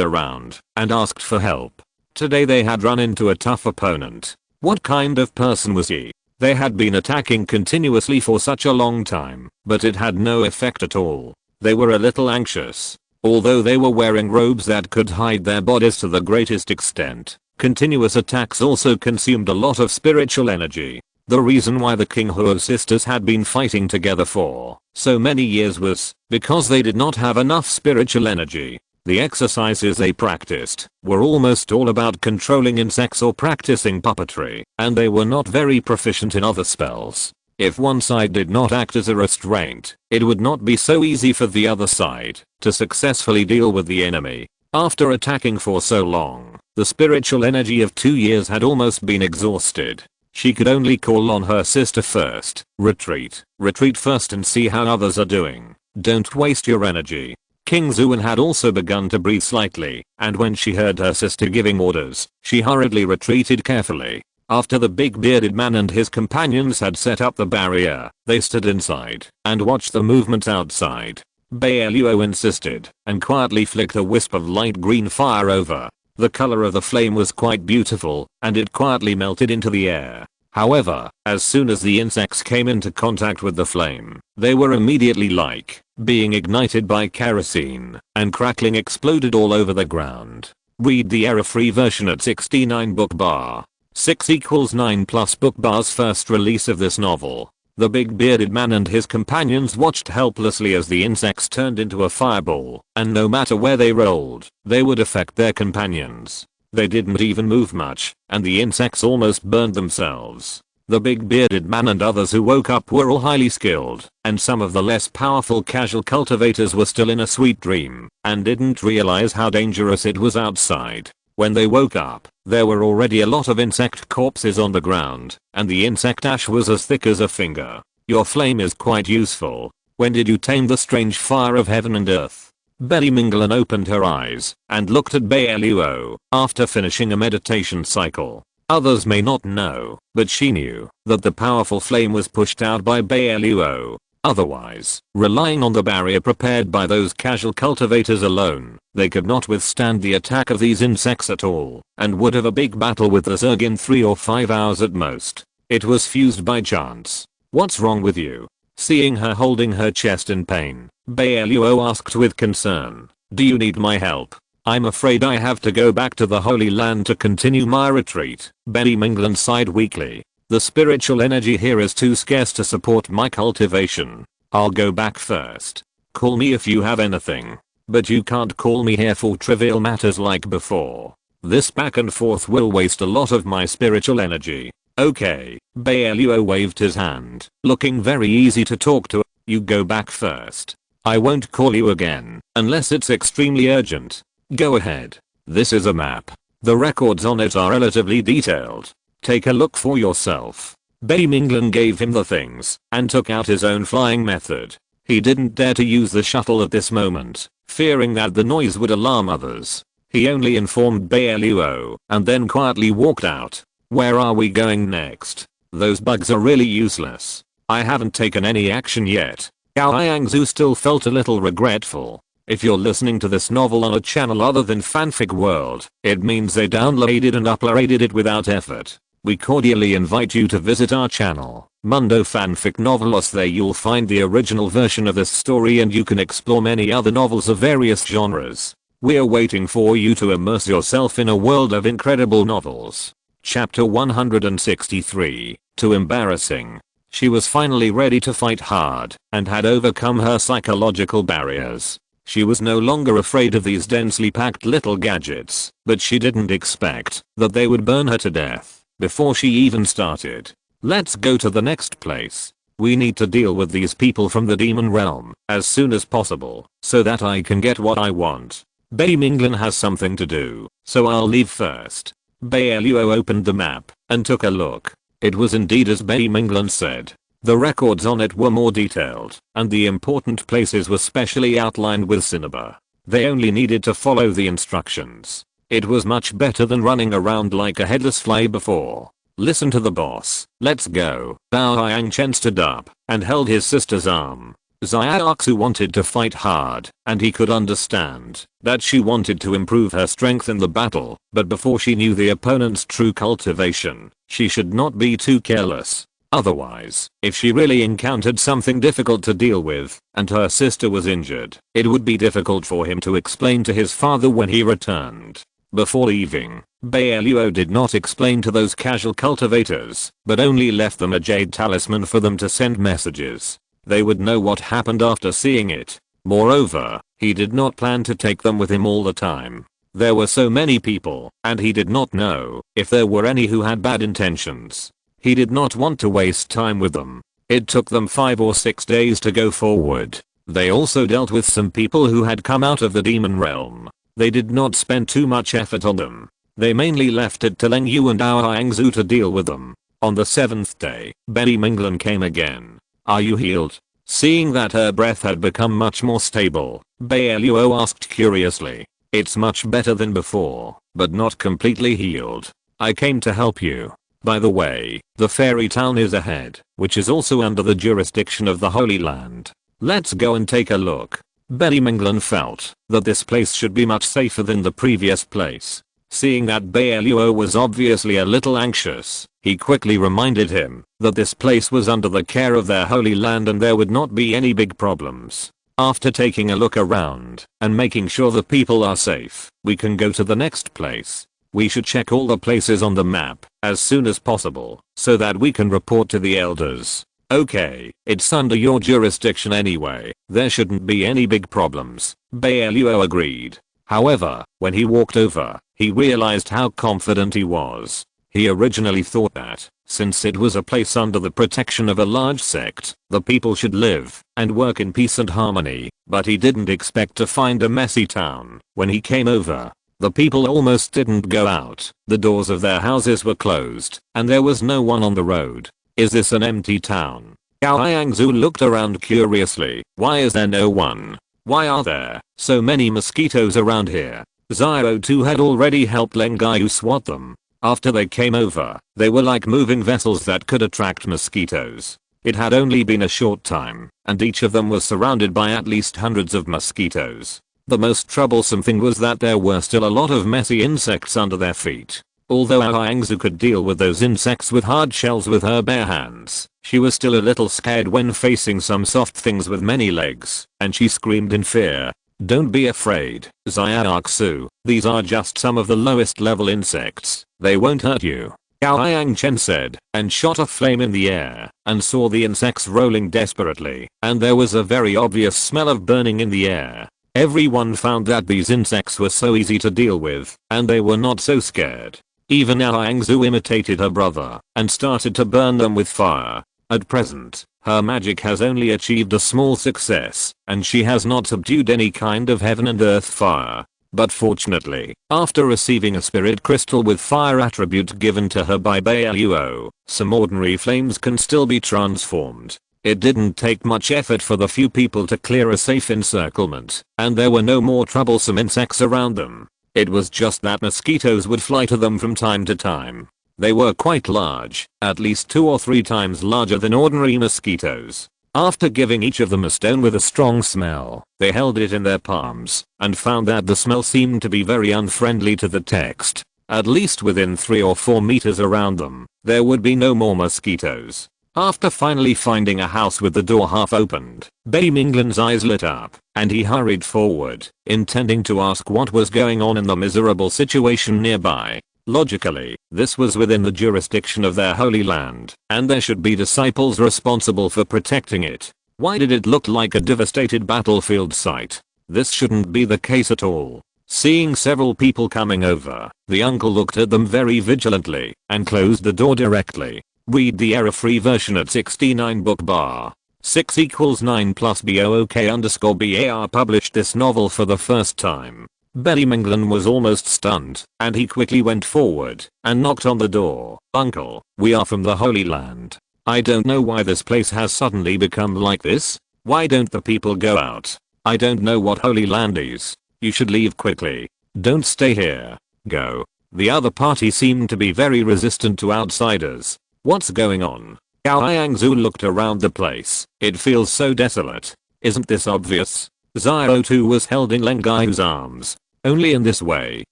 around and asked for help. Today they had run into a tough opponent. What kind of person was he? They had been attacking continuously for such a long time, but it had no effect at all. They were a little anxious. Although they were wearing robes that could hide their bodies to the greatest extent, continuous attacks also consumed a lot of spiritual energy. The reason why the King Ho sisters had been fighting together for so many years was because they did not have enough spiritual energy. The exercises they practiced were almost all about controlling insects or practicing puppetry, and they were not very proficient in other spells. If one side did not act as a restraint, it would not be so easy for the other side to successfully deal with the enemy. After attacking for so long, the spiritual energy of 2 years had almost been exhausted. She could only call on her sister first. Retreat. Retreat first and see how others are doing. Don't waste your energy. King Zuan had also begun to breathe slightly, and when she heard her sister giving orders, she hurriedly retreated carefully. After the big bearded man and his companions had set up the barrier, they stood inside and watched the movement outside. Bai Luo insisted and quietly flicked a wisp of light green fire over. The color of the flame was quite beautiful, and it quietly melted into the air. However, as soon as the insects came into contact with the flame, they were immediately like being ignited by kerosene, and crackling exploded all over the ground. Read the error-free version at 69 book bar. 6 equals 9 plus book bar's first release of this novel. The big bearded man and his companions watched helplessly as the insects turned into a fireball, and no matter where they rolled, they would affect their companions. They didn't even move much, and the insects almost burned themselves. The big bearded man and others who woke up were all highly skilled, and some of the less powerful casual cultivators were still in a sweet dream, and didn't realize how dangerous it was outside. When they woke up, there were already a lot of insect corpses on the ground, and the insect ash was as thick as a finger. Your flame is quite useful. When did you tame the strange fire of heaven and earth? Betty Minglan opened her eyes and looked at Bai Luo after finishing a meditation cycle. Others may not know, but she knew that the powerful flame was pushed out by Bai Luo. Otherwise, relying on the barrier prepared by those casual cultivators alone, they could not withstand the attack of these insects at all, and would have a big battle with the Zerg in 3 or 5 hours at most. It was fused by chance. What's wrong with you? Seeing her holding her chest in pain, Bai Luo asked with concern. Do you need my help? I'm afraid I have to go back to the Holy Land to continue my retreat. Betty Minglan sighed weakly. The spiritual energy here is too scarce to support my cultivation. I'll go back first. Call me if you have anything. But you can't call me here for trivial matters like before. This back and forth will waste a lot of my spiritual energy. Okay. Bai Luo waved his hand, looking very easy to talk to. You go back first. I won't call you again, unless it's extremely urgent. Go ahead. This is a map. The records on it are relatively detailed. Take a look for yourself. Bai Minglan gave him the things and took out his own flying method. He didn't dare to use the shuttle at this moment, fearing that the noise would alarm others. He only informed Bai Luo and then quietly walked out. Where are we going next? Those bugs are really useless. I haven't taken any action yet. Gao Yangzu still felt a little regretful. If you're listening to this novel on a channel other than Fanfic World, it means they downloaded and uploaded it without effort. We cordially invite you to visit our channel, Mundo Fanfic Novelos. There you'll find the original version of this story and you can explore many other novels of various genres. We're waiting for you to immerse yourself in a world of incredible novels. Chapter 163, Too Embarrassing. She was finally ready to fight hard and had overcome her psychological barriers. She was no longer afraid of these densely packed little gadgets, but she didn't expect that they would burn her to death before she even started. Let's go to the next place. We need to deal with these people from the demon realm as soon as possible so that I can get what I want. Bai Minglan has something to do, so I'll leave first. Bai Luo opened the map and took a look. It was indeed as Bai Minglan said. The records on it were more detailed, and the important places were specially outlined with cinnabar. They only needed to follow the instructions. It was much better than running around like a headless fly before. Listen to the boss. Let's go. Bao Yang Chen stood up and held his sister's arm. Xiaoxu wanted to fight hard, and he could understand that she wanted to improve her strength in the battle, but before she knew the opponent's true cultivation, she should not be too careless. Otherwise, if she really encountered something difficult to deal with, and her sister was injured, it would be difficult for him to explain to his father when he returned. Before leaving, Bai Luo did not explain to those casual cultivators, but only left them a jade talisman for them to send messages. They would know what happened after seeing it. Moreover, he did not plan to take them with him all the time. There were so many people, and he did not know if there were any who had bad intentions. He did not want to waste time with them. It took them 5 or 6 days to go forward. They also dealt with some people who had come out of the demon realm. They did not spend too much effort on them. They mainly left it to Leng Yu and Ao Hangzu to deal with them. On the 7th day, Betty Minglan came again. "Are you healed?" Seeing that her breath had become much more stable, Bai Luo asked curiously. "It's much better than before, but not completely healed. I came to help you. By the way, the fairy town is ahead, which is also under the jurisdiction of the Holy Land. Let's go and take a look." Betty Minglan felt that this place should be much safer than the previous place. Seeing that Bai Luo was obviously a little anxious, he quickly reminded him that this place was under the care of their Holy Land and there would not be any big problems. After taking a look around and making sure the people are safe, we can go to the next place. We should check all the places on the map as soon as possible so that we can report to the elders. "Okay, it's under your jurisdiction anyway, there shouldn't be any big problems," Bai Luo agreed. However, when he walked over, he realized how confident he was. He originally thought that, since it was a place under the protection of a large sect, the people should live and work in peace and harmony, but he didn't expect to find a messy town. When he came over, the people almost didn't go out, the doors of their houses were closed, and there was no one on the road. "Is this an empty town?" Gao Hangzu looked around curiously. "Why is there no one? Why are there so many mosquitoes around here?" Xiao 2 had already helped Leng Gaiu swat them. After they came over, they were like moving vessels that could attract mosquitoes. It had only been a short time, and each of them was surrounded by at least hundreds of mosquitoes. The most troublesome thing was that there were still a lot of messy insects under their feet. Although Hangzu could deal with those insects with hard shells with her bare hands, she was still a little scared when facing some soft things with many legs, and she screamed in fear. "Don't be afraid, Xiaoxu, these are just some of the lowest level insects, they won't hurt you," Gao Hangchen said, and shot a flame in the air, and saw the insects rolling desperately, and there was a very obvious smell of burning in the air. Everyone found that these insects were so easy to deal with, and they were not so scared. Even Ao Hangzu imitated her brother, and started to burn them with fire. At present, her magic has only achieved a small success, and she has not subdued any kind of heaven and earth fire. But fortunately, after receiving a spirit crystal with fire attribute given to her by Bai Luo, some ordinary flames can still be transformed. It didn't take much effort for the few people to clear a safe encirclement, and there were no more troublesome insects around them. It was just that mosquitoes would fly to them from time to time. They were quite large, at least 2 or 3 times larger than ordinary mosquitoes. After giving each of them a stone with a strong smell, they held it in their palms, and found that the smell seemed to be very unfriendly to the text. At least within 3 or 4 meters around them, there would be no more mosquitoes. After finally finding a house with the door half opened, Bai Minglan's eyes lit up, and he hurried forward, intending to ask what was going on in the miserable situation nearby. Logically, this was within the jurisdiction of their holy land, and there should be disciples responsible for protecting it. Why did it look like a devastated battlefield site? This shouldn't be the case at all. Seeing several people coming over, the uncle looked at them very vigilantly, and closed the door directly. Read the error-free version at 69 bookbar. 6 = 9 plus BOOK_BAR published this novel for the first time. Bai Minglan was almost stunned, and he quickly went forward and knocked on the door. "Uncle, we are from the Holy Land. I don't know why this place has suddenly become like this. Why don't the people go out? I don't know what Holy Land is. You should leave quickly. Don't stay here. Go." The other party seemed to be very resistant to outsiders. "What's going on?" Gao Hangzu looked around the place. "It feels so desolate. Isn't this obvious?" Xiao 2 was held in Leng Gaiu's arms. Only in this way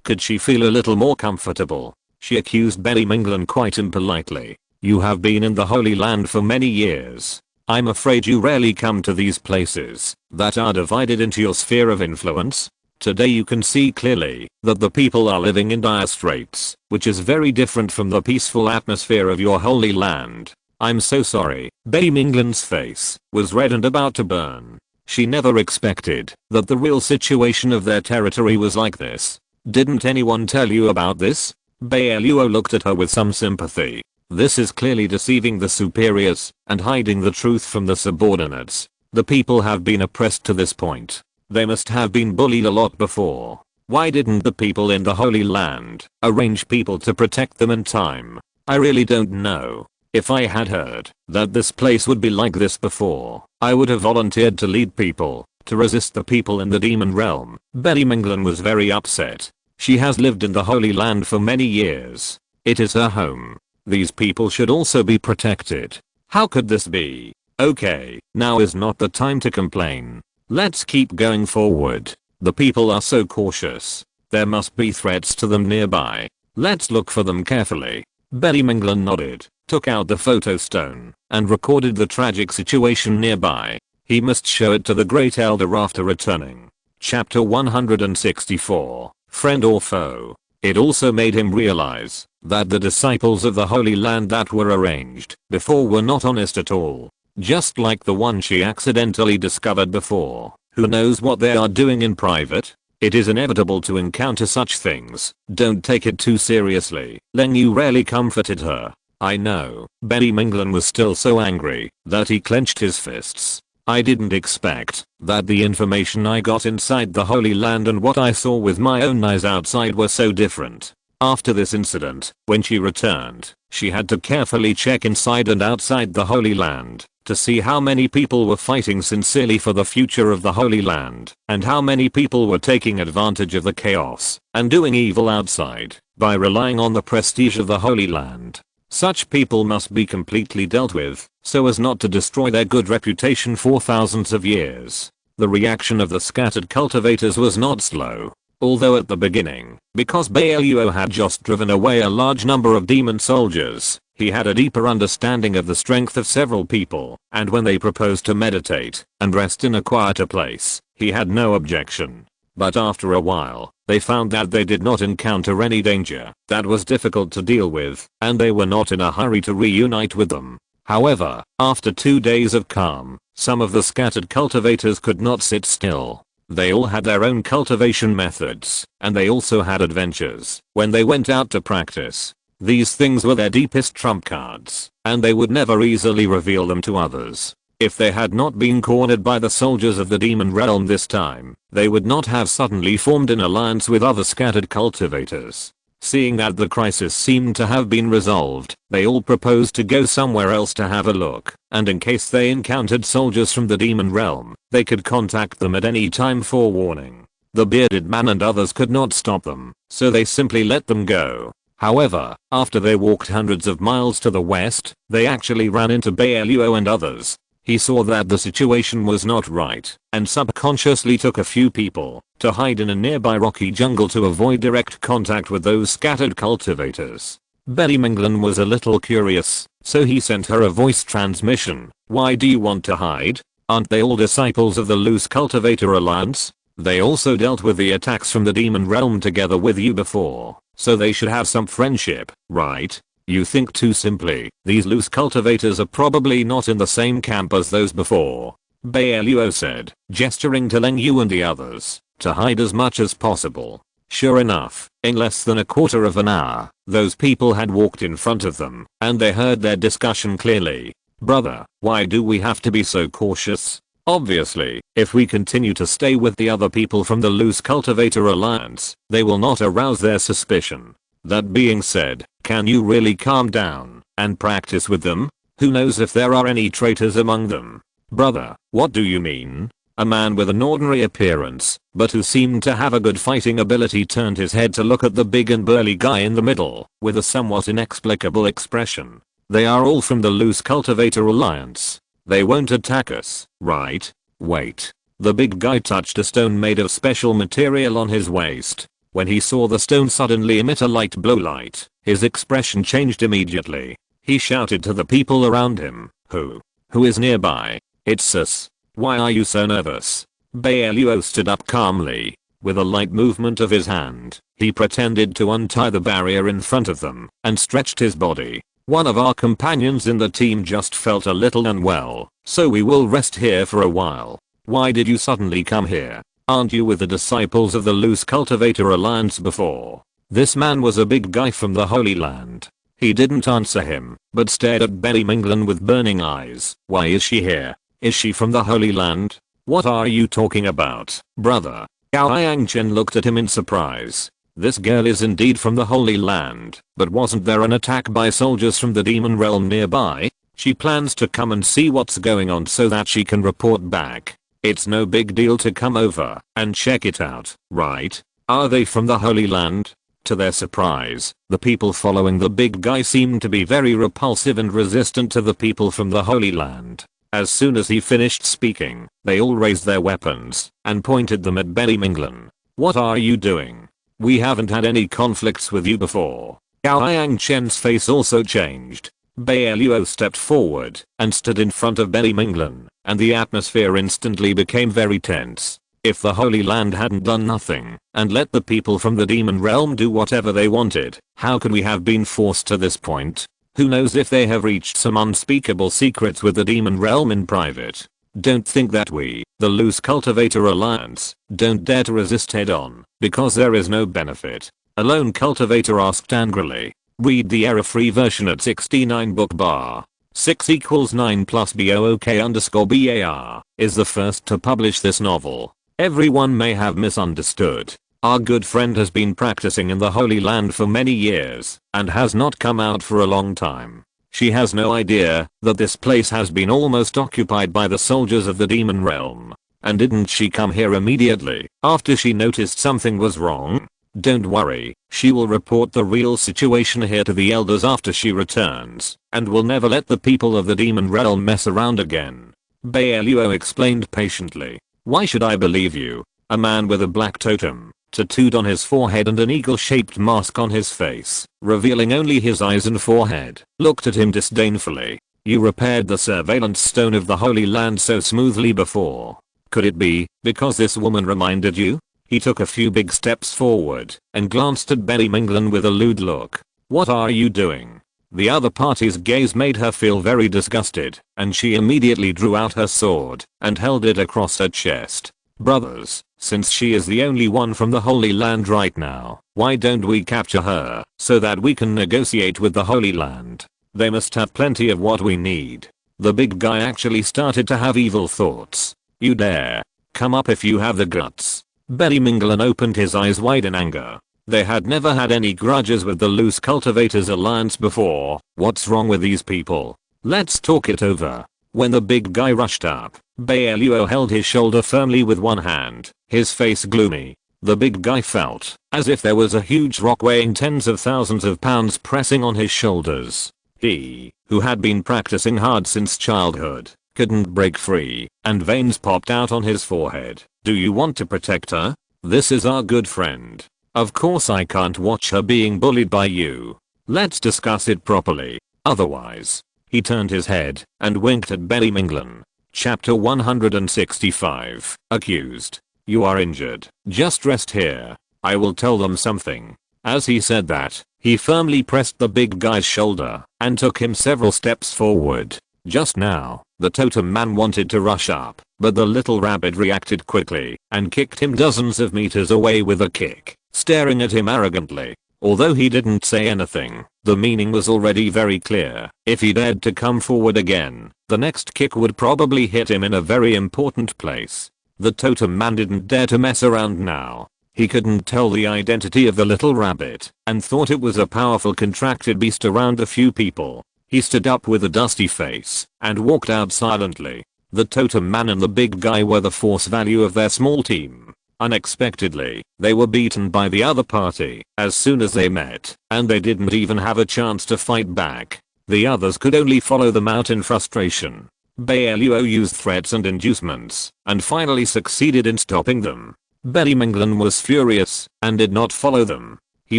could she feel a little more comfortable. She accused Bai Minglan quite impolitely. "You have been in the Holy Land for many years. I'm afraid you rarely come to these places that are divided into your sphere of influence. Today you can see clearly that the people are living in dire straits, which is very different from the peaceful atmosphere of your holy land. I'm so sorry." Bai Minglan's face was red and about to burn. She never expected that the real situation of their territory was like this. "Didn't anyone tell you about this?" Bai Luo looked at her with some sympathy. This is clearly deceiving the superiors and hiding the truth from the subordinates. The people have been oppressed to this point. They must have been bullied a lot before. Why didn't the people in the Holy Land arrange people to protect them in time? I really don't know. If I had heard that this place would be like this before, I would have volunteered to lead people to resist the people in the demon realm. Betty Minglin was very upset. She has lived in the Holy Land for many years. It is her home. These people should also be protected. How could this be? Okay, now is not the time to complain. Let's keep going forward. The people are so cautious. There must be threats to them nearby. Let's look for them carefully. Betty Minglin nodded, took out the photo stone, and recorded the tragic situation nearby. He must show it to the Great Elder after returning. Chapter 164, Friend or Foe. It also made him realize that the disciples of the Holy Land that were arranged before were not honest at all. Just like the one she accidentally discovered before. Who knows what they are doing in private? It is inevitable to encounter such things. Don't take it too seriously. Len Yu rarely comforted her. I know. Betty Minglin was still so angry that he clenched his fists. I didn't expect that the information I got inside the Holy Land and what I saw with my own eyes outside were so different. After this incident, when she returned, she had to carefully check inside and outside the Holy Land to see how many people were fighting sincerely for the future of the Holy Land, and how many people were taking advantage of the chaos and doing evil outside by relying on the prestige of the Holy Land. Such people must be completely dealt with, so as not to destroy their good reputation for thousands of years. The reaction of the scattered cultivators was not slow. Although at the beginning, because Bai Luo had just driven away a large number of demon soldiers, he had a deeper understanding of the strength of several people, and when they proposed to meditate and rest in a quieter place, he had no objection. But after a while, they found that they did not encounter any danger that was difficult to deal with, and they were not in a hurry to reunite with them. However, after 2 days of calm, some of the scattered cultivators could not sit still. They all had their own cultivation methods, and they also had adventures when they went out to practice. These things were their deepest trump cards, and they would never easily reveal them to others. If they had not been cornered by the soldiers of the demon realm this time, they would not have suddenly formed an alliance with other scattered cultivators. Seeing that the crisis seemed to have been resolved, they all proposed to go somewhere else to have a look, and in case they encountered soldiers from the demon realm, they could contact them at any time for warning. The bearded man and others could not stop them, so they simply let them go. However, after they walked hundreds of miles to the west, they actually ran into Bai Luo and others. He saw that the situation was not right, and subconsciously took a few people to hide in a nearby rocky jungle to avoid direct contact with those scattered cultivators. Betty Minglin was a little curious, so he sent her a voice transmission. Why do you want to hide? Aren't they all disciples of the Loose Cultivator Alliance? They also dealt with the attacks from the demon realm together with you before, so they should have some friendship, right? You think too simply. These loose cultivators are probably not in the same camp as those before. Bai Luo said, gesturing to Len Yu and the others, to hide as much as possible. Sure enough, in less than a quarter of an hour, those people had walked in front of them, and they heard their discussion clearly. Brother, why do we have to be so cautious? Obviously, if we continue to stay with the other people from the Loose Cultivator Alliance, they will not arouse their suspicion. That being said, can you really calm down and practice with them? Who knows if there are any traitors among them? Brother, what do you mean? A man with an ordinary appearance, but who seemed to have a good fighting ability turned his head to look at the big and burly guy in the middle, with a somewhat inexplicable expression. They are all from the Loose Cultivator Alliance. They won't attack us, right? Wait. The big guy touched a stone made of special material on his waist. When he saw the stone suddenly emit a light blue light, his expression changed immediately. He shouted to the people around him, Who is nearby? It's us. Why are you so nervous? Bai Luo stood up calmly. With a light movement of his hand, he pretended to untie the barrier in front of them, and stretched his body. One of our companions in the team just felt a little unwell, so we will rest here for a while. Why did you suddenly come here? Aren't you with the disciples of the Loose Cultivator Alliance before? This man was a big guy from the Holy Land. He didn't answer him, but stared at Betty Minglin with burning eyes. Why is she here? Is she from the Holy Land? What are you talking about, brother? Gao Yangchen looked at him in surprise. This girl is indeed from the Holy Land, but wasn't there an attack by soldiers from the demon realm nearby? She plans to come and see what's going on so that she can report back. It's no big deal to come over and check it out, right? Are they from the Holy Land? To their surprise, the people following the big guy seemed to be very repulsive and resistant to the people from the Holy Land. As soon as he finished speaking, they all raised their weapons and pointed them at Betty Minglin. What are you doing? We haven't had any conflicts with you before. Gao Yangchen's face also changed. Bai Luo stepped forward and stood in front of Betty Minglin, and the atmosphere instantly became very tense. If the Holy Land hadn't done nothing and let the people from the demon realm do whatever they wanted, how could we have been forced to this point? Who knows if they have reached some unspeakable secrets with the demon realm in private. Don't think that we, the Loose Cultivator Alliance, don't dare to resist head on, because there is no benefit. A lone cultivator asked angrily. Read the error-free version at 69 book bar. 6 equals 9 plus BOOK_BAR is the first to publish this novel. Everyone may have misunderstood. Our good friend has been practicing in the Holy Land for many years and has not come out for a long time. She has no idea that this place has been almost occupied by the soldiers of the demon realm. And didn't she come here immediately after she noticed something was wrong? Don't worry, she will report the real situation here to the elders after she returns, and will never let the people of the demon realm mess around again. Bai Luo explained patiently. Why should I believe you? A man with a black totem, tattooed on his forehead and an eagle-shaped mask on his face, revealing only his eyes and forehead, looked at him disdainfully. You repaired the surveillance stone of the Holy Land so smoothly before. Could it be because this woman reminded you? He took a few big steps forward and glanced at Betty Minglin with a lewd look. What are you doing? The other party's gaze made her feel very disgusted, and she immediately drew out her sword and held it across her chest. Brothers, since she is the only one from the Holy Land right now, why don't we capture her so that we can negotiate with the Holy Land? They must have plenty of what we need. The big guy actually started to have evil thoughts. You dare? Come up if you have the guts. Betty Minglin opened his eyes wide in anger. They had never had any grudges with the Loose Cultivators Alliance before. What's wrong with these people? Let's talk it over. When the big guy rushed up, Bai Luo held his shoulder firmly with one hand, his face gloomy. The big guy felt as if there was a huge rock weighing tens of thousands of pounds pressing on his shoulders. He, who had been practicing hard since childhood, couldn't break free, and veins popped out on his forehead. Do you want to protect her? This is our good friend. Of course I can't watch her being bullied by you. Let's discuss it properly. Otherwise. He turned his head and winked at Betty Minglin. Chapter 165. Accused. You are injured. Just rest here. I will tell them something. As he said that, he firmly pressed the big guy's shoulder and took him several steps forward. Just now, the totem man wanted to rush up, but the little rabbit reacted quickly and kicked him dozens of meters away with a kick, staring at him arrogantly. Although he didn't say anything, the meaning was already very clear. If he dared to come forward again, the next kick would probably hit him in a very important place. The totem man didn't dare to mess around now. He couldn't tell the identity of the little rabbit and thought it was a powerful contracted beast around a few people. He stood up with a dusty face and walked out silently. The totem man and the big guy were the force value of their small team. Unexpectedly, they were beaten by the other party as soon as they met, and they didn't even have a chance to fight back. The others could only follow them out in frustration. Bai Luo used threats and inducements, and finally succeeded in stopping them. Betty Minglin was furious, and did not follow them. He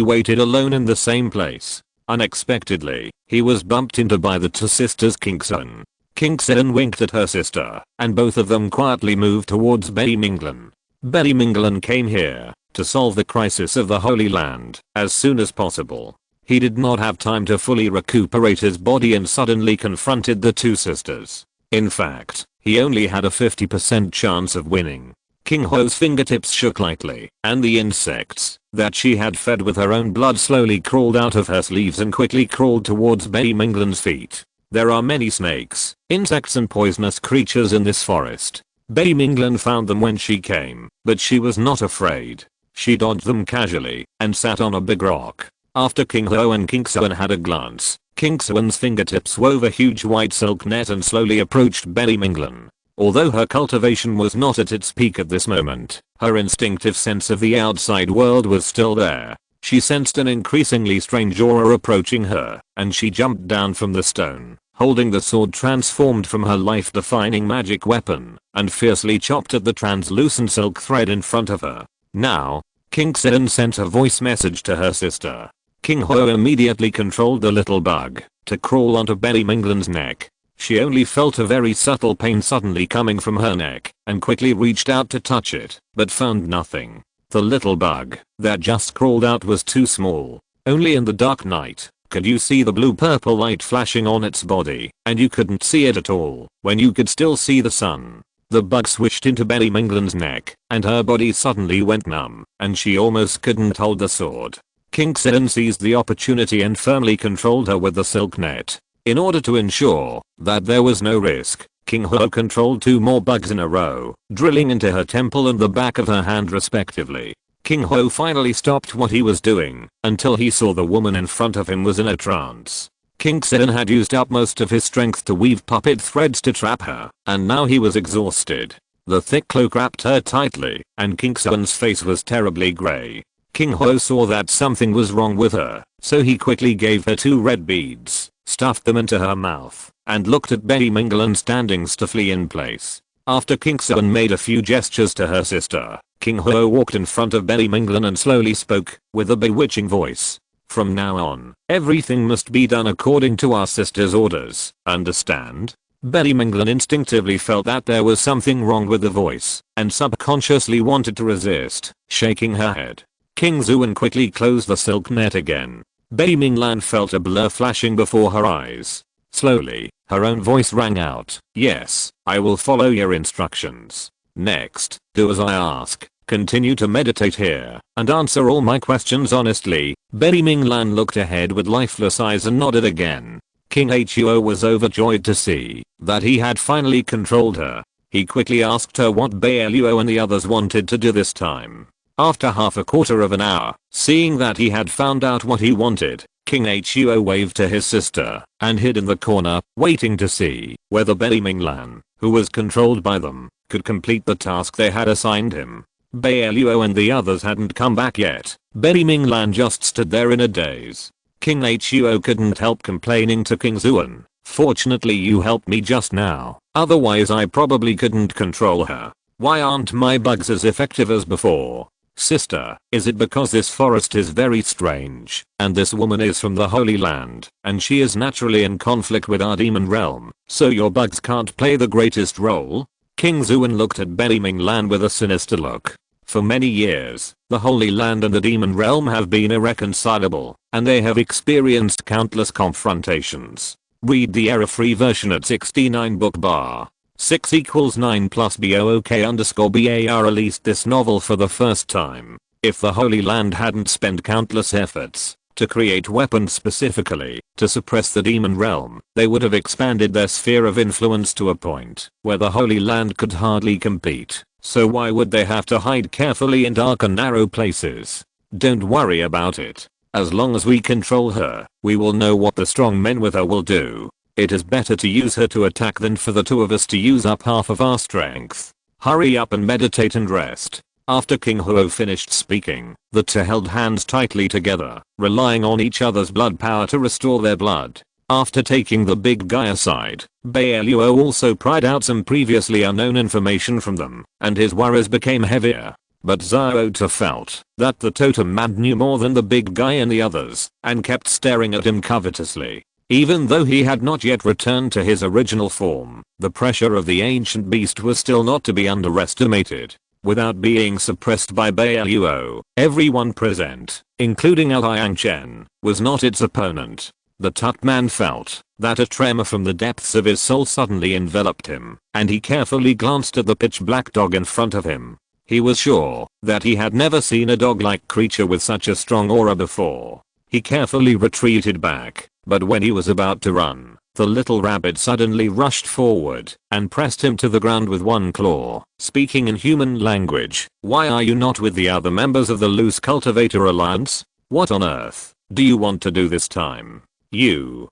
waited alone in the same place. Unexpectedly, he was bumped into by the two sisters Kingsen. Kingsen winked at her sister, and both of them quietly moved towards Betty Minglin. Betty Minglin came here to solve the crisis of the Holy Land as soon as possible. He did not have time to fully recuperate his body and suddenly confronted the two sisters. In fact, he only had a 50% chance of winning. King Ho's fingertips shook lightly, and the insects that she had fed with her own blood slowly crawled out of her sleeves and quickly crawled towards Bai Minglan's feet. There are many snakes, insects and poisonous creatures in this forest. Bai Minglan found them when she came, but she was not afraid. She dodged them casually and sat on a big rock. After King Ho and King Xuan had a glance, King Xuan's fingertips wove a huge white silk net and slowly approached Bai Minglan. Although her cultivation was not at its peak at this moment, her instinctive sense of the outside world was still there. She sensed an increasingly strange aura approaching her, and she jumped down from the stone, holding the sword transformed from her life-defining magic weapon, and fiercely chopped at the translucent silk thread in front of her. Now, King Xuan sent a voice message to her sister. King Ho immediately controlled the little bug to crawl onto Bai Minglan's neck. She only felt a very subtle pain suddenly coming from her neck and quickly reached out to touch it, but found nothing. The little bug that just crawled out was too small. Only in the dark night could you see the blue-purple light flashing on its body, and you couldn't see it at all when you could still see the sun. The bug switched into Bai Minglan's neck, and her body suddenly went numb, and she almost couldn't hold the sword. King Xuan seized the opportunity and firmly controlled her with the silk net. In order to ensure that there was no risk, King Ho controlled 2 more bugs in a row, drilling into her temple and the back of her hand respectively. King Ho finally stopped what he was doing until he saw the woman in front of him was in a trance. King Xuan had used up most of his strength to weave puppet threads to trap her, and now he was exhausted. The thick cloak wrapped her tightly, and King Xuan's face was terribly grey. King Ho saw that something was wrong with her, so he quickly gave her 2 red beads, stuffed them into her mouth, and looked at Bai Minglan standing stiffly in place. After King Xuan made a few gestures to her sister, King Ho walked in front of Bai Minglan and slowly spoke, with a bewitching voice. From now on, everything must be done according to our sister's orders, understand? Bai Minglan instinctively felt that there was something wrong with the voice, and subconsciously wanted to resist, shaking her head. King Xuan quickly closed the silk net again. Bai Minglan felt a blur flashing before her eyes. Slowly, her own voice rang out. Yes, I will follow your instructions. Next, do as I ask. Continue to meditate here and answer all my questions honestly. Bai Minglan looked ahead with lifeless eyes and nodded again. King Huo was overjoyed to see that he had finally controlled her. He quickly asked her what Bai Luo and the others wanted to do this time. After half a quarter of an hour, seeing that he had found out what he wanted, King Huo waved to his sister and hid in the corner, waiting to see whether Bai Minglan, who was controlled by them, could complete the task they had assigned him. Bai Luo and the others hadn't come back yet. Bai Minglan just stood there in a daze. King Huo couldn't help complaining to King Xuan. Fortunately you helped me just now, otherwise I probably couldn't control her. Why aren't my bugs as effective as before? Sister, is it because this forest is very strange, and this woman is from the Holy Land, and she is naturally in conflict with our demon realm, so your bugs can't play the greatest role? King Xuan looked at Bai Minglan with a sinister look. For many years, the Holy Land and the demon realm have been irreconcilable, and they have experienced countless confrontations. Read the error-free version at 69 book bar. 6 equals 9 plus BOOK_BAR released this novel for the first time. If the Holy Land hadn't spent countless efforts to create weapons specifically to suppress the demon realm, they would have expanded their sphere of influence to a point where the Holy Land could hardly compete. So why would they have to hide carefully in dark and narrow places? Don't worry about it. As long as we control her, we will know what the strong men with her will do. It is better to use her to attack than for the 2 of us to use up half of our strength. Hurry up and meditate and rest. After King Huo finished speaking, the 2 held hands tightly together, relying on each other's blood power to restore their blood. After taking the big guy aside, Bai Luo also pried out some previously unknown information from them, and his worries became heavier. But Xiao Tu felt that the totem man knew more than the big guy and the others, and kept staring at him covetously. Even though he had not yet returned to his original form, the pressure of the ancient beast was still not to be underestimated. Without being suppressed by Bai Luo, everyone present, including Liang Chen, was not its opponent. The Tut man felt that a tremor from the depths of his soul suddenly enveloped him, and he carefully glanced at the pitch black dog in front of him. He was sure that he had never seen a dog-like creature with such a strong aura before. He carefully retreated back, but when he was about to run, the little rabbit suddenly rushed forward and pressed him to the ground with one claw, speaking in human language. "Why are you not with the other members of the Loose Cultivator Alliance? What on earth do you want to do this time? You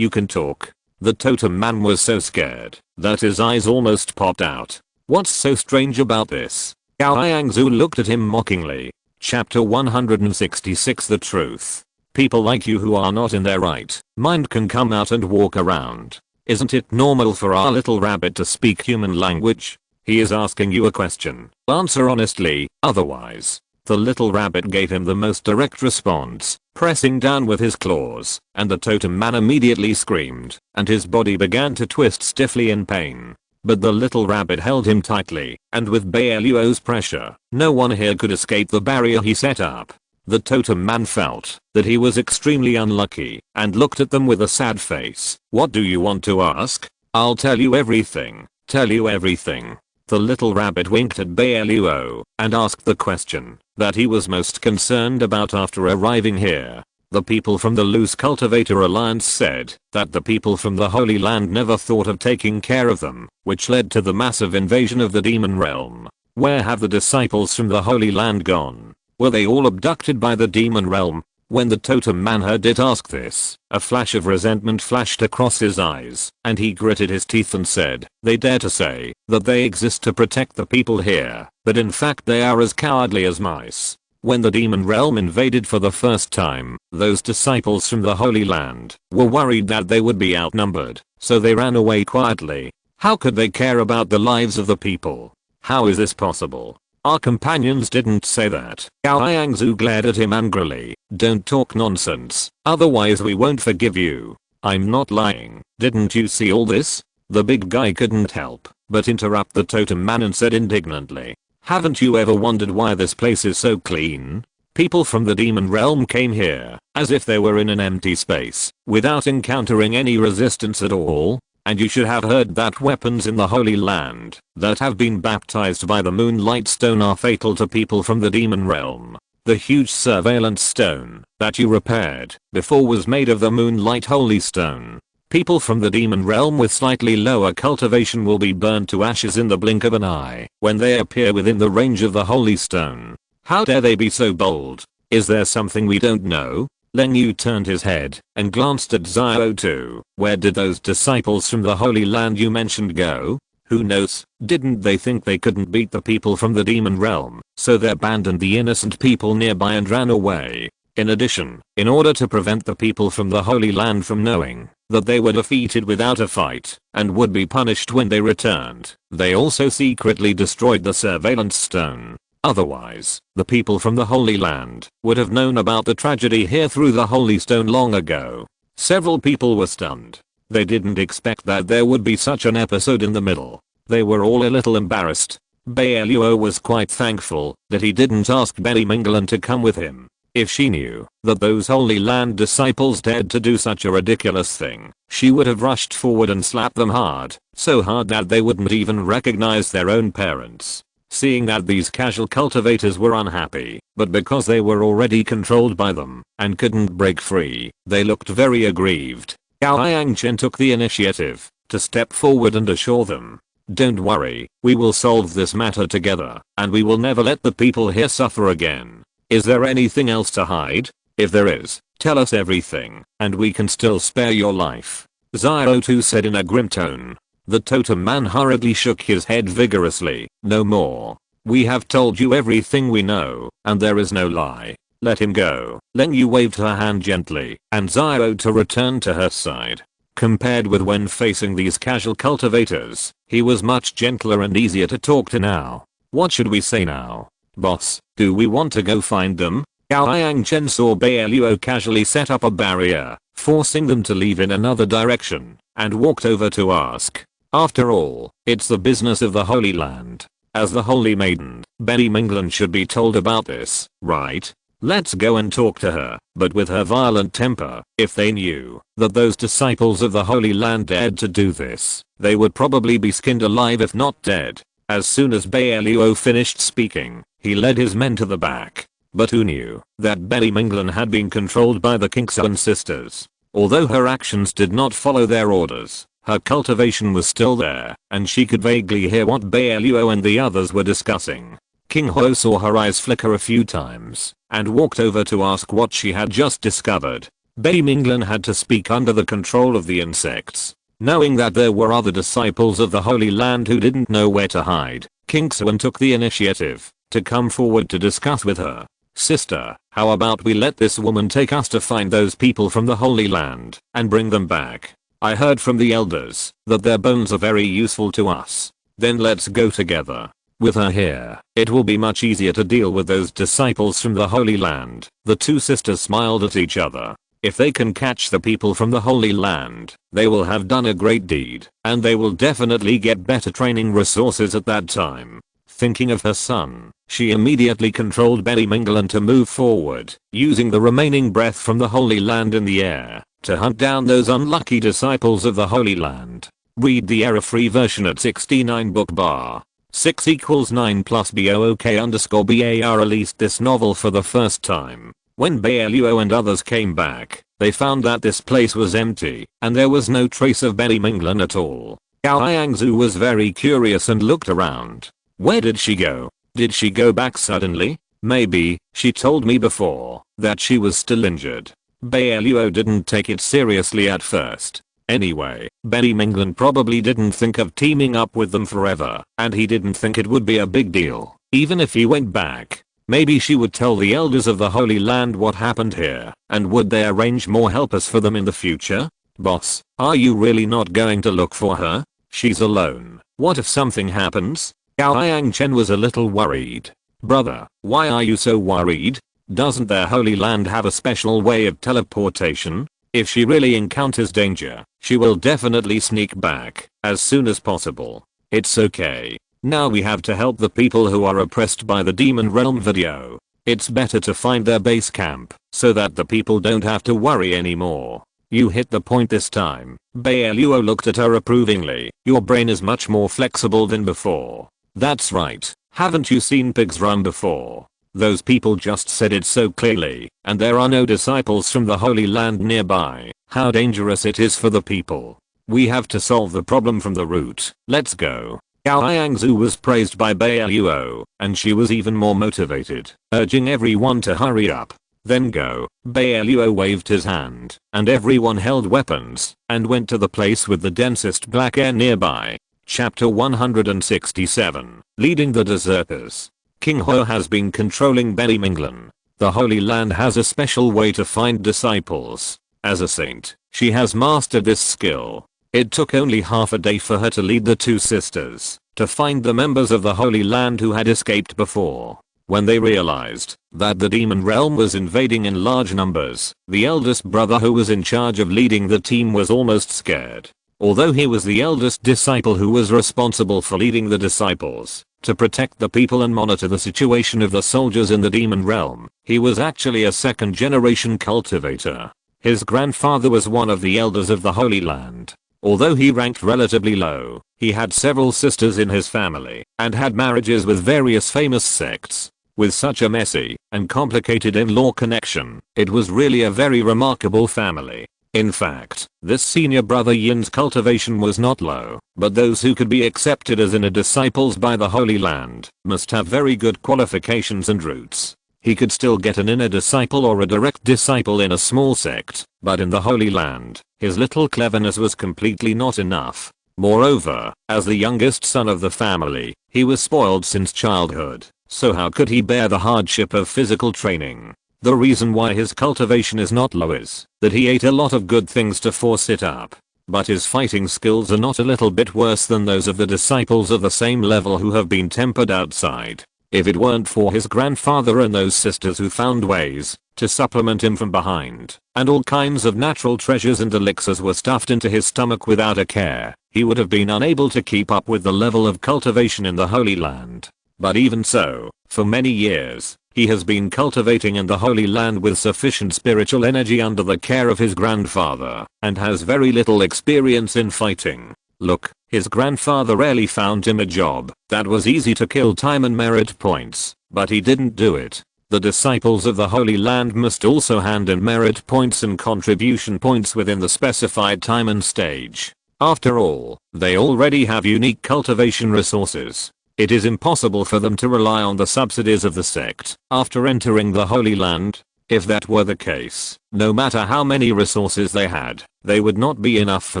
can talk." The totem man was so scared that his eyes almost popped out. "What's so strange about this?" Gao Yangzu looked at him mockingly. Chapter 166 The Truth. People like you who are not in their right mind can come out and walk around. Isn't it normal for our little rabbit to speak human language? He is asking you a question. Answer honestly, otherwise. The little rabbit gave him the most direct response, pressing down with his claws, and the totem man immediately screamed, and his body began to twist stiffly in pain. But the little rabbit held him tightly, and with Bai Luo's pressure, no one here could escape the barrier he set up. The totem man felt that he was extremely unlucky, and looked at them with a sad face. "What do you want to ask? I'll tell you everything. Tell you everything." The little rabbit winked at Bai Luo, and asked the question that he was most concerned about after arriving here. The people from the Loose Cultivator Alliance said that the people from the Holy Land never thought of taking care of them, which led to the massive invasion of the demon realm. Where have the disciples from the Holy Land gone? Were they all abducted by the demon realm? When the totem man heard it ask this, a flash of resentment flashed across his eyes, and he gritted his teeth and said, "They dare to say that they exist to protect the people here, but in fact they are as cowardly as mice." When the demon realm invaded for the first time, those disciples from the Holy Land were worried that they would be outnumbered, so they ran away quietly. How could they care about the lives of the people? How is this possible? Our companions didn't say that. Gao Yangzu glared at him angrily. "Don't talk nonsense, otherwise we won't forgive you." "I'm not lying. Didn't you see all this?" The big guy couldn't help but interrupt the totem man and said indignantly, "Haven't you ever wondered why this place is so clean? People from the demon realm came here as if they were in an empty space without encountering any resistance at all. And you should have heard that weapons in the Holy Land that have been baptized by the Moonlight Stone are fatal to people from the demon realm. The huge surveillance stone that you repaired before was made of the Moonlight Holy Stone. People from the demon realm with slightly lower cultivation will be burned to ashes in the blink of an eye when they appear within the range of the Holy Stone. How dare they be so bold? Is there something we don't know?" Len Yu turned his head and glanced at Xiao too. "Where did those disciples from the Holy Land you mentioned go? Who knows? Didn't they think they couldn't beat the people from the demon realm, so they abandoned the innocent people nearby and ran away? In addition, in order to prevent the people from the Holy Land from knowing that they were defeated without a fight and would be punished when they returned, they also secretly destroyed the surveillance stone. Otherwise, the people from the Holy Land would have known about the tragedy here through the Holy Stone long ago." Several people were stunned. They didn't expect that there would be such an episode in the middle. They were all a little embarrassed. Bai Luo was quite thankful that he didn't ask Betty Minglan to come with him. If she knew that those Holy Land disciples dared to do such a ridiculous thing, she would have rushed forward and slapped them hard, so hard that they wouldn't even recognize their own parents. Seeing that these casual cultivators were unhappy, but because they were already controlled by them and couldn't break free, they looked very aggrieved. Gao Yangchen took the initiative to step forward and assure them, "Don't worry, we will solve this matter together, and we will never let the people here suffer again. Is there anything else to hide? If there is, tell us everything, and we can still spare your life." Xiao Tu said in a grim tone. The totem man hurriedly shook his head vigorously. "No more. We have told you everything we know, and there is no lie. Let him go." Len Yu waved her hand gently, and Xiao Tu returned to her side. Compared with when facing these casual cultivators, he was much gentler and easier to talk to now. "What should we say now? Boss, do we want to go find them?" Gao Yangchen saw Bai Luo casually set up a barrier, forcing them to leave in another direction, and walked over to ask. After all, it's the business of the Holy Land. As the Holy Maiden, Betty Minglan should be told about this, right? Let's go and talk to her. But with her violent temper, if they knew that those disciples of the Holy Land dared to do this, they would probably be skinned alive if not dead. As soon as Bai Luo finished speaking, he led his men to the back. But who knew that Bai Minglan had been controlled by the Kingsuan sisters? Although her actions did not follow their orders, her cultivation was still there, and she could vaguely hear what Bai Luo and the others were discussing. King Huo saw her eyes flicker a few times, and walked over to ask what she had just discovered. Bai Minglan had to speak under the control of the insects. Knowing that there were other disciples of the Holy Land who didn't know where to hide, King Xuan took the initiative to come forward to discuss with her. Sister, how about we let this woman take us to find those people from the Holy Land and bring them back? I heard from the elders that their bones are very useful to us. Then let's go together. With her here, it will be much easier to deal with those disciples from the Holy Land. The two sisters smiled at each other. If they can catch the people from the Holy Land, they will have done a great deed, and they will definitely get better training resources at that time. Thinking of her son, she immediately controlled Bai Minglan to move forward, using the remaining breath from the Holy Land in the air, to hunt down those unlucky disciples of the Holy Land. Read the error-free version at 69 book bar. 6 = 9 plus BOOK_BAR released this novel for the first time. When Bai Luo and others came back, they found that this place was empty, and there was no trace of Bai Minglan at all. Gao Yangzu was very curious and looked around. Where did she go? Did she go back suddenly? Maybe, she told me before that she was still injured. Bai Luo didn't take it seriously at first. Anyway, Bai Minglan probably didn't think of teaming up with them forever, and he didn't think it would be a big deal, even if he went back. Maybe she would tell the elders of the Holy Land what happened here, and would they arrange more helpers for them in the future? Boss, are you really not going to look for her? She's alone. What if something happens? Gao Yangchen was a little worried. Brother, why are you so worried? Doesn't their Holy Land have a special way of teleportation? If she really encounters danger, she will definitely sneak back as soon as possible. It's okay. Now we have to help the people who are oppressed by the demon realm video. It's better to find their base camp so that the people don't have to worry anymore. You hit the point this time. Bai Luo looked at her approvingly. Your brain is much more flexible than before. That's right. Haven't you seen pigs run before? Those people just said it so clearly, and there are no disciples from the Holy Land nearby. How dangerous it is for the people. We have to solve the problem from the root. Let's go. Gao Yangzu was praised by Bai Luo, and she was even more motivated, urging everyone to hurry up. Then go. Bai Luo waved his hand, and everyone held weapons, and went to the place with the densest black air nearby. Chapter 167, Leading the Deserters. King Huo has been controlling Bai Minglan. The Holy Land has a special way to find disciples. As a saint, she has mastered this skill. It took only half a day for her to lead the two sisters to find the members of the Holy Land who had escaped before. When they realized that the demon realm was invading in large numbers, the eldest brother who was in charge of leading the team was almost scared. Although he was the eldest disciple who was responsible for leading the disciples to protect the people and monitor the situation of the soldiers in the demon realm, he was actually a second-generation cultivator. His grandfather was one of the elders of the Holy Land. Although he ranked relatively low, he had several sisters in his family and had marriages with various famous sects. With such a messy and complicated in-law connection, it was really a very remarkable family. In fact, this senior brother Yin's cultivation was not low, but those who could be accepted as inner disciples by the Holy Land must have very good qualifications and roots. He could still get an inner disciple or a direct disciple in a small sect, but in the Holy Land, his little cleverness was completely not enough. Moreover, as the youngest son of the family, he was spoiled since childhood, so how could he bear the hardship of physical training? The reason why his cultivation is not low is that he ate a lot of good things to force it up. But his fighting skills are not a little bit worse than those of the disciples of the same level who have been tempered outside. If it weren't for his grandfather and those sisters who found ways to supplement him from behind, and all kinds of natural treasures and elixirs were stuffed into his stomach without a care, he would have been unable to keep up with the level of cultivation in the Holy Land. But even so, for many years, he has been cultivating in the Holy Land with sufficient spiritual energy under the care of his grandfather, and has very little experience in fighting. Look, His grandfather rarely found him a job that was easy to kill time and merit points, but he didn't do it. The disciples of the Holy Land must also hand in merit points and contribution points within the specified time and stage. After all, they already have unique cultivation resources. It is impossible for them to rely on the subsidies of the sect after entering the Holy Land. If that were the case, no matter how many resources they had, they would not be enough for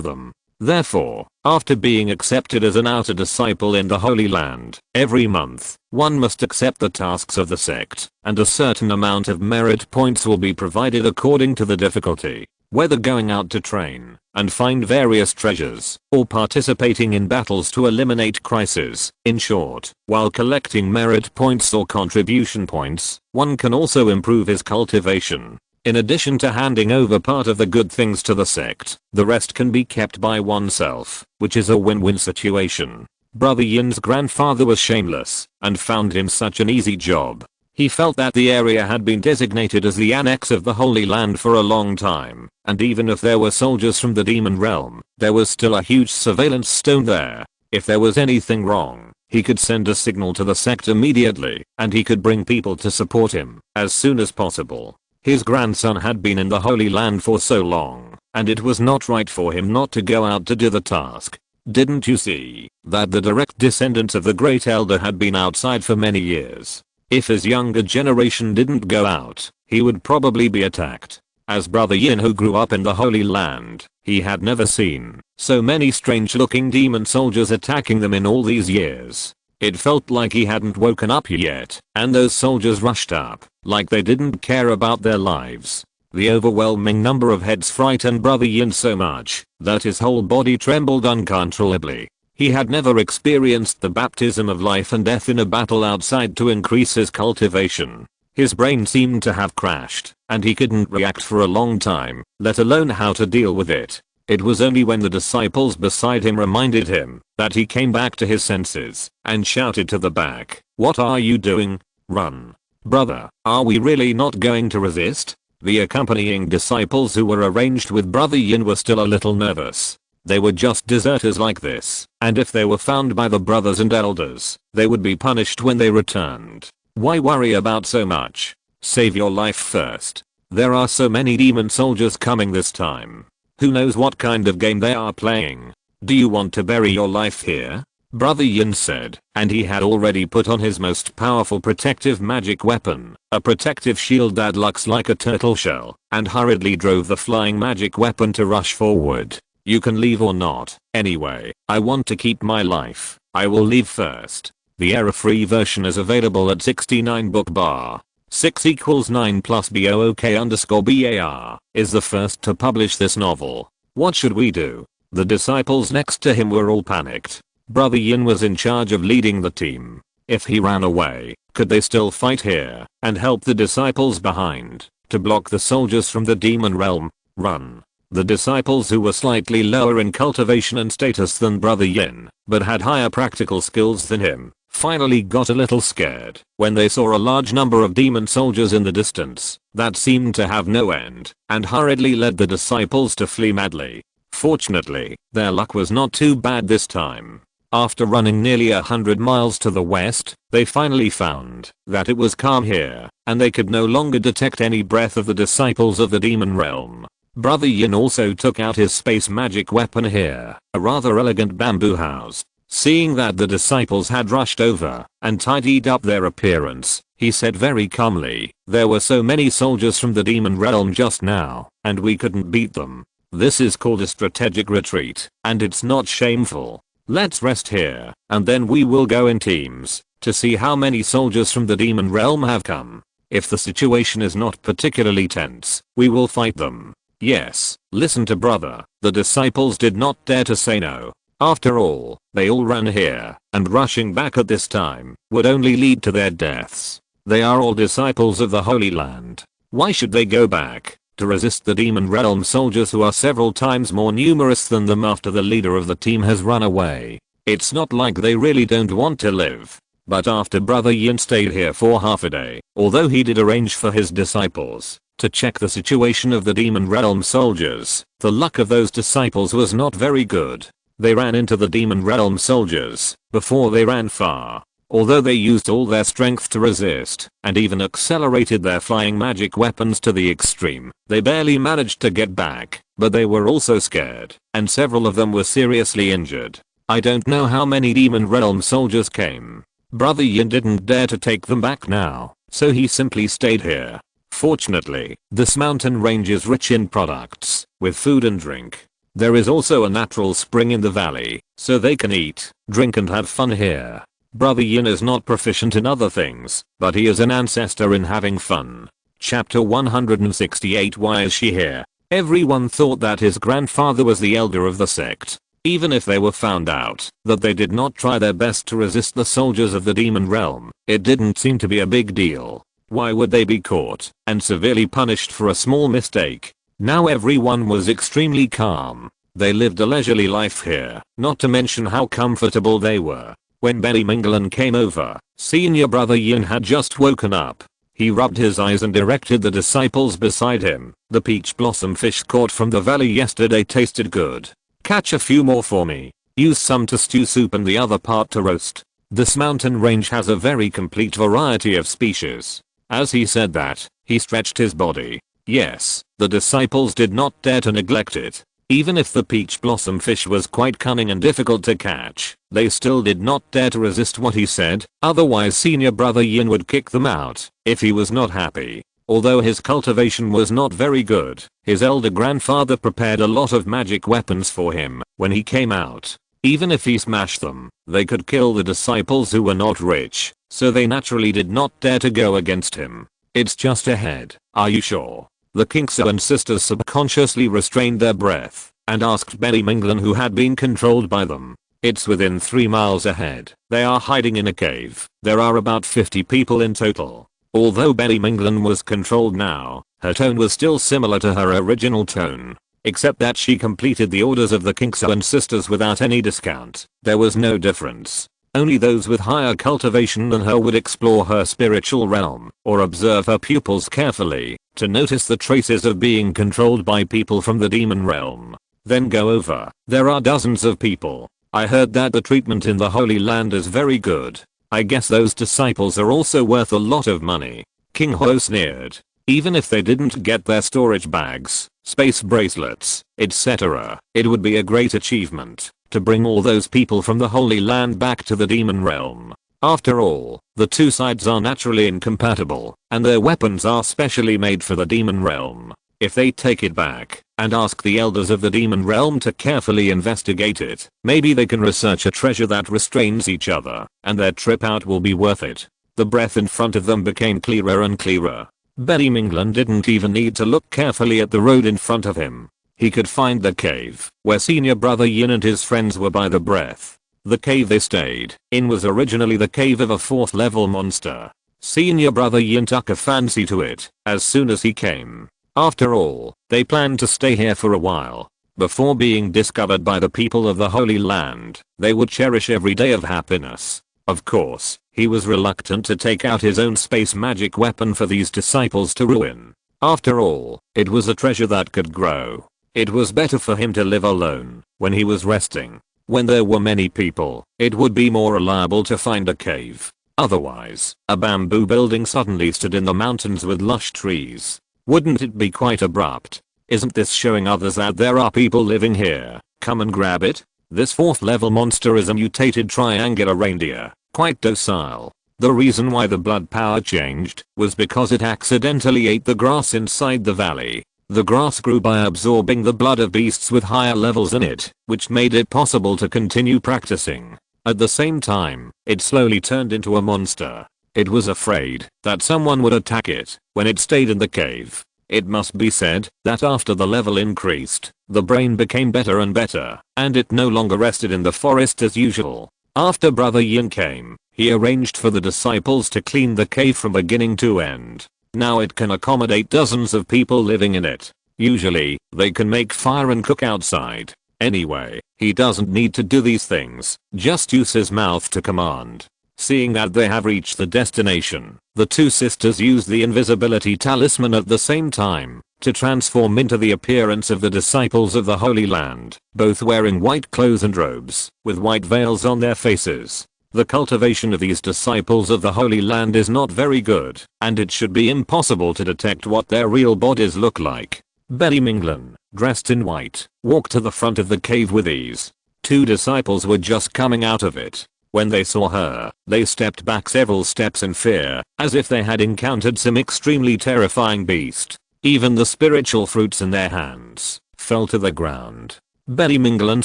them. Therefore, after being accepted as an outer disciple in the Holy Land, every month, one must accept the tasks of the sect, and a certain amount of merit points will be provided according to the difficulty. Whether going out to train and find various treasures, or participating in battles to eliminate crises. In short, while collecting merit points or contribution points, one can also improve his cultivation. In addition to handing over part of the good things to the sect, the rest can be kept by oneself, which is a win-win situation. Brother Yin's grandfather was shameless and found him such an easy job. He felt that the area had been designated as the annex of the Holy Land for a long time, and even if there were soldiers from the demon realm, there was still a huge surveillance stone there. If there was anything wrong, he could send a signal to the sect immediately, and he could bring people to support him as soon as possible. His grandson had been in the Holy Land for so long, and it was not right for him not to go out to do the task. Didn't you see that the direct descendants of the Great Elder had been outside for many years? If his younger generation didn't go out, he would probably be attacked. As Brother Yin, who grew up in the Holy Land, he had never seen so many strange looking demon soldiers attacking them in all these years. It felt like he hadn't woken up yet, and those soldiers rushed up like they didn't care about their lives. The overwhelming number of heads frightened Brother Yin so much that his whole body trembled uncontrollably. He had never experienced the baptism of life and death in a battle outside to increase his cultivation. His brain seemed to have crashed, and he couldn't react for a long time, let alone how to deal with it. It was only when the disciples beside him reminded him that he came back to his senses and shouted to the back, "What are you doing? Run. Brother, are we really not going to resist?" The accompanying disciples who were arranged with Brother Yin were still a little nervous. They were just deserters like this, and if they were found by the brothers and elders, they would be punished when they returned. Why worry about so much? Save your life first. There are so many demon soldiers coming this time. Who knows what kind of game they are playing? Do you want to bury your life here? Brother Yin said, and he had already put on his most powerful protective magic weapon, a protective shield that looks like a turtle shell, and hurriedly drove the flying magic weapon to rush forward. You can leave or not. Anyway, I want to keep my life. I will leave first. The error-free version is available at 69 book bar. 6 = 9 plus BOOK_BAR is the first to publish this novel. What should we do? The disciples next to him were all panicked. Brother Yin was in charge of leading the team. If he ran away, could they still fight here and help the disciples behind to block the soldiers from the demon realm? Run. The disciples, who were slightly lower in cultivation and status than Brother Yin, but had higher practical skills than him, finally got a little scared when they saw a large number of demon soldiers in the distance that seemed to have no end, and hurriedly led the disciples to flee madly. Fortunately, their luck was not too bad this time. After running nearly 100 miles to the west, they finally found that it was calm here, and they could no longer detect any breath of the disciples of the demon realm. Brother Yin also took out his space magic weapon here, a rather elegant bamboo house. Seeing that the disciples had rushed over and tidied up their appearance, he said very calmly, "There were so many soldiers from the demon realm just now, and we couldn't beat them. This is called a strategic retreat, and it's not shameful. Let's rest here, and then we will go in teams to see how many soldiers from the demon realm have come. If the situation is not particularly tense, we will fight them." Yes, listen to brother. The disciples did not dare to say no. After all, they all ran here, and rushing back at this time would only lead to their deaths. They are all disciples of the Holy Land. Why should they go back to resist the demon realm soldiers who are several times more numerous than them after the leader of the team has run away? It's not like they really don't want to live. But after Brother Yin stayed here for half a day, although he did arrange for his disciples to check the situation of the demon realm soldiers, the luck of those disciples was not very good. They ran into the demon realm soldiers before they ran far. Although they used all their strength to resist, and even accelerated their flying magic weapons to the extreme, they barely managed to get back, but they were also scared, and several of them were seriously injured. I don't know how many demon realm soldiers came. Brother Yin didn't dare to take them back now, so he simply stayed here. Fortunately, this mountain range is rich in products, with food and drink. There is also a natural spring in the valley, so they can eat, drink and have fun here. Brother Yin is not proficient in other things, but he is an ancestor in having fun. Chapter 168. Why is she here? Everyone thought that his grandfather was the elder of the sect. Even if they were found out that they did not try their best to resist the soldiers of the demon realm, it didn't seem to be a big deal. Why would they be caught and severely punished for a small mistake? Now everyone was extremely calm. They lived a leisurely life here, not to mention how comfortable they were. When Benny Minglan came over, senior brother Yin had just woken up. He rubbed his eyes and directed the disciples beside him. The peach blossom fish caught from the valley yesterday tasted good. Catch a few more for me. Use some to stew soup and the other part to roast. This mountain range has a very complete variety of species. As he said that, he stretched his body. Yes, the disciples did not dare to neglect it. Even if the peach blossom fish was quite cunning and difficult to catch, they still did not dare to resist what he said, otherwise senior brother Yin would kick them out if he was not happy. Although his cultivation was not very good, his elder grandfather prepared a lot of magic weapons for him when he came out. Even if he smashed them, they could kill the disciples who were not rich, so they naturally did not dare to go against him. It's just ahead, are you sure? The Kingsu and sisters subconsciously restrained their breath and asked Benny Minglan, who had been controlled by them. It's within 3 miles ahead. They are hiding in a cave. There are about 50 people in total. Although Benny Minglan was controlled now, her tone was still similar to her original tone, except that she completed the orders of the Kingsu and sisters without any discount. There was no difference. Only those with higher cultivation than her would explore her spiritual realm or observe her pupils carefully to notice the traces of being controlled by people from the demon realm. Then go over. There are dozens of people. I heard that the treatment in the Holy Land is very good. I guess those disciples are also worth a lot of money. King Ho sneered. Even if they didn't get their storage bags, space bracelets, etc., it would be a great achievement to bring all those people from the Holy Land back to the demon realm. After all, the two sides are naturally incompatible, and their weapons are specially made for the demon realm. If they take it back and ask the elders of the demon realm to carefully investigate it, maybe they can research a treasure that restrains each other, and their trip out will be worth it. The breath in front of them became clearer and clearer. Benny Minglan didn't even need to look carefully at the road in front of him. He could find the cave where senior brother Yin and his friends were by the breath. The cave they stayed in was originally the cave of a 4th level monster. Senior brother Yin took a fancy to it as soon as he came. After all, they planned to stay here for a while. Before being discovered by the people of the Holy Land, they would cherish every day of happiness. Of course, he was reluctant to take out his own space magic weapon for these disciples to ruin. After all, it was a treasure that could grow. It was better for him to live alone when he was resting. When there were many people, it would be more reliable to find a cave. Otherwise, a bamboo building suddenly stood in the mountains with lush trees. Wouldn't it be quite abrupt? Isn't this showing others that there are people living here? Come and grab it? This 4th level monster is a mutated triangular reindeer, quite docile. The reason why the blood power changed was because it accidentally ate the grass inside the valley. The grass grew by absorbing the blood of beasts with higher levels in it, which made it possible to continue practicing. At the same time, it slowly turned into a monster. It was afraid that someone would attack it when it stayed in the cave. It must be said that after the level increased, the brain became better and better, and it no longer rested in the forest as usual. After Brother Yin came, he arranged for the disciples to clean the cave from beginning to end. Now it can accommodate dozens of people living in it. Usually, they can make fire and cook outside. Anyway, he doesn't need to do these things, just use his mouth to command. Seeing that they have reached the destination, the two sisters used the invisibility talisman at the same time. to transform into the appearance of the disciples of the Holy Land, both wearing white clothes and robes, with white veils on their faces. The cultivation of these disciples of the Holy Land is not very good, and it should be impossible to detect what their real bodies look like. Betty Minglin, dressed in white, walked to the front of the cave with ease. 2 disciples were just coming out of it. When they saw her, they stepped back several steps in fear, as if they had encountered some extremely terrifying beast. Even the spiritual fruits in their hands fell to the ground. Betty Minglin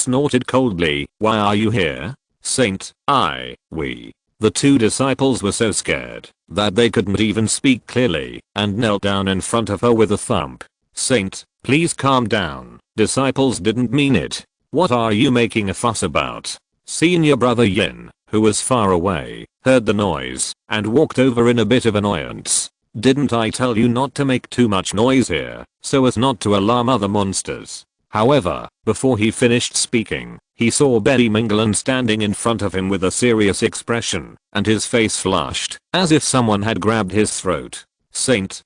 snorted coldly, "Why are you here? Saint, we." The 2 disciples were so scared that they couldn't even speak clearly and knelt down in front of her with a thump. "Saint, please calm down. Disciples didn't mean it. What are you making a fuss about?" Senior brother Yin, who was far away, heard the noise and walked over in a bit of annoyance. "Didn't I tell you not to make too much noise here, so as not to alarm other monsters?" However, before he finished speaking, he saw Betty Minglin standing in front of him with a serious expression, and his face flushed, as if someone had grabbed his throat. "Saint,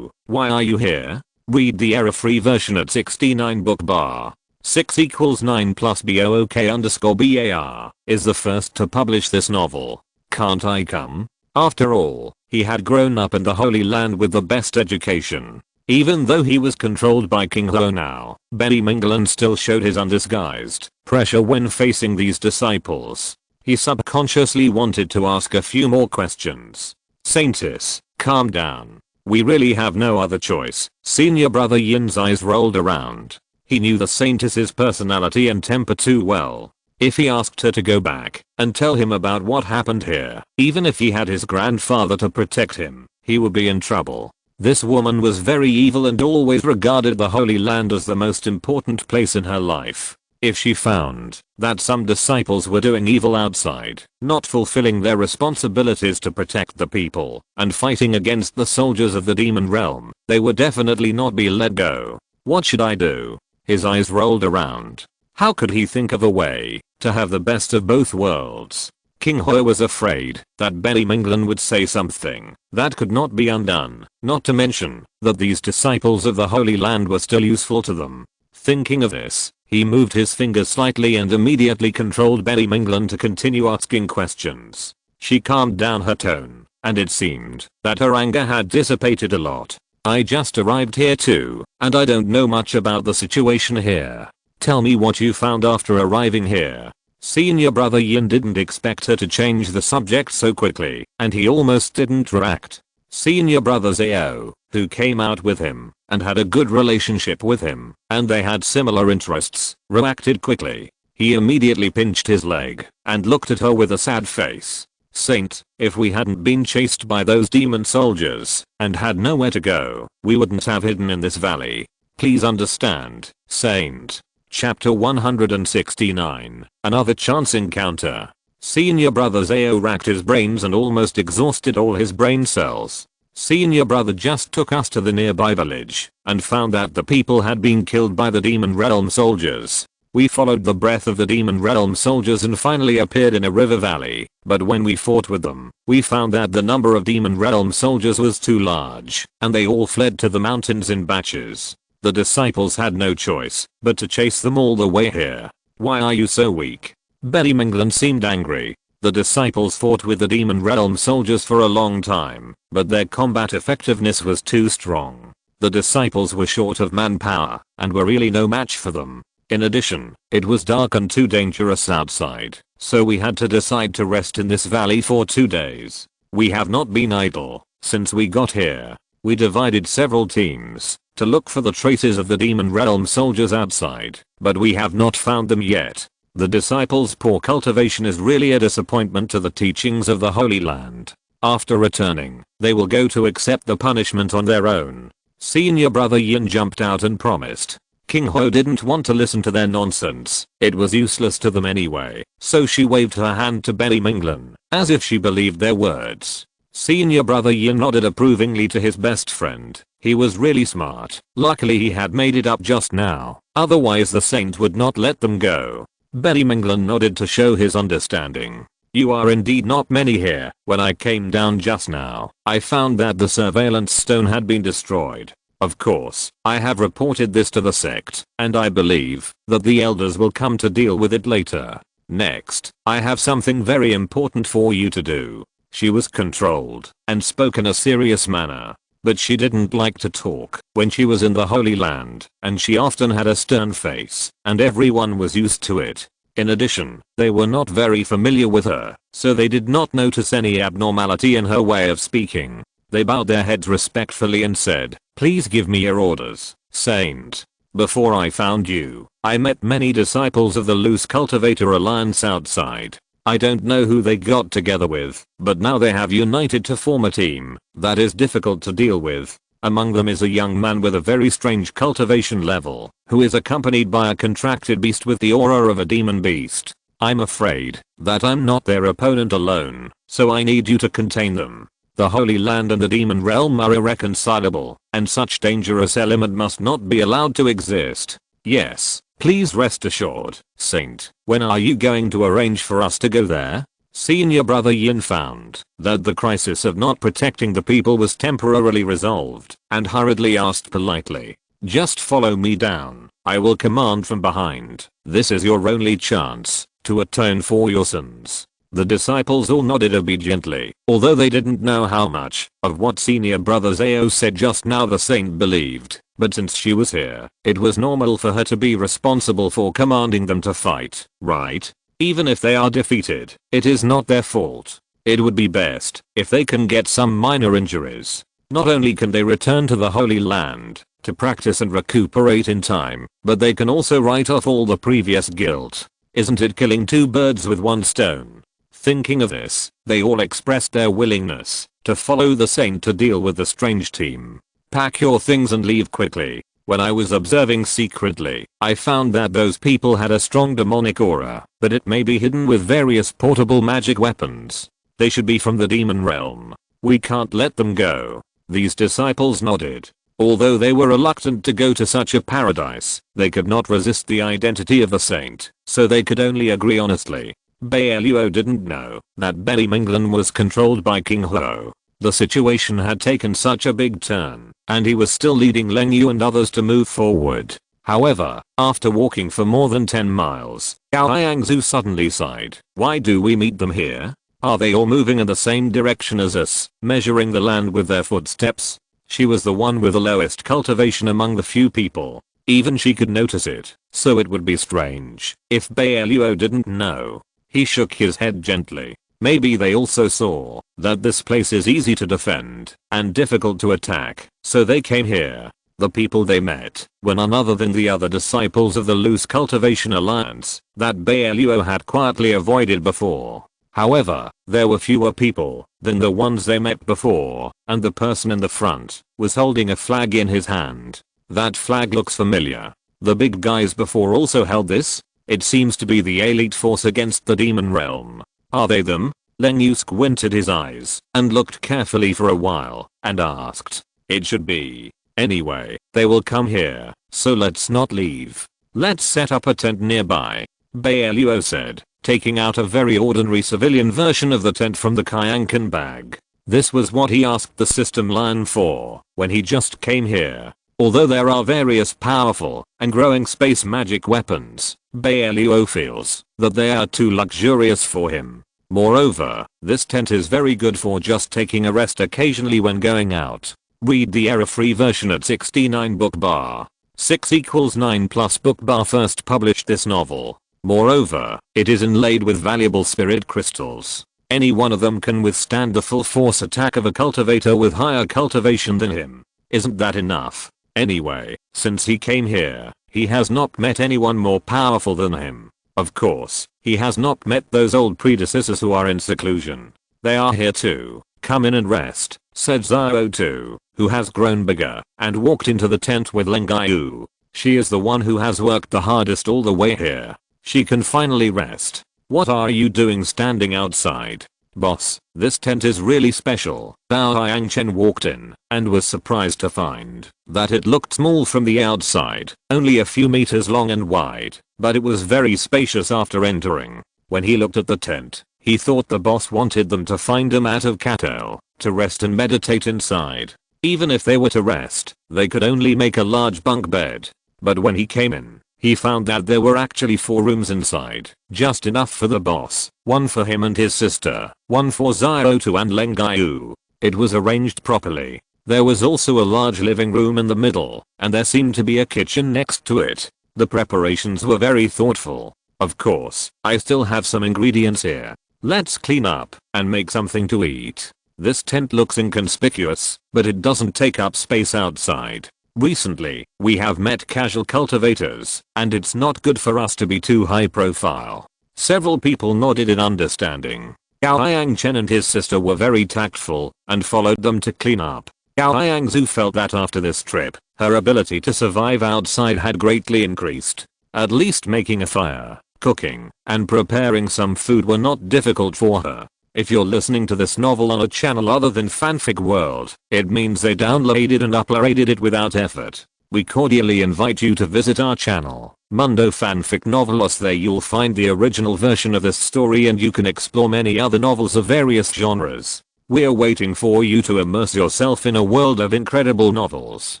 why are you here? Read the error-free version at 69 book bar. 6 = 9 plus BOOK_BAR is the first to publish this novel. Can't I come?" After all, he had grown up in the Holy Land with the best education. Even though he was controlled by King Ho now, Betty Minglin still showed his undisguised pressure when facing these disciples. He subconsciously wanted to ask a few more questions. "Saintis, calm down. We really have no other choice." Senior brother Yin's eyes rolled around. He knew the Saintess's personality and temper too well. If he asked her to go back and tell him about what happened here, even if he had his grandfather to protect him, he would be in trouble. This woman was very evil and always regarded the Holy Land as the most important place in her life. If she found that some disciples were doing evil outside, not fulfilling their responsibilities to protect the people, and fighting against the soldiers of the demon realm, they would definitely not be let go. What should I do? His eyes rolled around. How could he think of a way to have the best of both worlds? King Ho was afraid that Betty Minglin would say something that could not be undone, not to mention that these disciples of the Holy Land were still useful to them. Thinking of this, he moved his finger slightly and immediately controlled Betty Minglin to continue asking questions. She calmed down her tone, and it seemed that her anger had dissipated a lot. "I just arrived here too, and I don't know much about the situation here. Tell me what you found after arriving here." Senior brother Yin didn't expect her to change the subject so quickly, and he almost didn't react. Senior brother Zhao, who came out with him and had a good relationship with him, and they had similar interests, reacted quickly. He immediately pinched his leg and looked at her with a sad face. "Saint, if we hadn't been chased by those demon soldiers and had nowhere to go, we wouldn't have hidden in this valley. Please understand, Saint." Chapter 169, Another Chance Encounter. Senior brother Zhao racked his brains and almost exhausted all his brain cells. Senior brother just took us to the nearby village and found that the people had been killed by the demon realm soldiers. We followed the breath of the demon realm soldiers and finally appeared in a river valley, but when we fought with them, we found that the number of demon realm soldiers was too large, and they all fled to the mountains in batches. The disciples had no choice but to chase them all the way here. "Why are you so weak?" Betty Minglin seemed angry. The disciples fought with the demon realm soldiers for a long time, but their combat effectiveness was too strong. The disciples were short of manpower and were really no match for them. In addition, it was dark and too dangerous outside, so we had to decide to rest in this valley for 2 days. We have not been idle since we got here. We divided several teams to look for the traces of the demon realm soldiers outside, but we have not found them yet. The disciples' poor cultivation is really a disappointment to the teachings of the Holy Land. After returning, they will go to accept the punishment on their own. Senior brother Yin jumped out and promised. King Ho didn't want to listen to their nonsense. It was useless to them anyway, so she waved her hand to Betty Minglin, as if she believed their words. Senior brother Yin nodded approvingly to his best friend. He was really smart. Luckily he had made it up just now, otherwise the saint would not let them go. Betty Minglin nodded to show his understanding. "You are indeed not many here. When I came down just now, I found that the surveillance stone had been destroyed. Of course, I have reported this to the sect, and I believe that the elders will come to deal with it later. Next, I have something very important for you to do. She was controlled and spoke in a serious manner. But she didn't like to talk when she was in the Holy Land, and she often had a stern face, and everyone was used to it. In addition, they were not very familiar with her, so they did not notice any abnormality in her way of speaking. They bowed their heads respectfully and said, "Please give me your orders, Saint. Before I found you, I met many disciples of the Loose Cultivator Alliance outside. I don't know who they got together with, but now they have united to form a team that is difficult to deal with. Among them is a young man with a very strange cultivation level, who is accompanied by a contracted beast with the aura of a demon beast. I'm afraid that I'm not their opponent alone, so I need you to contain them. The Holy Land and the demon realm are irreconcilable, and such dangerous element must not be allowed to exist. Yes. Please rest assured, Saint. When are you going to arrange for us to go there?" Senior Brother Yin found that the crisis of not protecting the people was temporarily resolved, and hurriedly asked politely, "Just follow me down. I will command from behind. This is your only chance to atone for your sins." The disciples all nodded obediently, although they didn't know how much of what Senior Brother Zao said just now the saint believed. But since she was here, it was normal for her to be responsible for commanding them to fight, right? Even if they are defeated, it is not their fault. It would be best if they can get some minor injuries. Not only can they return to the Holy Land to practice and recuperate in time, but they can also write off all the previous guilt. Isn't it killing two birds with one stone? Thinking of this, they all expressed their willingness to follow the saint to deal with the strange team. "Pack your things and leave quickly." When I was observing secretly, I found that those people had a strong demonic aura, but it may be hidden with various portable magic weapons. They should be from the demon realm. We can't let them go. These disciples nodded. Although they were reluctant to go to such a paradise, they could not resist the identity of the saint, so they could only agree honestly. Bai Luo didn't know that Belly Minglan was controlled by King Huo. The situation had taken such a big turn, and he was still leading Leng Yu and others to move forward. However, after walking for more than 10 miles, Gao Yangzu suddenly sighed. "Why do we meet them here? Are they all moving in the same direction as us, measuring the land with their footsteps?" She was the one with the lowest cultivation among the few people. Even she could notice it, so it would be strange if Bai Luo didn't know. He shook his head gently. Maybe they also saw that this place is easy to defend and difficult to attack, so they came here. The people they met were none other than the other disciples of the Loose Cultivation Alliance that Bai Luo had quietly avoided before. However, there were fewer people than the ones they met before, and the person in the front was holding a flag in his hand. That flag looks familiar. The big guys before also held this. It seems to be the elite force against the demon realm. Are they them? Leng Yu squinted his eyes and looked carefully for a while and asked. It should be. Anyway, they will come here, so let's not leave. Let's set up a tent nearby, Bai Luo said, taking out a very ordinary civilian version of the tent from the Kyankan bag. This was what he asked the system lion for when he just came here. Although there are various powerful and growing space magic weapons, Bai Luo feels that they are too luxurious for him. Moreover, this tent is very good for just taking a rest occasionally when going out. Read the error-free version at 69 book bar. 6 equals 9 plus book bar first published this novel. Moreover, it is inlaid with valuable spirit crystals. Any one of them can withstand the full force attack of a cultivator with higher cultivation than him. Isn't that enough? Anyway, since he came here, he has not met anyone more powerful than him. Of course, he has not met those old predecessors who are in seclusion. They are here too. Come in and rest, said Zhao Tu, who has grown bigger, and walked into the tent with Leng Yu. She is the one who has worked the hardest all the way here. She can finally rest. What are you doing standing outside? Boss, this tent is really special. Bao Yangchen walked in and was surprised to find that it looked small from the outside, only a few meters long and wide, but it was very spacious after entering. When he looked at the tent, he thought the boss wanted them to find a mat of cattle to rest and meditate inside. Even if they were to rest, they could only make a large bunk bed. But when he came in, he found that there were actually 4 rooms inside, just enough for the boss, one for him and his sister, one for Xiaotu and Leng Gaiu. It was arranged properly. There was also a large living room in the middle, and there seemed to be a kitchen next to it. The preparations were very thoughtful. Of course, I still have some ingredients here. Let's clean up and make something to eat. This tent looks inconspicuous, but it doesn't take up space outside. Recently, we have met casual cultivators, and it's not good for us to be too high profile. Several people nodded in understanding. Gao Yangchen and his sister were very tactful and followed them to clean up. Gao Yangzu felt that after this trip, her ability to survive outside had greatly increased. At least making a fire, cooking, and preparing some food were not difficult for her. If you're listening to this novel on a channel other than Fanfic World, it means they downloaded and uploaded it without effort. We cordially invite you to visit our channel, Mundo Fanfic Novelos. There you'll find the original version of this story and you can explore many other novels of various genres. We're waiting for you to immerse yourself in a world of incredible novels.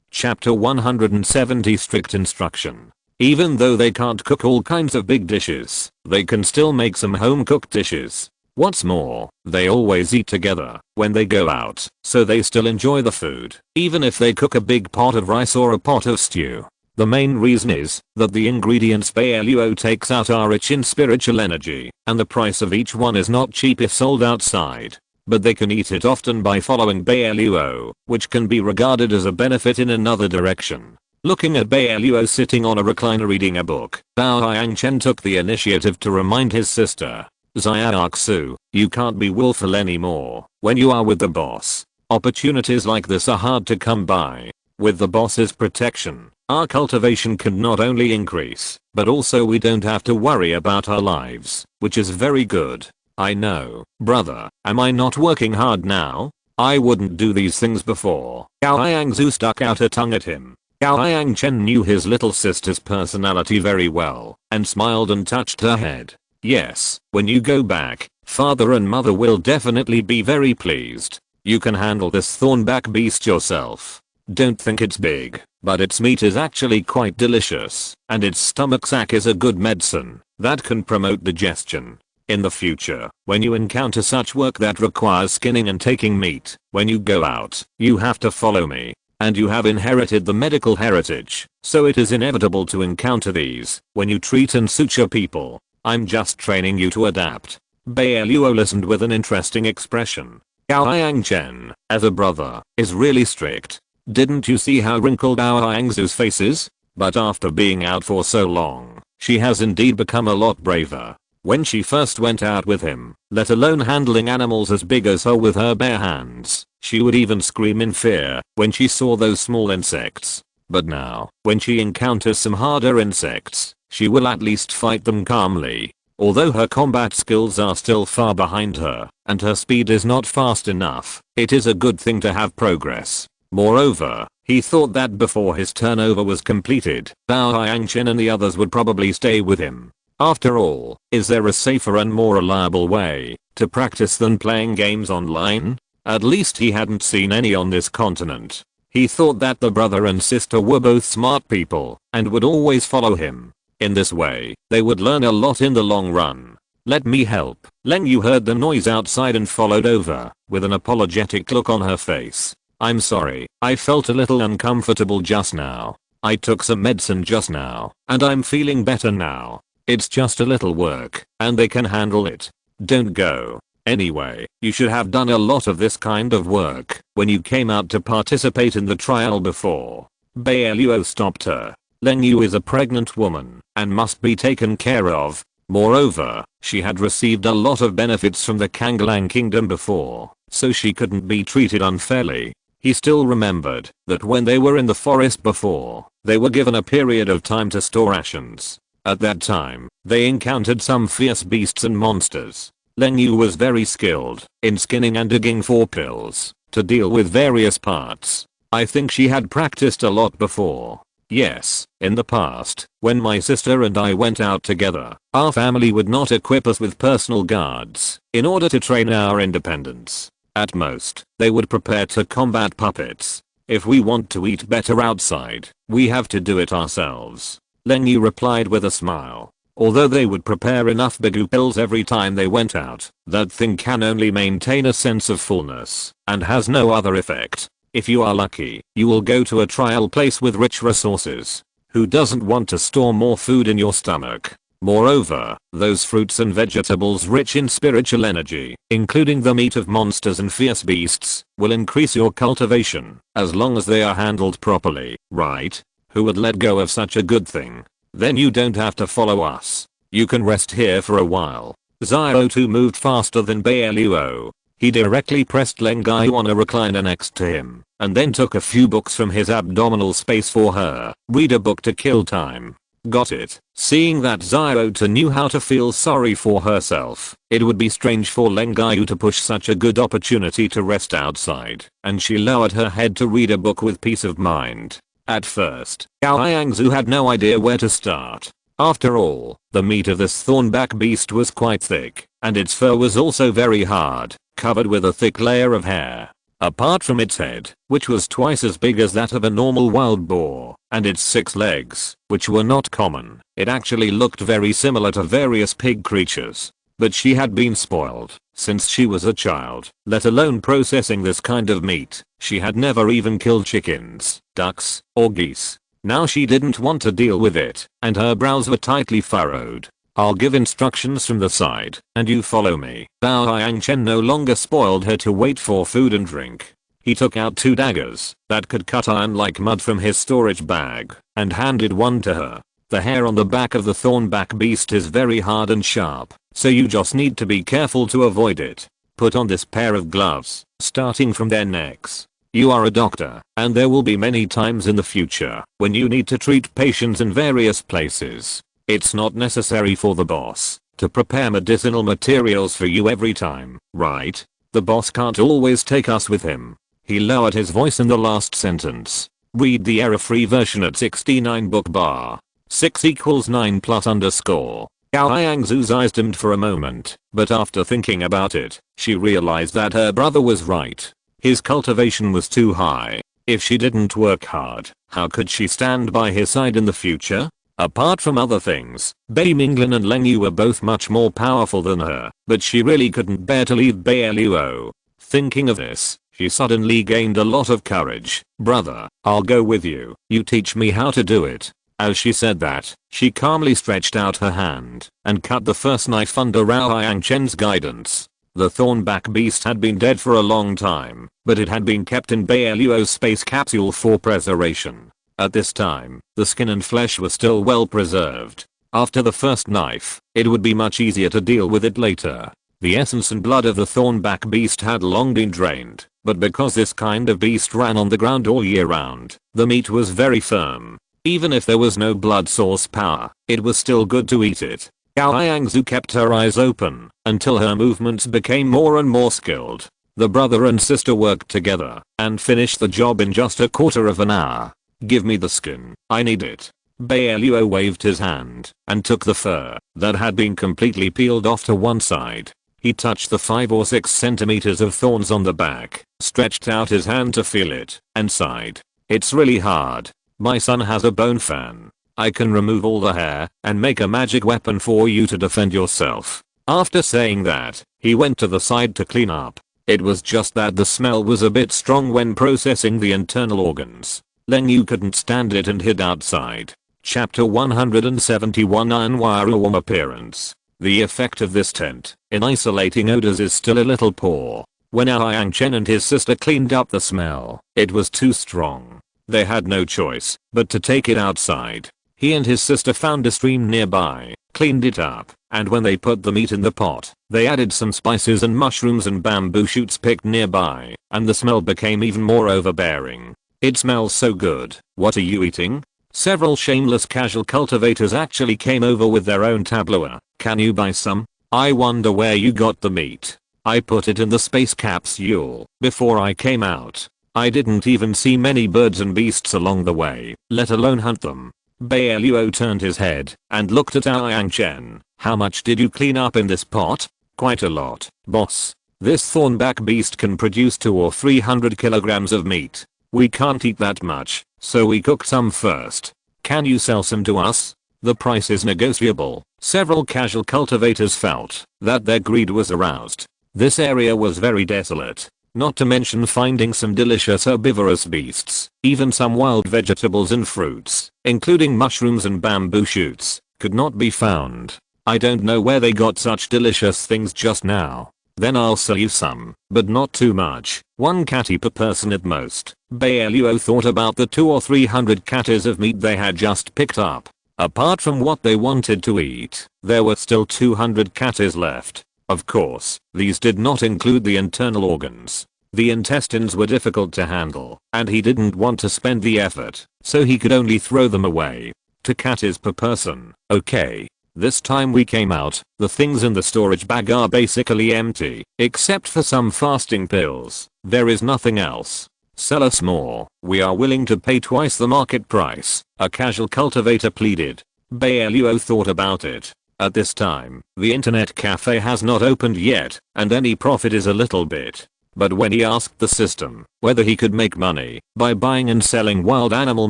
Chapter 170 Strict Instruction. Even though they can't cook all kinds of big dishes, they can still make some home-cooked dishes. What's more, they always eat together when they go out, so they still enjoy the food, even if they cook a big pot of rice or a pot of stew. The main reason is that the ingredients Bai Luo takes out are rich in spiritual energy, and the price of each one is not cheap if sold outside. But they can eat it often by following Bai Luo, which can be regarded as a benefit in another direction. Looking at Bai Luo sitting on a recliner reading a book, Bao Yangchen took the initiative to remind his sister. Xiaoxu, you can't be willful anymore when you are with the boss. Opportunities like this are hard to come by. With the boss's protection, our cultivation can not only increase, but also we don't have to worry about our lives, which is very good. I know, brother, am I not working hard now? I wouldn't do these things before. Gao Yangzu stuck out a tongue at him. Gao Yangchen knew his little sister's personality very well, and smiled and touched her head. Yes, when you go back, father and mother will definitely be very pleased. You can handle this thornback beast yourself. Don't think it's big, but its meat is actually quite delicious, and its stomach sac is a good medicine that can promote digestion. In the future, when you encounter such work that requires skinning and taking meat, when you go out, you have to follow me. And you have inherited the medical heritage, so it is inevitable to encounter these when you treat and suture people. I'm just training you to adapt. Bai Luo listened with an interesting expression. Gao Yangchen, as a brother, is really strict. Didn't you see how wrinkled Bao Yangzu's face is? But after being out for so long, she has indeed become a lot braver. When she first went out with him, let alone handling animals as big as her with her bare hands, she would even scream in fear when she saw those small insects. But now, when she encounters some harder insects, she will at least fight them calmly. Although her combat skills are still far behind her, and her speed is not fast enough, it is a good thing to have progress. Moreover, he thought that before his turnover was completed, Bao Yangchen and the others would probably stay with him. After all, is there a safer and more reliable way to practice than playing games online? At least he hadn't seen any on this continent. He thought that the brother and sister were both smart people and would always follow him. In this way, they would learn a lot in the long run. Let me help. Leng Yu heard the noise outside and followed over, with an apologetic look on her face. I'm sorry, I felt a little uncomfortable just now. I took some medicine just now, and I'm feeling better now. It's just a little work, and they can handle it. Don't go. Anyway, you should have done a lot of this kind of work when you came out to participate in the trial before. Bai Luo stopped her. Leng Yu is a pregnant woman and must be taken care of. Moreover, she had received a lot of benefits from the Kanglang kingdom before, so she couldn't be treated unfairly. He still remembered that when they were in the forest before, they were given a period of time to store rations. At that time, they encountered some fierce beasts and monsters. Leng Yu was very skilled in skinning and digging for pills to deal with various parts. I think she had practiced a lot before. Yes, in the past, when my sister and I went out together, our family would not equip us with personal guards in order to train our independence. At most, they would prepare to combat puppets. If we want to eat better outside, we have to do it ourselves. Len Yu replied with a smile. Although they would prepare enough Bigu pills every time they went out, that thing can only maintain a sense of fullness and has no other effect. If you are lucky, you will go to a trial place with rich resources. Who doesn't want to store more food in your stomach? Moreover, those fruits and vegetables rich in spiritual energy, including the meat of monsters and fierce beasts, will increase your cultivation, as long as they are handled properly, right? Who would let go of such a good thing? Then you don't have to follow us. You can rest here for a while. Xiao Tu moved faster than Bai Luo. He directly pressed Leng Gai on a recliner next to him, and then took a few books from his abdominal space for her. Read a book to kill time. Got it. Seeing that Xiao Tu knew how to feel sorry for herself, it would be strange for Leng Gai to push such a good opportunity to rest outside, and she lowered her head to read a book with peace of mind. At first, Gao Yangzu had no idea where to start. After all, the meat of this thornback beast was quite thick, and its fur was also very hard, covered with a thick layer of hair. Apart from its head, which was twice as big as that of a normal wild boar, and its 6 legs, which were not common, it actually looked very similar to various pig creatures. But she had been spoiled since she was a child, let alone processing this kind of meat. She had never even killed chickens, ducks, or geese. Now she didn't want to deal with it, and her brows were tightly furrowed. I'll give instructions from the side, and you follow me. Bao Yangchen no longer spoiled her to wait for food and drink. He took out 2 daggers that could cut iron like mud from his storage bag, and handed one to her. The hair on the back of the thornback beast is very hard and sharp, so you just need to be careful to avoid it. Put on this pair of gloves, starting from their necks. You are a doctor, and there will be many times in the future when you need to treat patients in various places. It's not necessary for the boss to prepare medicinal materials for you every time, right? The boss can't always take us with him. He lowered his voice in the last sentence. Read the error-free version at 69 book bar. 6 equals 9 plus underscore. Gao Yangzu's eyes dimmed for a moment, but after thinking about it, she realized that her brother was right. His cultivation was too high. If she didn't work hard, how could she stand by his side in the future? Apart from other things, Bai Minglin and Leng Yu were both much more powerful than her, but she really couldn't bear to leave Bai Luo. Thinking of this, she suddenly gained a lot of courage. Brother, I'll go with you. You teach me how to do it. As she said that, she calmly stretched out her hand and cut the first knife under Rao Yangchen's guidance. The thornback beast had been dead for a long time, but it had been kept in Bai Luo's space capsule for preservation. At this time, the skin and flesh were still well preserved. After the first knife, it would be much easier to deal with it later. The essence and blood of the thornback beast had long been drained, but because this kind of beast ran on the ground all year round, the meat was very firm. Even if there was no blood source power, it was still good to eat it. Gao Yangzu kept her eyes open until her movements became more and more skilled. The brother and sister worked together and finished the job in just a quarter of an hour. Give me the skin, I need it. Bai Luo waved his hand and took the fur that had been completely peeled off to one side. He touched the 5 or 6 centimeters of thorns on the back, stretched out his hand to feel it, and sighed. It's really hard. My son has a bone fan. I can remove all the hair and make a magic weapon for you to defend yourself. After saying that, he went to the side to clean up. It was just that the smell was a bit strong when processing the internal organs. Leng Yu couldn't stand it and hid outside. Chapter 171 Unwarm appearance. The effect of this tent in isolating odors is still a little poor. When Yang Chen and his sister cleaned up the smell, it was too strong. They had no choice but to take it outside. He and his sister found a stream nearby, cleaned it up, and when they put the meat in the pot, they added some spices and mushrooms and bamboo shoots picked nearby, and the smell became even more overbearing. It smells so good. What are you eating? Several shameless casual cultivators actually came over with their own tableau. Can you buy some? I wonder where you got the meat. I put it in the space capsule before I came out. I didn't even see many birds and beasts along the way, let alone hunt them. Bai Luo turned his head and looked at Yang Chen. How much did you clean up in this pot? Quite a lot, boss. This thornback beast can produce 2 or 300 kilograms of meat. We can't eat that much, so we cooked some first. Can you sell some to us? The price is negotiable. Several casual cultivators felt that their greed was aroused. This area was very desolate. Not to mention finding some delicious herbivorous beasts, even some wild vegetables and fruits, including mushrooms and bamboo shoots, could not be found. I don't know where they got such delicious things just now. Then I'll sell you some, but not too much. 1 catty per person at most. Bai Luo thought about the 2 or 300 catties of meat they had just picked up. Apart from what they wanted to eat, there were still 200 catties left. Of course, these did not include the internal organs. The intestines were difficult to handle, and he didn't want to spend the effort, so he could only throw them away. 2 catties per person. Okay. This time we came out, the things in the storage bag are basically empty, except for some fasting pills. There is nothing else. Sell us more. We are willing to pay twice the market price, a casual cultivator pleaded. Bai Luo thought about it. At this time, the internet cafe has not opened yet, and any profit is a little bit. But when he asked the system whether he could make money by buying and selling wild animal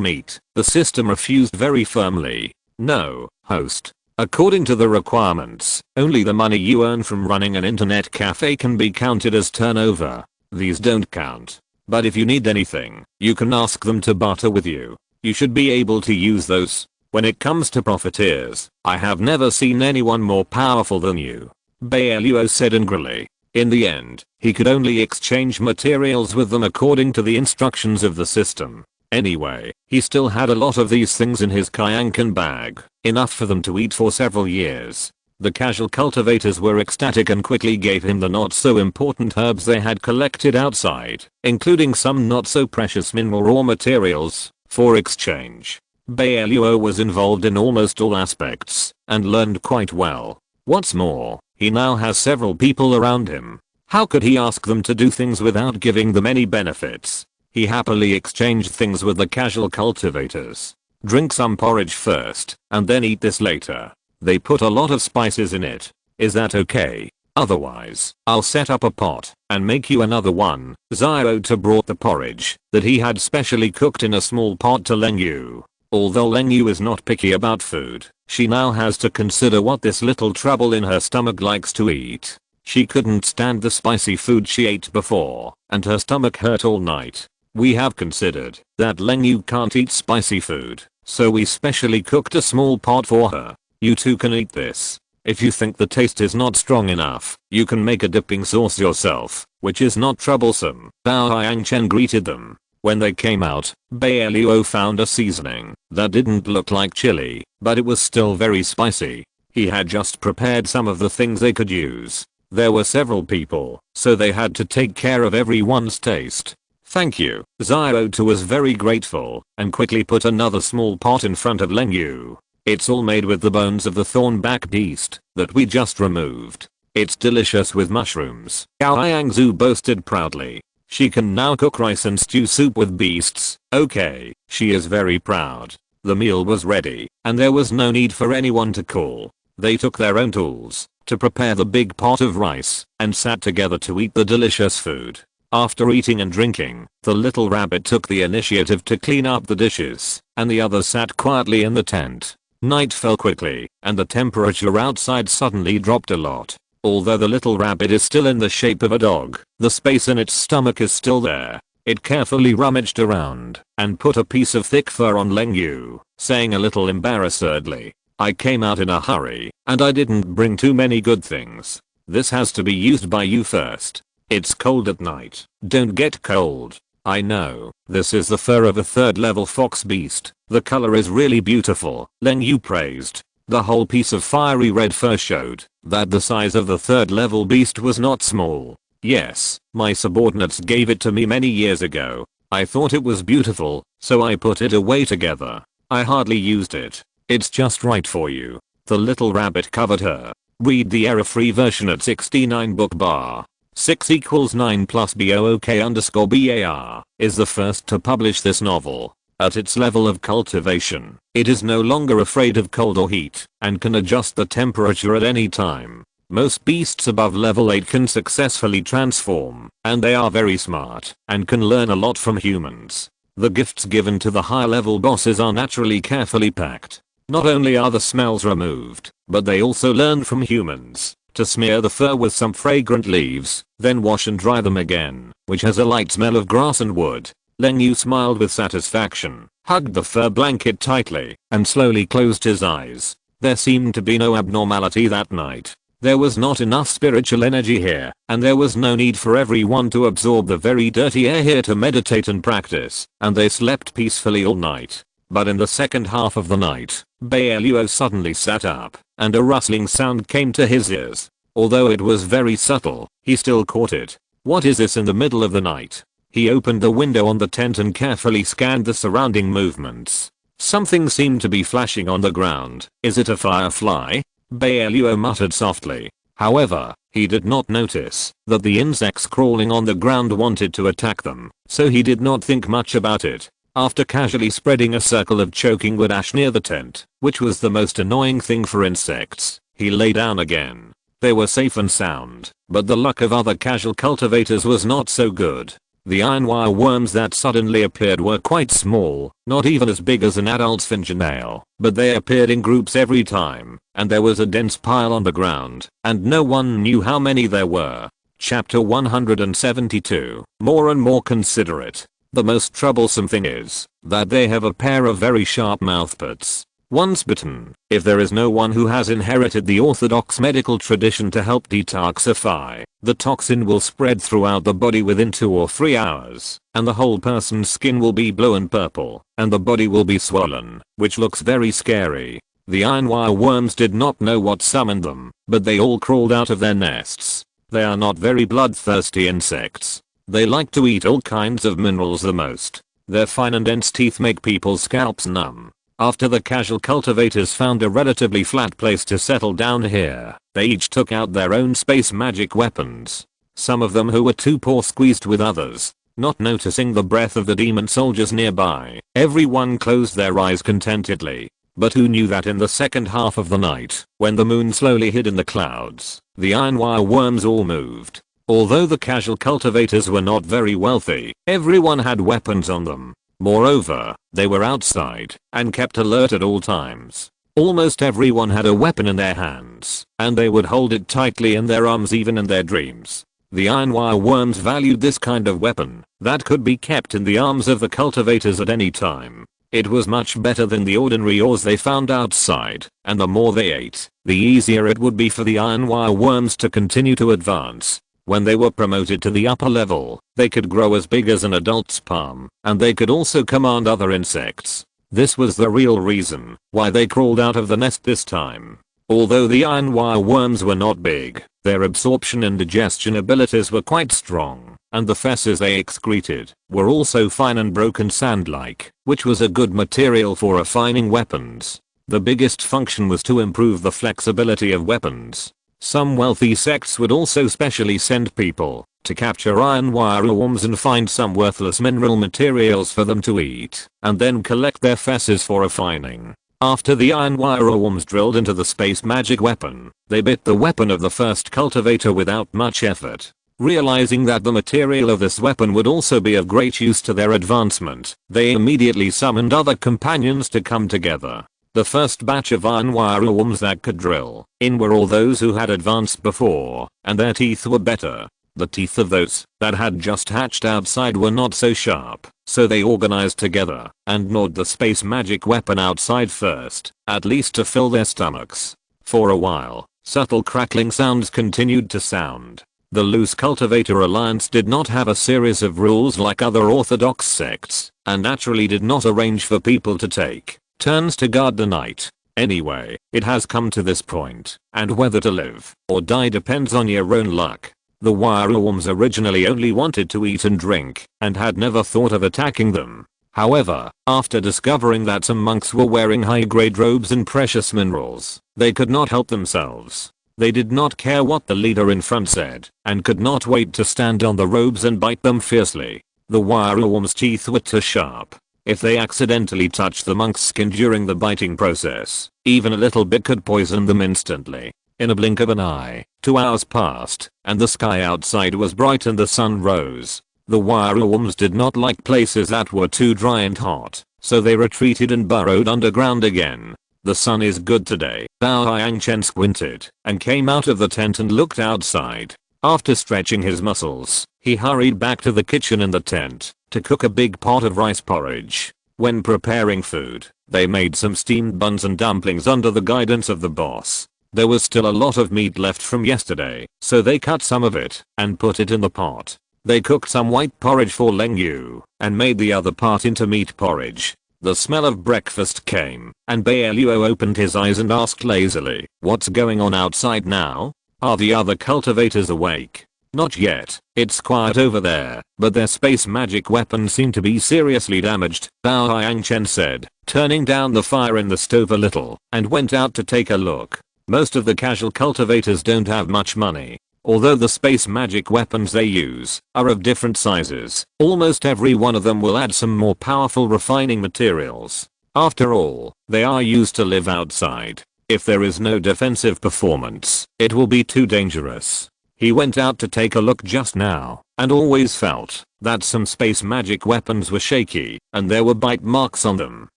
meat, the system refused very firmly. No, host. According to the requirements, only the money you earn from running an internet cafe can be counted as turnover. These don't count. But if you need anything, you can ask them to barter with you. You should be able to use those. When it comes to profiteers, I have never seen anyone more powerful than you. Bai Luo said angrily. In the end, he could only exchange materials with them according to the instructions of the system. Anyway, he still had a lot of these things in his Kayankan bag, enough for them to eat for several years. The casual cultivators were ecstatic and quickly gave him the not so important herbs they had collected outside, including some not so precious mineral raw materials, for exchange. Bai Luo was involved in almost all aspects, and learned quite well. What's more, he now has several people around him. How could he ask them to do things without giving them any benefits? He happily exchanged things with the casual cultivators. Drink some porridge first, and then eat this later. They put a lot of spices in it. Is that okay? Otherwise, I'll set up a pot and make you another one. Xiaota brought the porridge that he had specially cooked in a small pot to Leng Yu. Although Leng Yu is not picky about food, she now has to consider what this little trouble in her stomach likes to eat. She couldn't stand the spicy food she ate before, and her stomach hurt all night. We have considered that Leng Yu can't eat spicy food, so we specially cooked a small pot for her. You too can eat this. If you think the taste is not strong enough, you can make a dipping sauce yourself, which is not troublesome. Bao Haiangchen greeted them. When they came out, Bai Luo found a seasoning that didn't look like chili, but it was still very spicy. He had just prepared some of the things they could use. There were several people, so they had to take care of everyone's taste. Thank you. Xiaota was very grateful and quickly put another small pot in front of Leng Yu. It's all made with the bones of the thornback beast that we just removed. It's delicious with mushrooms. Gao Yangzu boasted proudly. She can now cook rice and stew soup with beasts. Okay, she is very proud. The meal was ready, and there was no need for anyone to call. They took their own tools to prepare the big pot of rice and sat together to eat the delicious food. After eating and drinking, the little rabbit took the initiative to clean up the dishes, and the others sat quietly in the tent. Night fell quickly, and the temperature outside suddenly dropped a lot. Although the little rabbit is still in the shape of a dog, the space in its stomach is still there. It carefully rummaged around and put a piece of thick fur on Leng Yu, saying a little embarrassedly, I came out in a hurry, and I didn't bring too many good things. This has to be used by you first. It's cold at night. Don't get cold. I know, this is the fur of a 3rd level fox beast. The color is really beautiful, Leng Yu praised. The whole piece of fiery red fur showed that the size of the 3rd level beast was not small. Yes, my subordinates gave it to me many years ago. I thought it was beautiful, so I put it away together. I hardly used it. It's just right for you. The little rabbit covered her. Read the error-free version at 69 book bar. 6 equals 9 plus BOOK_BAR is the first to publish this novel. At its level of cultivation, it is no longer afraid of cold or heat and can adjust the temperature at any time. Most beasts above level 8 can successfully transform, and they are very smart and can learn a lot from humans. The gifts given to the higher level bosses are naturally carefully packed. Not only are the smells removed, but they also learn from humans to smear the fur with some fragrant leaves, then wash and dry them again, which has a light smell of grass and wood. Len Yu smiled with satisfaction, hugged the fur blanket tightly, and slowly closed his eyes. There seemed to be no abnormality that night. There was not enough spiritual energy here, and there was no need for everyone to absorb the very dirty air here to meditate and practice, and they slept peacefully all night. But in the second half of the night, Bai Luo suddenly sat up, and a rustling sound came to his ears. Although it was very subtle, he still caught it. What is this in the middle of the night? He opened the window on the tent and carefully scanned the surrounding movements. Something seemed to be flashing on the ground. Is it a firefly? Bai Luo muttered softly. However, he did not notice that the insects crawling on the ground wanted to attack them, so he did not think much about it. After casually spreading a circle of choking wood ash near the tent, which was the most annoying thing for insects, he lay down again. They were safe and sound, but the luck of other casual cultivators was not so good. The iron wire worms that suddenly appeared were quite small, not even as big as an adult's fingernail, but they appeared in groups every time, and there was a dense pile on the ground, and no one knew how many there were. Chapter 172. More and more considerate. The most troublesome thing is that they have a pair of very sharp mouthparts. Once bitten, if there is no one who has inherited the orthodox medical tradition to help detoxify, the toxin will spread throughout the body within 2 or 3 hours, and the whole person's skin will be blue and purple, and the body will be swollen, which looks very scary. The ironwire worms did not know what summoned them, but they all crawled out of their nests. They are not very bloodthirsty insects. They like to eat all kinds of minerals the most. Their fine and dense teeth make people's scalps numb. After the casual cultivators found a relatively flat place to settle down here, they each took out their own space magic weapons. Some of them who were too poor squeezed with others, not noticing the breath of the demon soldiers nearby. Everyone closed their eyes contentedly. But who knew that in the second half of the night, when the moon slowly hid in the clouds, the ironwire worms all moved. Although the casual cultivators were not very wealthy, everyone had weapons on them. Moreover, they were outside and kept alert at all times. Almost everyone had a weapon in their hands, and they would hold it tightly in their arms even in their dreams. The ironwire worms valued this kind of weapon that could be kept in the arms of the cultivators at any time. It was much better than the ordinary ores they found outside, and the more they ate, the easier it would be for the ironwire worms to continue to advance. When they were promoted to the upper level, they could grow as big as an adult's palm, and they could also command other insects. This was the real reason why they crawled out of the nest this time. Although the ironwire worms were not big, their absorption and digestion abilities were quite strong, and the feces they excreted were also fine and broken sand-like, which was a good material for refining weapons. The biggest function was to improve the flexibility of weapons. Some wealthy sects would also specially send people to capture ironwire worms and find some worthless mineral materials for them to eat, and then collect their feces for refining. After the ironwire worms drilled into the space magic weapon, they bit the weapon of the first cultivator without much effort. Realizing that the material of this weapon would also be of great use to their advancement, they immediately summoned other companions to come together. The first batch of ironwire worms that could drill in were all those who had advanced before, and their teeth were better. The teeth of those that had just hatched outside were not so sharp, so they organized together and gnawed the space magic weapon outside first, at least to fill their stomachs. For a while, subtle crackling sounds continued to sound. The loose cultivator alliance did not have a series of rules like other orthodox sects, and naturally did not arrange for people to take turns to guard the night. Anyway, it has come to this point, and whether to live or die depends on your own luck. The wireworms originally only wanted to eat and drink, and had never thought of attacking them. However, after discovering that some monks were wearing high-grade robes and precious minerals, they could not help themselves. They did not care what the leader in front said, and could not wait to stand on the robes and bite them fiercely. The wireworm's teeth were too sharp. If they accidentally touched the monk's skin during the biting process, even a little bit could poison them instantly. In a blink of an eye, 2 hours passed, and the sky outside was bright and the sun rose. The wireworms did not like places that were too dry and hot, so they retreated and burrowed underground again. The sun is good today. Bao Yangchen squinted and came out of the tent and looked outside. After stretching his muscles, he hurried back to the kitchen in the tent to cook a big pot of rice porridge. When preparing food, they made some steamed buns and dumplings under the guidance of the boss. There was still a lot of meat left from yesterday, so they cut some of it and put it in the pot. They cooked some white porridge for Leng Yu and made the other part into meat porridge. The smell of breakfast came, and Bai Luo opened his eyes and asked lazily, "What's going on outside now? Are the other cultivators awake?" "Not yet. It's quiet over there, but their space magic weapons seem to be seriously damaged," Bao Yangchen said, turning down the fire in the stove a little, and went out to take a look. Most of the casual cultivators don't have much money. Although the space magic weapons they use are of different sizes, almost every one of them will add some more powerful refining materials. After all, they are used to live outside. If there is no defensive performance, it will be too dangerous. He went out to take a look just now, and always felt that some space magic weapons were shaky, and there were bite marks on them.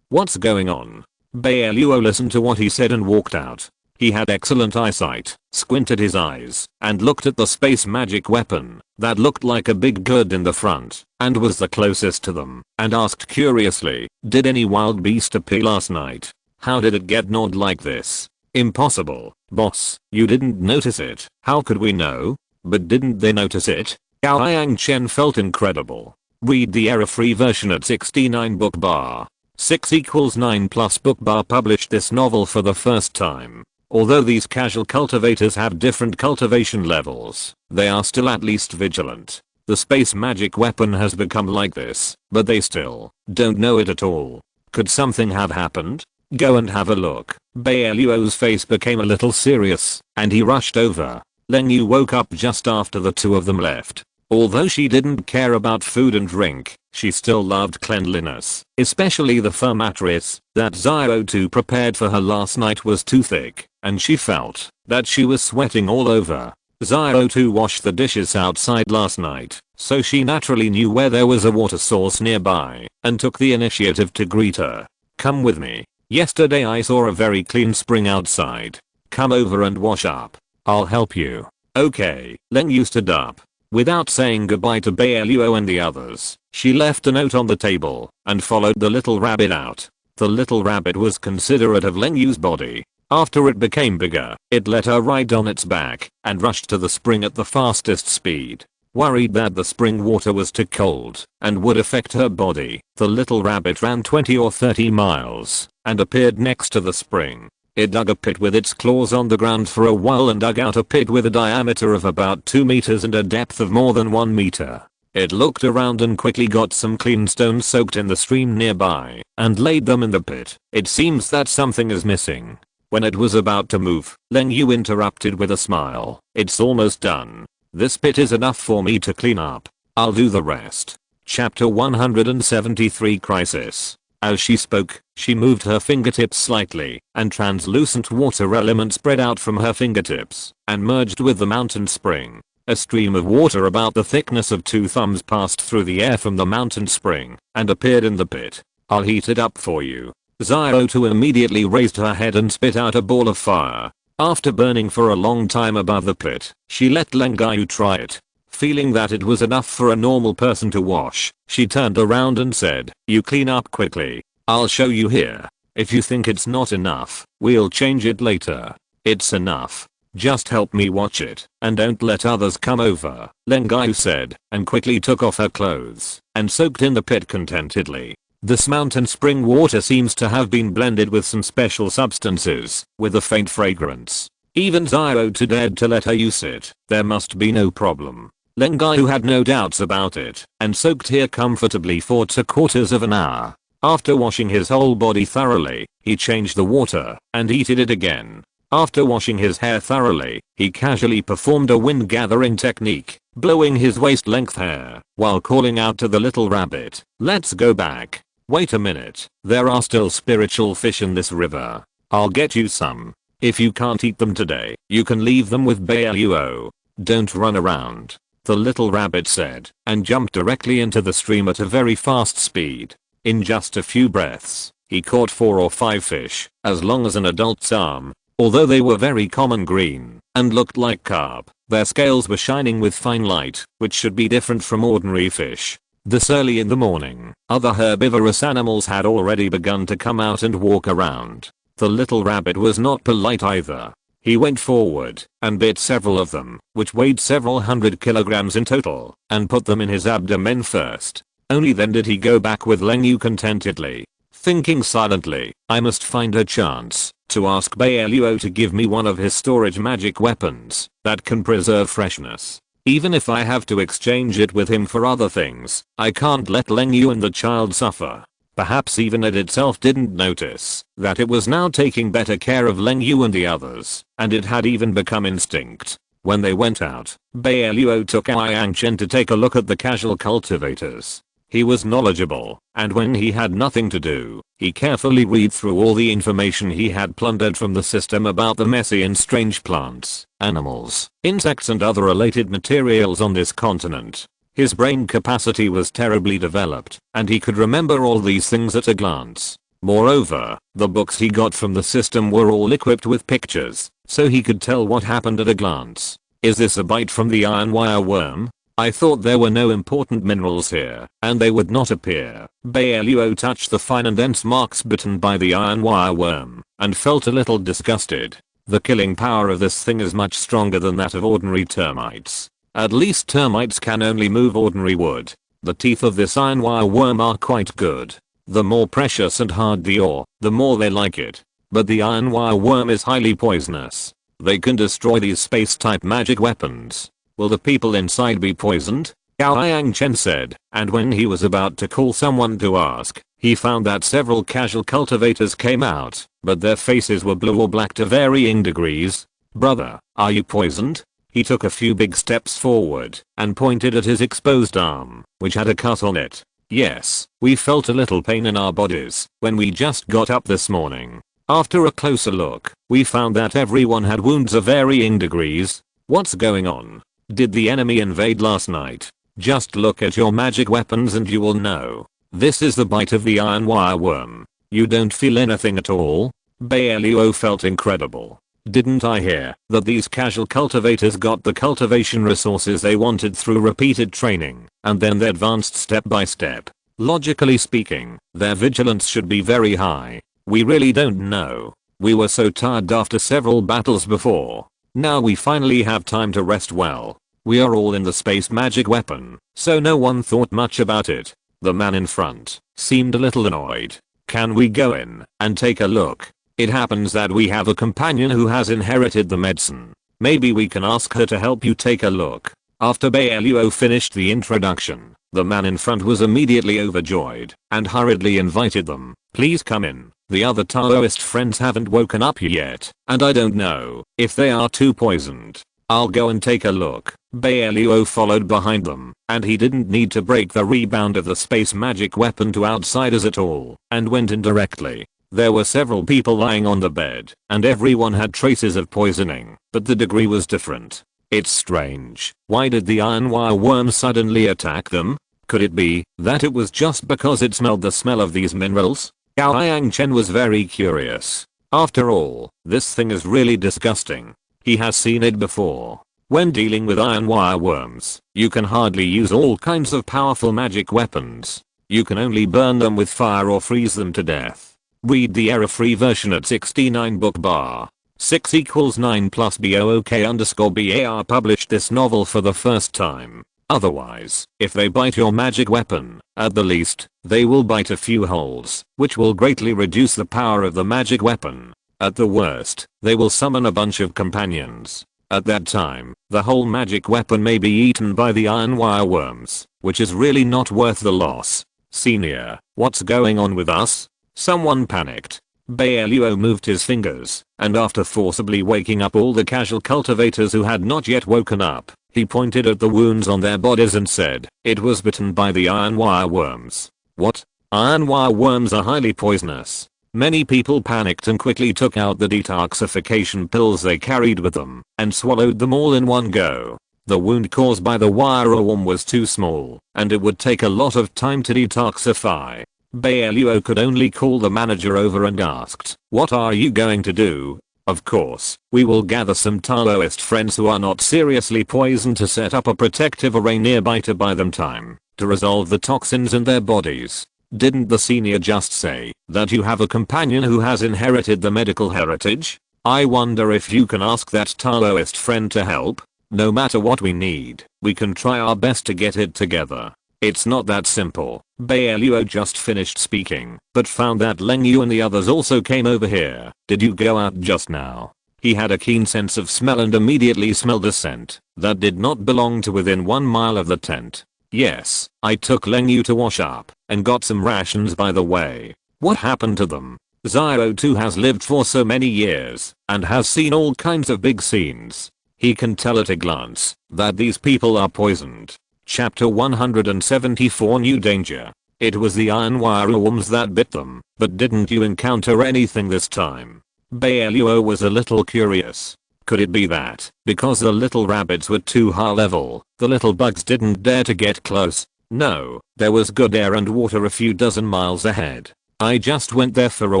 What's going on? Bai Luo listened to what he said and walked out. He had excellent eyesight, squinted his eyes, and looked at the space magic weapon that looked like a big gourd in the front, and was the closest to them, and asked curiously, "Did any wild beast appear last night? How did it get gnawed like this?" "Impossible, boss, you didn't notice it. How could we know?" "But didn't they notice it?" Bao Yangchen felt incredible. Read the error-free version at 69 book bar. 6 = 9 plus book bar published this novel for the first time. Although these casual cultivators have different cultivation levels, they are still at least vigilant. The space magic weapon has become like this, but they still don't know it at all. Could something have happened? Go and have a look. Bai Luo's face became a little serious, and he rushed over. Leng Yu woke up just after the two of them left. Although she didn't care about food and drink, she still loved cleanliness, especially the fur mattress that Zio2 prepared for her last night was too thick, and she felt that she was sweating all over. Zio2 washed the dishes outside last night, so she naturally knew where there was a water source nearby, and took the initiative to greet her. "Come with me. Yesterday I saw a very clean spring outside. Come over and wash up. I'll help you." "Okay." Leng Yu stood up. Without saying goodbye to Bai Luo and the others, she left a note on the table and followed the little rabbit out. The little rabbit was considerate of Leng Yu's body. After it became bigger, it let her ride on its back and rushed to the spring at the fastest speed. Worried that the spring water was too cold and would affect her body, the little rabbit ran 20 or 30 miles and appeared next to the spring. It dug a pit with its claws on the ground for a while and dug out a pit with a diameter of about 2 meters and a depth of more than 1 meter. It looked around and quickly got some clean stones soaked in the stream nearby and laid them in the pit. It seems that something is missing. When it was about to move, Leng Yu interrupted with a smile. "It's almost done. This pit is enough for me to clean up. I'll do the rest." Chapter 173 Crisis. As she spoke, she moved her fingertips slightly, and translucent water element spread out from her fingertips and merged with the mountain spring. A stream of water about the thickness of 2 thumbs passed through the air from the mountain spring and appeared in the pit. "I'll heat it up for you." Zio2 immediately raised her head and spit out a ball of fire. After burning for a long time above the pit, she let Leng Yu try it. Feeling that it was enough for a normal person to wash, she turned around and said, "You clean up quickly. I'll show you here. If you think it's not enough, we'll change it later." "It's enough. Just help me watch it, and don't let others come over," Leng Yu said, and quickly took off her clothes and soaked in the pit contentedly. This mountain spring water seems to have been blended with some special substances, with a faint fragrance. Even Zio2 dared to let her use it. There must be no problem. Leng Yu had no doubts about it, and soaked here comfortably for 3/4 of an hour. After washing his whole body thoroughly, he changed the water and heated it again. After washing his hair thoroughly, he casually performed a wind gathering technique, blowing his waist-length hair while calling out to the little rabbit, "Let's go back. Wait a minute, there are still spiritual fish in this river. I'll get you some." If you can't eat them today, you can leave them with Bai Luo. Don't run around. The little rabbit said, and jumped directly into the stream at a very fast speed. In just a few breaths, he caught 4 or 5 fish, as long as an adult's arm. Although they were very common green, and looked like carp, their scales were shining with fine light, which should be different from ordinary fish. This early in the morning, other herbivorous animals had already begun to come out and walk around. The little rabbit was not polite either. He went forward and bit several of them, which weighed several hundred kilograms in total, and put them in his abdomen first. Only then did he go back with Leng Yu contentedly, thinking silently, I must find a chance to ask Bai Luo to give me one of his storage magic weapons that can preserve freshness. Even if I have to exchange it with him for other things, I can't let Leng Yu and the child suffer. Perhaps even it itself didn't notice that it was now taking better care of Leng Yu and the others, and it had even become instinct. When they went out, Bai Luo took Yang Chen to take a look at the casual cultivators. He was knowledgeable, and when he had nothing to do, he carefully read through all the information he had plundered from the system about the messy and strange plants, animals, insects and other related materials on this continent. His brain capacity was terribly developed, and he could remember all these things at a glance. Moreover, the books he got from the system were all equipped with pictures, so he could tell what happened at a glance. Is this a bite from the iron wire worm? I thought there were no important minerals here, and they would not appear. Bai Luo touched the fine and dense marks bitten by the iron wire worm, and felt a little disgusted. The killing power of this thing is much stronger than that of ordinary termites. At least termites can only move ordinary wood. The teeth of this iron wire worm are quite good. The more precious and hard the ore, the more they like it. But the iron wire worm is highly poisonous. They can destroy these space-type magic weapons. Will the people inside be poisoned? Yang Chen said, and when he was about to call someone to ask, he found that several casual cultivators came out, but their faces were blue or black to varying degrees. Brother, are you poisoned? He took a few big steps forward and pointed at his exposed arm, which had a cut on it. Yes, we felt a little pain in our bodies when we just got up this morning. After a closer look, we found that everyone had wounds of varying degrees. What's going on? Did the enemy invade last night? Just look at your magic weapons and you will know. This is the bite of the iron wire worm. You don't feel anything at all? Bai Luo felt incredible. Didn't I hear that these casual cultivators got the cultivation resources they wanted through repeated training, and then they advanced step by step? Logically speaking, their vigilance should be very high. We really don't know. We were so tired after several battles before. Now we finally have time to rest well. We are all in the space magic weapon, so no one thought much about it. The man in front seemed a little annoyed. Can we go in and take a look? It happens that we have a companion who has inherited the medicine. Maybe we can ask her to help you take a look. After Bai Luo finished the introduction, the man in front was immediately overjoyed and hurriedly invited them. Please come in. The other Daoist friends haven't woken up yet, and I don't know if they are too poisoned. I'll go and take a look. Bai Luo followed behind them, and he didn't need to break the rebound of the space magic weapon to outsiders at all, and went in directly. There were several people lying on the bed, and everyone had traces of poisoning, but the degree was different. It's strange. Why did the iron wire worm suddenly attack them? Could it be that it was just because it smelled the smell of these minerals? Yang Chen was very curious. After all, this thing is really disgusting. He has seen it before. When dealing with iron wire worms, you can hardly use all kinds of powerful magic weapons. You can only burn them with fire or freeze them to death. Read the error-free version at 69 book bar. 6 equals 9 plus BOOK_BAR published this novel for the first time. Otherwise, if they bite your magic weapon, at the least, they will bite a few holes, which will greatly reduce the power of the magic weapon. At the worst, they will summon a bunch of companions. At that time, the whole magic weapon may be eaten by the iron wire worms, which is really not worth the loss. Senior, what's going on with us? Someone panicked. Bai Luo moved his fingers, and after forcibly waking up all the casual cultivators who had not yet woken up, he pointed at the wounds on their bodies and said, it was bitten by the iron wire worms. What? Iron wire worms are highly poisonous. Many people panicked and quickly took out the detoxification pills they carried with them and swallowed them all in one go. The wound caused by the wire worm was too small, and it would take a lot of time to detoxify. Bai Luo could only call the manager over and asked, "What are you going to do?" "Of course, we will gather some Daoist friends who are not seriously poisoned to set up a protective array nearby to buy them time to resolve the toxins in their bodies." Didn't the senior just say that you have a companion who has inherited the medical heritage? I wonder if you can ask that Daoist friend to help. No matter what we need, we can try our best to get it together. It's not that simple. Bai Luo just finished speaking, but found that Leng Yu and the others also came over here. "Did you go out just now?" He had a keen sense of smell and immediately smelled a scent that did not belong to within 1 mile of the tent. "Yes, I took Leng Yu to wash up and got some rations by the way." "What happened to them?" Zio too has lived for so many years and has seen all kinds of big scenes. He can tell at a glance that these people are poisoned. Chapter 174 New Danger. It was the iron wire worms that bit them, but didn't you encounter anything this time? Bai Luo was a little curious. Could it be that, because the little rabbits were too high level, the little bugs didn't dare to get close? No, there was good air and water a few dozen miles ahead. I just went there for a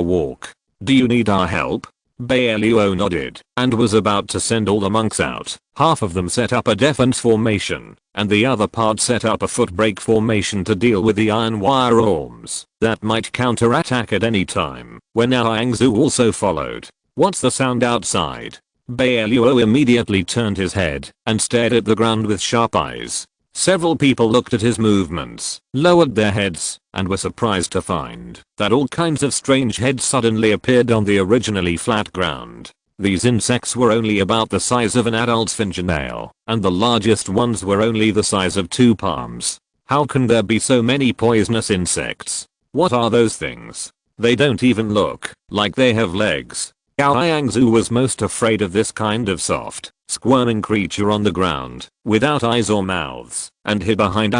walk. Do you need our help? Bai Luo nodded and was about to send all the monks out. Half of them set up a defense formation, and the other part set up a footbrake formation to deal with the iron wire worms that might counterattack at any time, when Zhu also followed. "What's the sound outside?" Bai Luo immediately turned his head and stared at the ground with sharp eyes. Several people looked at his movements, lowered their heads, and were surprised to find that all kinds of strange heads suddenly appeared on the originally flat ground. These insects were only about the size of an adult's fingernail, and the largest ones were only the size of 2 palms. How can there be so many poisonous insects? What are those things? They don't even look like they have legs. Zhu was most afraid of this kind of soft, squirming creature on the ground, without eyes or mouths, and hid behind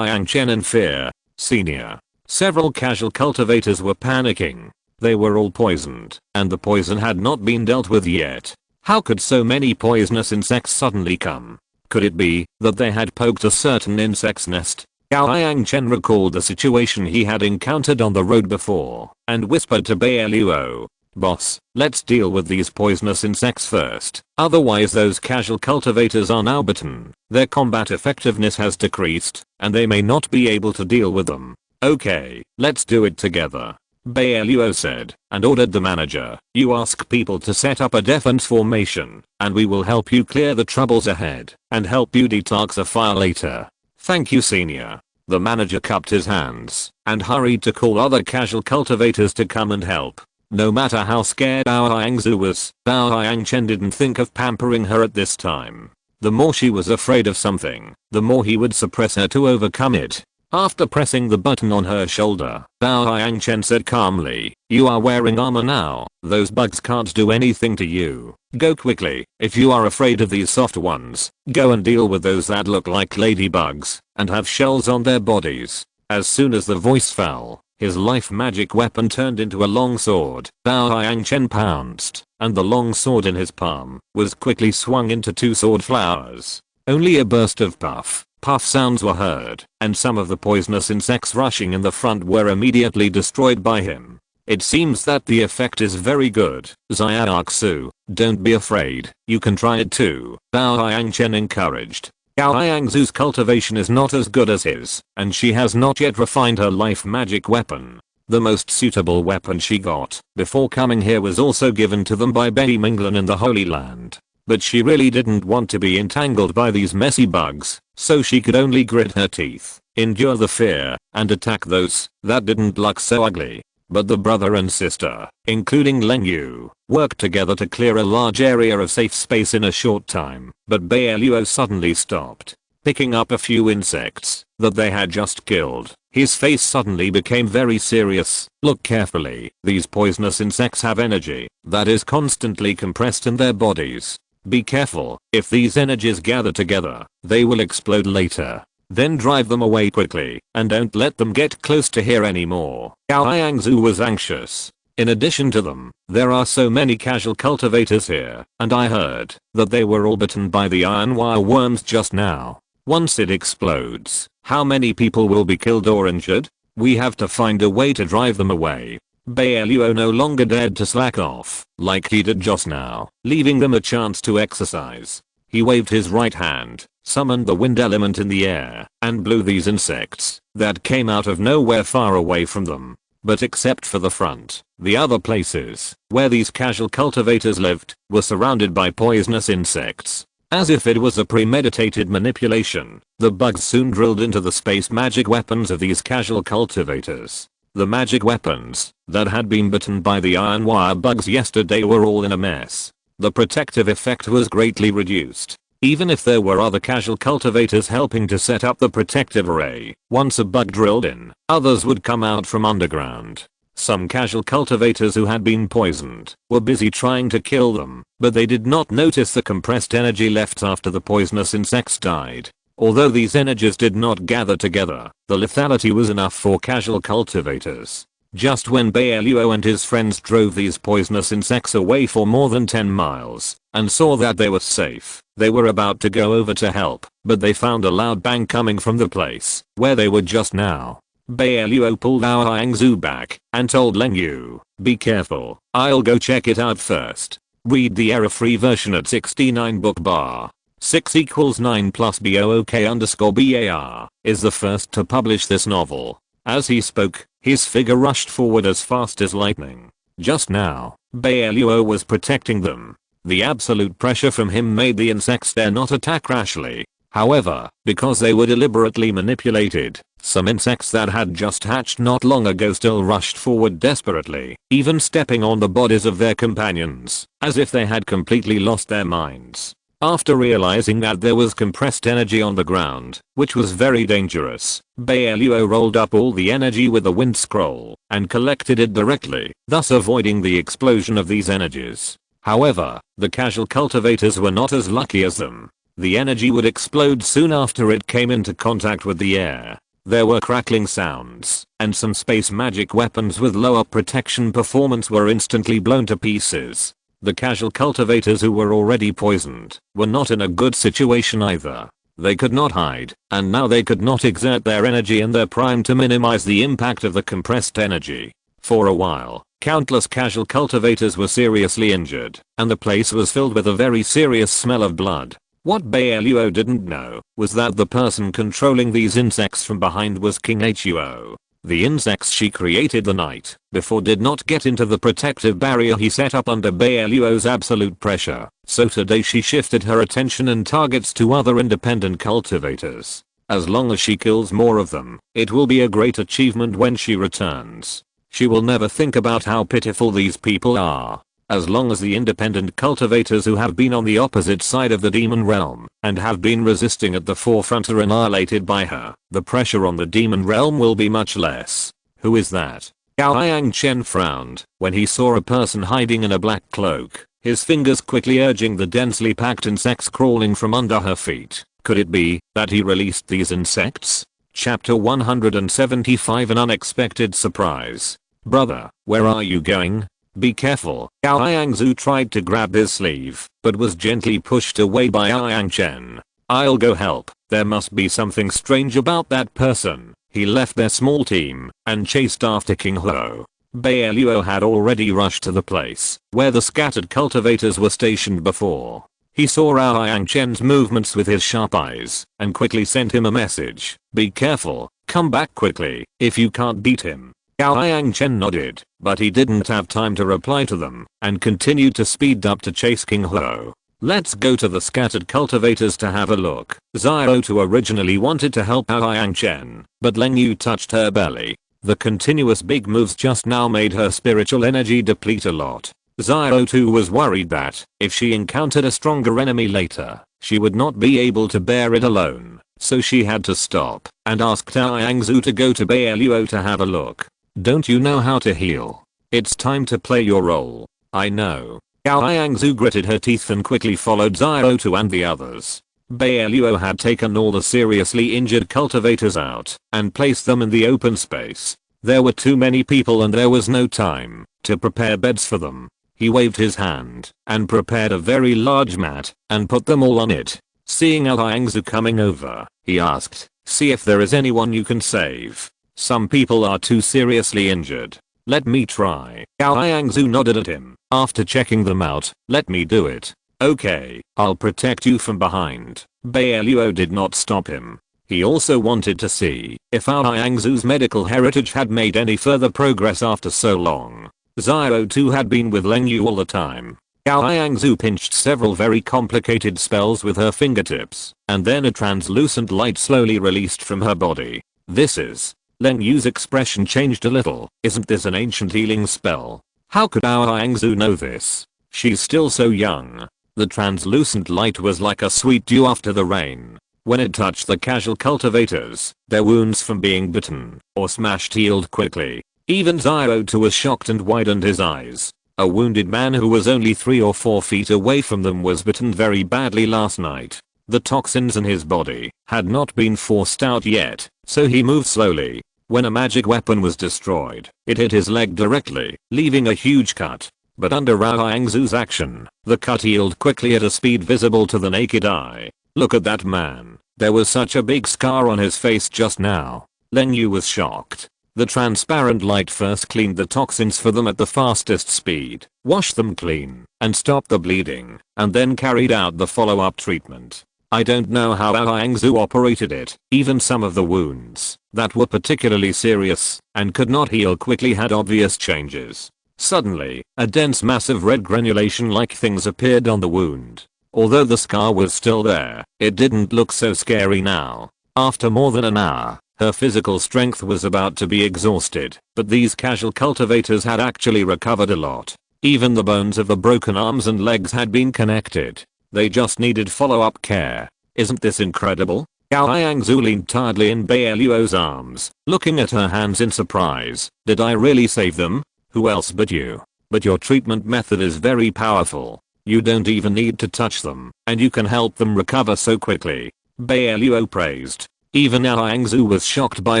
Chen in fear. Senior. Several casual cultivators were panicking. They were all poisoned, and the poison had not been dealt with yet. How could so many poisonous insects suddenly come? Could it be that they had poked a certain insect's nest? Chen recalled the situation he had encountered on the road before, and whispered to Bai Luo, "Boss, let's deal with these poisonous insects first, otherwise those casual cultivators are now bitten. Their combat effectiveness has decreased, and they may not be able to deal with them." "Okay, let's do it together," Bai Luo said, and ordered the manager, "You ask people to set up a defense formation, and we will help you clear the troubles ahead, and help you detoxify later." "Thank you, senior." The manager cupped his hands, and hurried to call other casual cultivators to come and help. No matter how scared Zhu was, Chen didn't think of pampering her at this time. The more she was afraid of something, the more he would suppress her to overcome it. After pressing the button on her shoulder, Chen said calmly, "You are wearing armor now. Those bugs can't do anything to you. Go quickly. If you are afraid of these soft ones, go and deal with those that look like ladybugs and have shells on their bodies." As soon as the voice fell, his life magic weapon turned into a long sword. Chen pounced, and the long sword in his palm was quickly swung into 2 sword flowers. Only a burst of puff sounds were heard, and some of the poisonous insects rushing in the front were immediately destroyed by him. "It seems that the effect is very good, Xiaoxu. Don't be afraid, you can try it too," Chen encouraged. Zhu's cultivation is not as good as his, and she has not yet refined her life magic weapon. The most suitable weapon she got before coming here was also given to them by Betty Minglan in the Holy Land. But she really didn't want to be entangled by these messy bugs, so she could only grit her teeth, endure the fear, and attack those that didn't look so ugly. But the brother and sister, including Leng Yu, worked together to clear a large area of safe space in a short time. But Bai Luo suddenly stopped, picking up a few insects that they had just killed. His face suddenly became very serious. "Look carefully. These poisonous insects have energy that is constantly compressed in their bodies. Be careful. If these energies gather together, they will explode later. Then drive them away quickly, and don't let them get close to here anymore." Zhu was anxious. In addition to them, there are so many casual cultivators here, and I heard that they were all bitten by the iron wire worms just now. Once it explodes, how many people will be killed or injured? We have to find a way to drive them away. Bai Luo no longer dared to slack off, like he did just now, leaving them a chance to exercise. He waved his right hand, summoned the wind element in the air, and blew these insects that came out of nowhere far away from them. But except for the front, the other places where these casual cultivators lived were surrounded by poisonous insects. As if it was a premeditated manipulation, the bugs soon drilled into the space magic weapons of these casual cultivators. The magic weapons that had been bitten by the iron wire bugs yesterday were all in a mess. The protective effect was greatly reduced. Even if there were other casual cultivators helping to set up the protective array, once a bug drilled in, others would come out from underground. Some casual cultivators who had been poisoned were busy trying to kill them, but they did not notice the compressed energy left after the poisonous insects died. Although these energies did not gather together, the lethality was enough for casual cultivators. Just when Bai Luo and his friends drove these poisonous insects away for more than 10 miles and saw that they were safe, they were about to go over to help, but they found a loud bang coming from the place where they were just now. Bai Luo pulled our Hangzhou back and told Leng Yu, "Be careful, I'll go check it out first." Read the error-free version at 69 book bar. 6 = 9 plus BOOK_BAR is the first to publish this novel. As he spoke, his figure rushed forward as fast as lightning. Just now, Bai Luo was protecting them. The absolute pressure from him made the insects dare not attack rashly. However, because they were deliberately manipulated, some insects that had just hatched not long ago still rushed forward desperately, even stepping on the bodies of their companions, as if they had completely lost their minds. After realizing that there was compressed energy on the ground, which was very dangerous, Bai Luo rolled up all the energy with the wind scroll and collected it directly, thus avoiding the explosion of these energies. However, the casual cultivators were not as lucky as them. The energy would explode soon after it came into contact with the air. There were crackling sounds, and some space magic weapons with lower protection performance were instantly blown to pieces. The casual cultivators who were already poisoned were not in a good situation either. They could not hide, and now they could not exert their energy in their prime to minimize the impact of the compressed energy. For a while, countless casual cultivators were seriously injured, and the place was filled with a very serious smell of blood. What Bai Luo didn't know was that the person controlling these insects from behind was King Huo. The insects she created the night before did not get into the protective barrier he set up under Bai Luo's absolute pressure, so today she shifted her attention and targets to other independent cultivators. As long as she kills more of them, it will be a great achievement when she returns. She will never think about how pitiful these people are. As long as the independent cultivators who have been on the opposite side of the demon realm and have been resisting at the forefront are annihilated by her, the pressure on the demon realm will be much less. Who is that? Gao Yangchen frowned when he saw a person hiding in a black cloak, his fingers quickly urging the densely packed insects crawling from under her feet. Could it be that he released these insects? Chapter 175 An Unexpected Surprise. Brother, where are you going? Be careful. Gao Yangzhu tried to grab his sleeve, but was gently pushed away by Yangchen. I'll go help. There must be something strange about that person. He left their small team and chased after King Huo. Bai Luo had already rushed to the place where the scattered cultivators were stationed before. He saw Yangchen's movements with his sharp eyes and quickly sent him a message. Be careful. Come back quickly if you can't beat him. Gao Yangchen nodded, but he didn't have time to reply to them and continued to speed up to chase King Huo. Let's go to the scattered cultivators to have a look. Zairotu originally wanted to help Gao Yangchen, but Leng Yu touched her belly. The continuous big moves just now made her spiritual energy deplete a lot. Zairotu was worried that if she encountered a stronger enemy later, she would not be able to bear it alone. So she had to stop and asked Yangzhu to go to Bai Luo to have a look. Don't you know how to heal? It's time to play your role. I know. Gao Yangzhu gritted her teeth and quickly followed Zairotu and the others. Bai Luo had taken all the seriously injured cultivators out and placed them in the open space. There were too many people and there was no time to prepare beds for them. He waved his hand and prepared a very large mat and put them all on it. Seeing Al Yangzu coming over, he asked, "See if there is anyone you can save. Some people are too seriously injured. Let me try." Al Yangzu nodded at him. After checking them out, "Let me do it." "Okay, I'll protect you from behind." Bai Luo did not stop him. He also wanted to see if Al Yangzu's medical heritage had made any further progress after so long. Xiao too had been with Leng Yu all the time. Al Yangzu pinched several very complicated spells with her fingertips, and then a translucent light slowly released from her body. "This is..." Leng Yu's expression changed a little. "Isn't this an ancient healing spell? How could Al Yangzu know this? She's still so young." The translucent light was like a sweet dew after the rain. When it touched the casual cultivators, their wounds from being bitten or smashed healed quickly. Even Xiao too was shocked and widened his eyes. A wounded man who was only 3 or 4 feet away from them was bitten very badly last night. The toxins in his body had not been forced out yet, so he moved slowly. When a magic weapon was destroyed, it hit his leg directly, leaving a huge cut. But under Al Yangzu's action, the cut healed quickly at a speed visible to the naked eye. "Look at that man. There was such a big scar on his face just now." Leng Yu was shocked. The transparent light first cleaned the toxins for them at the fastest speed, washed them clean, and stopped the bleeding, and then carried out the follow-up treatment. I don't know how Al Yangzu operated it. Even some of the wounds that were particularly serious and could not heal quickly had obvious changes. Suddenly, a dense massive red granulation-like things appeared on the wound. Although the scar was still there, it didn't look so scary now. After more than an hour, her physical strength was about to be exhausted, but these casual cultivators had actually recovered a lot. Even the bones of the broken arms and legs had been connected. They just needed follow-up care. Isn't this incredible? Al Yangzu leaned tiredly in Bai Luo's arms, looking at her hands in surprise. "Did I really save them? Who else but you? But your treatment method is very powerful. You don't even need to touch them, and you can help them recover so quickly." Bai Luo praised. Even Al Yangzu was shocked by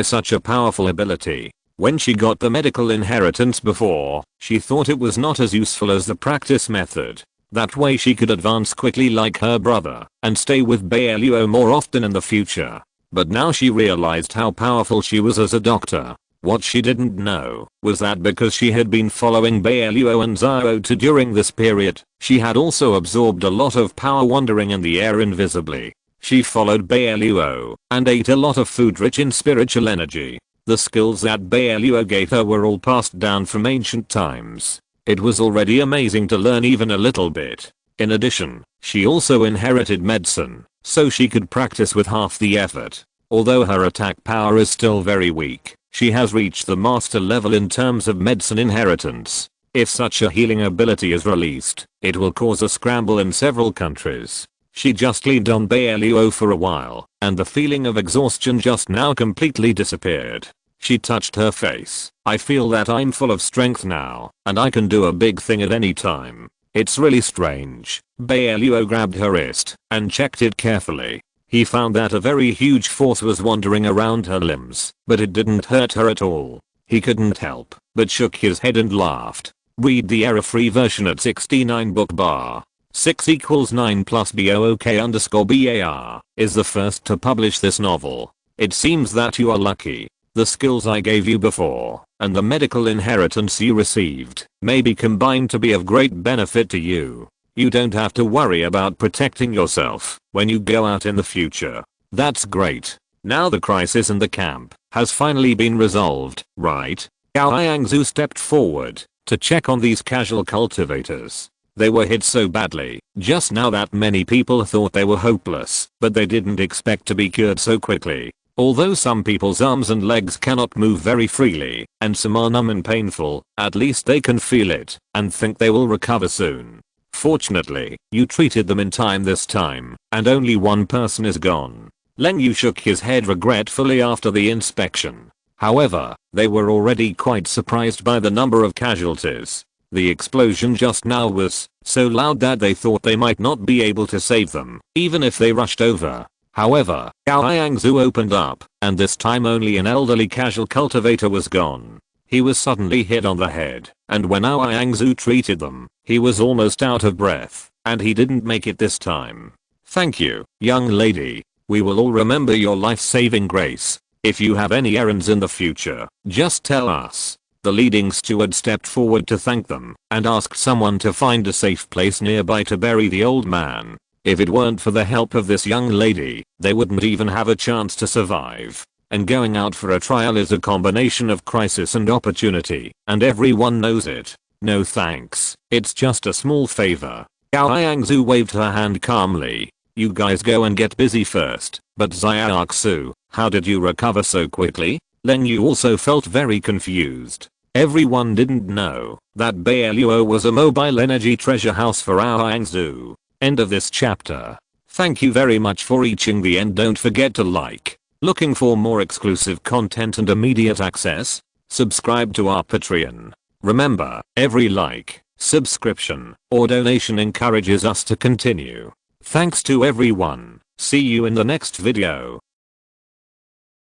such a powerful ability. When she got the medical inheritance before, she thought it was not as useful as the practice method. That way she could advance quickly like her brother and stay with Bai Luo more often in the future. But now she realized how powerful she was as a doctor. What she didn't know was that because she had been following Bai Luo and Xiao too during this period, she had also absorbed a lot of power wandering in the air invisibly. She followed Bai Luo and ate a lot of food rich in spiritual energy. The skills that Bai Luo gave her were all passed down from ancient times. It was already amazing to learn even a little bit. In addition, she also inherited medicine, so she could practice with half the effort. Although her attack power is still very weak, she has reached the master level in terms of medicine inheritance. If such a healing ability is released, it will cause a scramble in several countries. She just leaned on Bai Luo for a while, and the feeling of exhaustion just now completely disappeared. She touched her face. "I feel that I'm full of strength now, and I can do a big thing at any time. It's really strange." Bai Luo grabbed her wrist and checked it carefully. He found that a very huge force was wandering around her limbs, but it didn't hurt her at all. He couldn't help but shook his head and laughed. Read the error-free version at 69 book bar. 6 = 9 plus BOOK_BAR is the first to publish this novel. It seems that you are lucky. The skills I gave you before and the medical inheritance you received may be combined to be of great benefit to you. You don't have to worry about protecting yourself when you go out in the future. That's great. Now the crisis in the camp has finally been resolved, right? Al Yangzu stepped forward to check on these casual cultivators. They were hit so badly just now that many people thought they were hopeless, but they didn't expect to be cured so quickly. Although some people's arms and legs cannot move very freely, and some are numb and painful, at least they can feel it and think they will recover soon. Fortunately, you treated them in time this time, and only one person is gone. Leng Yu shook his head regretfully after the inspection. However, they were already quite surprised by the number of casualties. The explosion just now was so loud that they thought they might not be able to save them, even if they rushed over. However, Gao Yangzu opened up, and this time only an elderly casual cultivator was gone. He was suddenly hit on the head, and when Ao Yangzu treated them, he was almost out of breath, and he didn't make it this time. Thank you, young lady. We will all remember your life-saving grace. If you have any errands in the future, just tell us. The leading steward stepped forward to thank them, and asked someone to find a safe place nearby to bury the old man. If it weren't for the help of this young lady, they wouldn't even have a chance to survive. And going out for a trial is a combination of crisis and opportunity, and everyone knows it. No thanks, it's just a small favor. Gao Yangzu waved her hand calmly. You guys go and get busy first, but Xiaoxu, how did you recover so quickly? Len Yu also felt very confused. Everyone didn't know that Bai Luo was a mobile energy treasure house for Ao Yangzu. End of this chapter. Thank you very much for reaching the end. Don't forget to like. Looking for more exclusive content and immediate access? Subscribe to our Patreon. Remember, every like, subscription, or donation encourages us to continue. Thanks to everyone. See you in the next video.